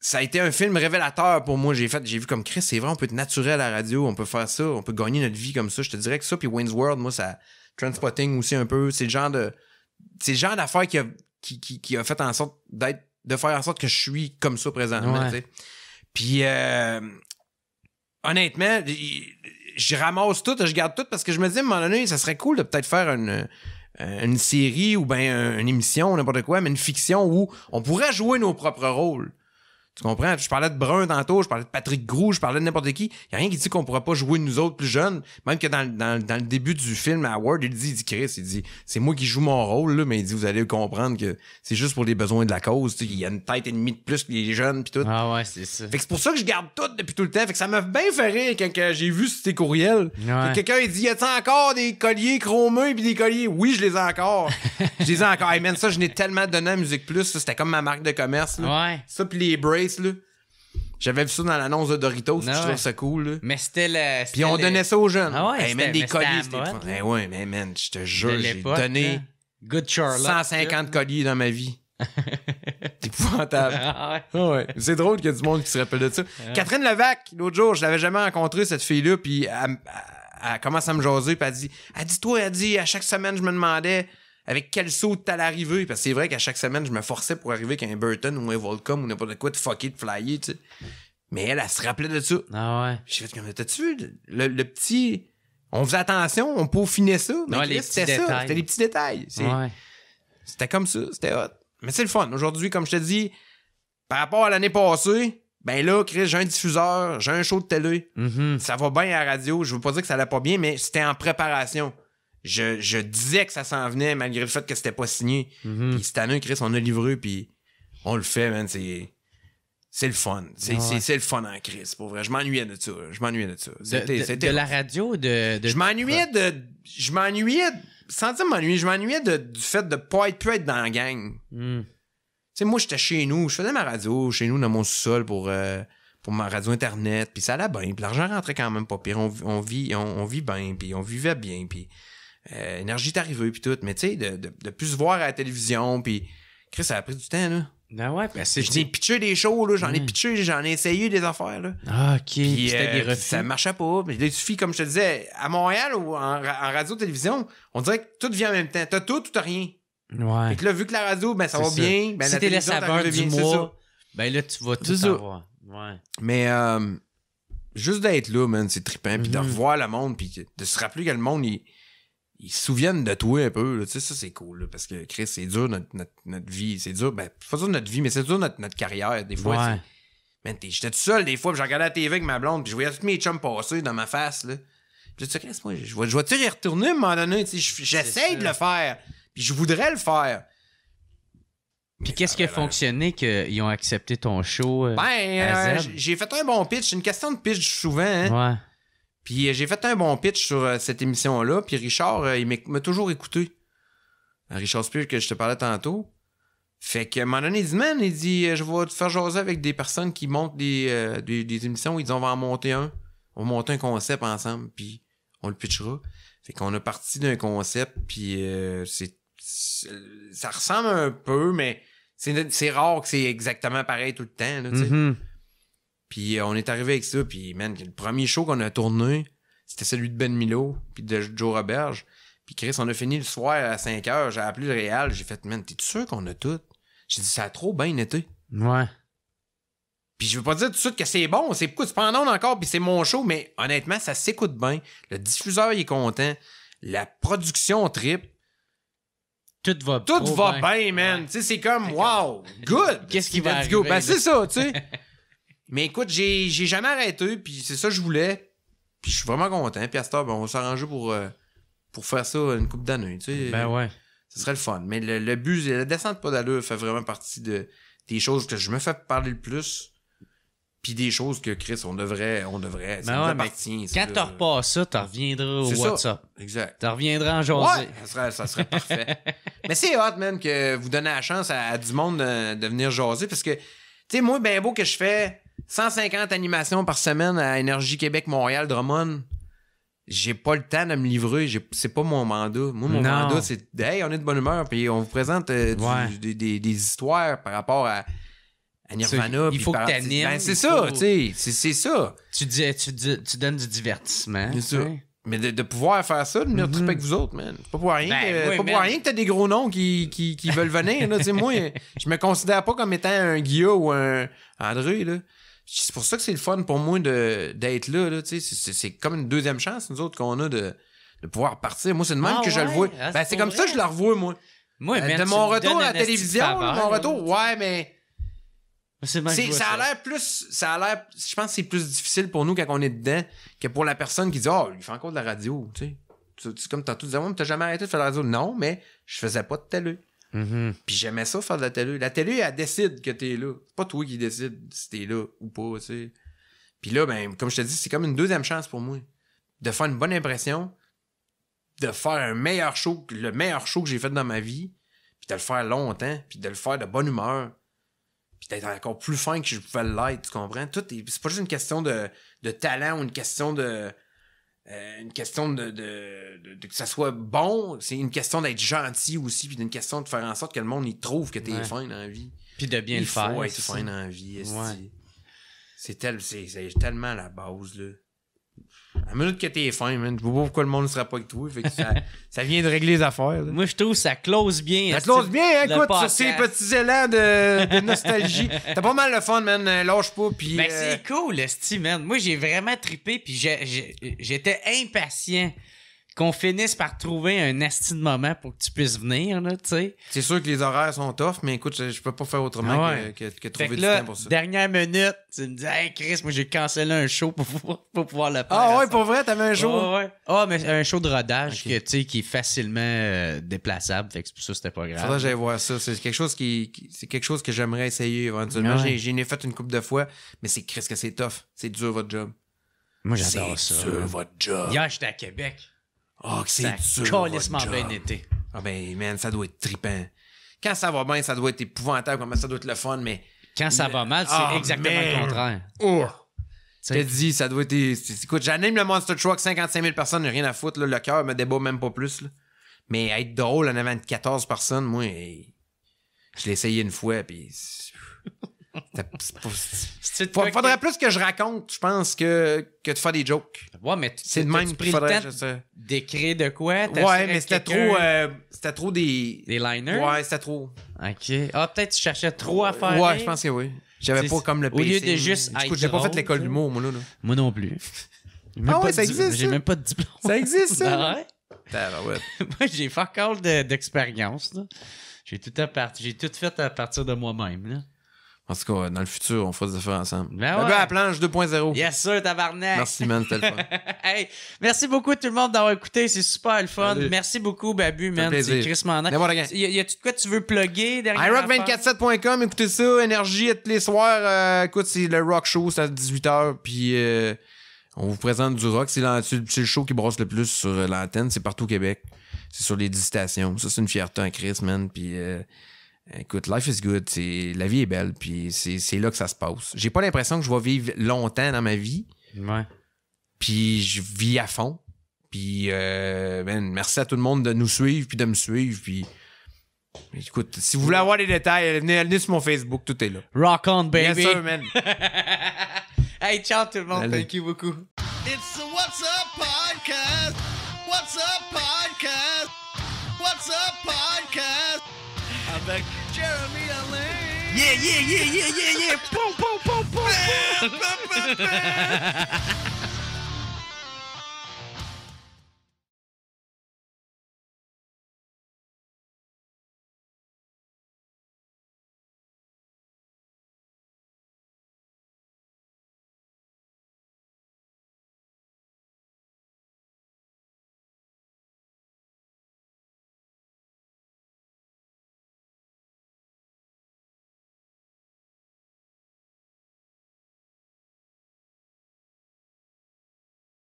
ça a été un film révélateur pour moi. J'ai vu comme Chris, c'est vrai, on peut être naturel à la radio, on peut faire ça, on peut gagner notre vie comme ça. Je te dirais que ça, puis Wayne's World, moi, ça... Transpotting aussi un peu. C'est le genre d'affaire qui a fait en sorte de faire en sorte que je suis comme ça présentement, tu sais. Puis, honnêtement, je ramasse tout, je garde tout parce que je me dis, à un moment donné, ça serait cool de peut-être faire une série ou bien une émission, n'importe quoi, mais une fiction où on pourrait jouer nos propres rôles. Tu comprends? Je parlais de Brun tantôt, je parlais de Patrick Groux, je parlais de n'importe qui. Il n'y a rien qui dit qu'on pourrait pas jouer nous autres plus jeunes. Même que dans le début du film, à Howard, il dit Chris, c'est moi qui joue mon rôle, là, mais il dit, vous allez comprendre que c'est juste pour les besoins de la cause. Il y a une tête et demie de plus que les jeunes, pis tout. Ah ouais, c'est ça. Fait que c'est pour ça que je garde tout depuis tout le temps. Fait que ça m'a bien fait rire quand j'ai vu ces courriels. Ouais. Quelqu'un, il dit, y a-t-il encore des colliers chromés pis des colliers? Oui, je les ai encore. Je les ai encore. Hey man, ça, je n'ai tellement donné à Musique Plus. Ça, c'était comme ma marque de commerce, là. Ouais. Ça pis les braces, là. J'avais vu ça dans l'annonce de Doritos, je trouvais ça cool, là. Mais c'était puis on donnait ça aux jeunes. Ah ouais, hey, man, des colliers, c'était fun. Hey, ouais, mais man, je te jure, j'ai donné Good Charlotte, 150 colliers dans ma vie. épouvantable. Ah Ah ouais. C'est drôle qu'il y a du monde qui se rappelle de ça. Catherine Levac, l'autre jour, je l'avais jamais rencontrée, cette fille-là, puis elle commence à me jaser, puis elle dit, à chaque semaine, je me demandais avec quel saut t'allais arriver, parce que c'est vrai qu'à chaque semaine, je me forçais pour arriver avec un Burton ou un Volcom ou n'importe quoi de fucker, de flyer, tu sais. Mais elle se rappelait de ça. Ah ouais. J'ai fait comme, t'as-tu vu le petit... On faisait attention, on peaufinait ça, mais Ouais, les c'était petits ça, détails. c'était les petits détails. Ouais. C'était comme ça, c'était hot. Mais c'est le fun. Aujourd'hui, comme je te dis, par rapport à l'année passée, ben là, Chris, j'ai un diffuseur, j'ai un show de télé. Mhm. Ça va bien à la radio. Je veux pas dire que ça allait pas bien, mais c'était en préparation. Je disais que ça s'en venait, malgré le fait que c'était pas signé. Mhm. Puis cette année, Chris, on a livré, puis on le fait, man. C'est le fun. C'est le fun en Chris, pour vrai. Je m'ennuyais de ça. De la radio ou de... Je m'ennuyais, sans dire m'ennuyer, je m'ennuyais du fait de pas être dans la gang. Mm. Tu sais, moi, j'étais chez nous, je faisais ma radio chez nous dans mon sous-sol pour ma radio Internet, puis ça allait bien, puis l'argent rentrait quand même pas pire. On vit bien, puis on vivait bien, puis énergie est arrivée, puis tout. Mais tu sais, de plus se voir à la télévision, puis Chris, ça a pris du temps, là. Ben ouais, ben c'est... J'ai pitché des shows, là, j'en ai pitché, j'en ai essayé des affaires, là. Ah, OK. Puis C'était des refus. ça marchait pas. Puis il suffit, comme je te disais, à Montréal ou en radio-télévision, on dirait que tout vient en même temps. T'as tout ou t'as rien. Ouais. Fait que là, vu que la radio, ben ça va bien, ben si la t'es la télévision saveur t'arrive du bien, c'est ça. mois, ben là, tu vas tout C'est ça. savoir. Ouais. Mais juste d'être là, man, c'est trippant. Puis de revoir le monde, puis de se rappeler que le monde, ils se souviennent de toi un peu. Là. Tu sais, ça, c'est cool. Là, parce que, Chris, c'est dur notre vie. C'est dur. Ben, c'est pas dur notre vie, mais c'est dur notre carrière. Des fois, Ouais. man, j'étais tout seul des fois, puis je regardais la TV avec ma blonde, puis je voyais tous mes chums passer dans ma face. Là. Puis tu sais, Chris, moi, je vais-tu y retourner à un moment donné? J'essaye de le faire. Puis je voudrais le faire. Puis qu'est-ce qui a fonctionné qu'ils ont accepté ton show? à Z? J'ai fait un bon pitch. C'est une question de pitch souvent. Hein? Ouais. Puis j'ai fait un bon pitch sur cette émission-là. Puis Richard, il m'a toujours écouté. Richard Spear, que je te parlais tantôt. Fait qu'à un moment donné, il dit, man, il dit, je vais te faire jaser avec des personnes qui montent des émissions. Ils disent, on va en monter un. On va monter un concept ensemble. Puis on le pitchera. Fait qu'on a parti d'un concept. Puis ça ressemble un peu, mais c'est rare que c'est exactement pareil tout le temps. Là, tu sais. Mhm. Puis on est arrivé avec ça, puis man, le premier show qu'on a tourné, c'était celui de Ben Milo, puis de Joe Roberge. Puis Chris, on a fini le soir à 5h, j'ai appelé le Réal, j'ai fait, man, t'es sûr qu'on a tout? J'ai dit, ça a trop bien été. Ouais. Puis je veux pas dire tout de suite que c'est bon, c'est pas en ondes encore, puis c'est mon show, mais honnêtement, ça s'écoute bien. Le diffuseur, il est content. La production tripe. Tout va bien, man. Ouais. Tu sais, c'est comme, wow, good. Qu'est-ce qui va Let's go. arriver, Ben, là? c'est ça, tu sais. Mais écoute, j'ai jamais arrêté, puis c'est ça que je voulais. Puis je suis vraiment content. Puis à cette heure, ben, on va s'arranger pour faire ça une couple d'années, tu sais. Ben ouais. Ce serait le fun. Mais le but, la descente pas d'allure fait vraiment partie des choses que je me fais parler le plus. Puis des choses que, Chris, on devrait. Ça Ben nous ouais, appartient. Quand t'as repas ça, t'en reviendras au C'est ça. WhatsApp. Exact. T'en reviendras en jaser. Ouais, ça serait parfait. Mais c'est hot, man, que vous donnez la chance à du monde de venir jaser. Parce que, tu sais, moi, ben beau que je fais 150 animations par semaine à Énergie Québec, Montréal, Drummond. J'ai pas le temps de me livrer. C'est pas mon mandat. Moi, mon Non. mandat, c'est hey, on est de bonne humeur, puis on vous présente des histoires par rapport à Nirvana. Il faut que puis t'animes, Ben, c'est il ça, faut- tu sais. C'est ça. Tu donnes du divertissement. C'est ça. tu sais. Mais de pouvoir faire ça, de venir triper avec vous autres, man. C'est pas pour rien, Ben, oui, pas pour man. rien que t'as des gros noms qui veulent venir. Là. Tu sais, moi, je me considère pas comme étant un Guilla ou un André. Là. C'est pour ça que c'est le fun pour moi d'être là. Là, tu sais. C'est comme une deuxième chance, nous autres, qu'on a de pouvoir partir. Moi, c'est de même Ah que je le ouais? vois. Ah, Ben, c'est c'est comme pour ça vrai? que je le revois, moi. Moi, man, De tu mon me retour donnes à la un esti de télévision, faveur, mon là. retour, ouais, mais C'est bien que je vois ça a l'air plus. Je pense que c'est plus difficile pour nous quand on est dedans que pour la personne qui dit oh, il fait encore de la radio. Tu sais. C'est comme tantôt, tu disais, mais t'as jamais arrêté de faire de la radio. Non, mais je faisais pas de télé. Mhm. Puis j'aimais ça faire de la télé. La télé, elle décide que t'es là. C'est pas toi qui décide si t'es là ou pas, tu sais. Puis là, ben, comme je te dis, c'est comme une deuxième chance pour moi. De faire une bonne impression, de faire un meilleur show, le meilleur show que j'ai fait dans ma vie, puis de le faire longtemps, puis de le faire de bonne humeur, puis d'être encore plus fin que je pouvais l'être, tu comprends? C'est pas juste une question de talent ou une question de une question de que ça soit bon, c'est une question d'être gentil aussi, puis d'une question de faire en sorte que le monde il trouve que t'es fin dans la vie. Puis de bien le faire. Il faut être fin dans la vie. C'est tellement la base, là. À la minute que t'es fin, man, je vois pas pourquoi le monde ne sera pas avec toi. Fait que ça vient de régler les affaires. Là. Moi, je trouve que ça close bien. Ça close bien, écoute, sur ces petits élans de nostalgie. T'as pas mal le fun, man. Lâche pas. Puis, ben, c'est cool, esti, man. Moi, j'ai vraiment trippé, puis j'étais impatient qu'on finisse par trouver un esti de moment pour que tu puisses venir, là, tu sais. C'est sûr que les horaires sont tough, mais écoute, je peux pas faire autrement que trouver du temps pour ça. Dernière minute, tu me dis, hey Chris, moi j'ai cancellé un show pour pouvoir le faire. Ah ouais, pour vrai, t'avais un show? Ouais. Ah, mais un show de rodage que, tu sais, qui est facilement déplaçable, fait que c'est pour ça que c'était pas grave. Faudrait que j'aille voir ça. C'est quelque chose c'est quelque chose que j'aimerais essayer éventuellement. Ouais. J'en ai fait une couple de fois, mais c'est Chris que c'est tough. C'est dur votre job. Moi j'adore ça. C'est dur votre job. Hier, j'étais à Québec. Oh, que c'est dur. Calissement bien été. Ah ben, man, ça doit être trippant. Quand ça va bien, ça doit être épouvantable, comme ça doit être le fun, mais... Quand ça va mal, c'est exactement le contraire. Oh! Je te dis, ça doit être... Écoute, j'anime le Monster Truck, 55 000 personnes, rien à foutre, là, le cœur me débat même pas plus, là. Mais être drôle en avant de 14 personnes, moi, je l'ai essayé une fois, puis... Faudrait plus que je raconte, je pense, que de faire des jokes. Ouais, mais c'est de même pris le temps d'écrire de quoi? Ouais, mais c'était trop des liners? Ouais, c'était trop. OK. Ah, peut-être tu cherchais trop à faire. Ouais, je pense que oui. J'avais pas comme le pacing. Au lieu de juste écoute, j'ai pas fait l'école d'humour, moi, là. Moi non plus. Ah ouais, ça existe, j'ai même pas de diplôme. Ça existe, ça? Ah ouais? Moi, j'ai fuck all d'expérience, là. J'ai tout fait à partir de moi-même, là. En tout cas, dans le futur, on fera des affaires ensemble. Ben le gars à la planche 2.0. Yes, sir, tabarnak. Merci, man, c'était le fun. Hey, merci beaucoup tout le monde d'avoir écouté. C'est super le fun. Salut. Merci beaucoup, Babu, man. C'est Chris Manan. Y a-tu de quoi tu veux plugger derrière? iRock247.com, écoutez ça. Énergie tous les soirs. Écoute, c'est le rock show, c'est à 18h. Puis on vous présente du rock. C'est le show qui brosse le plus sur l'antenne. C'est partout au Québec. C'est sur les 10 stations. Ça, c'est une fierté en Chris, man. Puis... écoute, life is good, la vie est belle, puis c'est là que ça se passe. J'ai pas l'impression que je vais vivre longtemps dans ma vie. Ouais. Puis je vis à fond. Puis merci à tout le monde de nous suivre, puis de me suivre, puis écoute, si vous voulez avoir des détails, venez sur mon Facebook, tout est là. Rock on, baby. Bien sûr, man. Hey, ciao tout le monde, Allez. thank you beaucoup. It's the What's Up Podcast. What's Up Podcast. What's Up Podcast. Avec Jeremy Alain. Yeah. Poum, poum, poum, poum.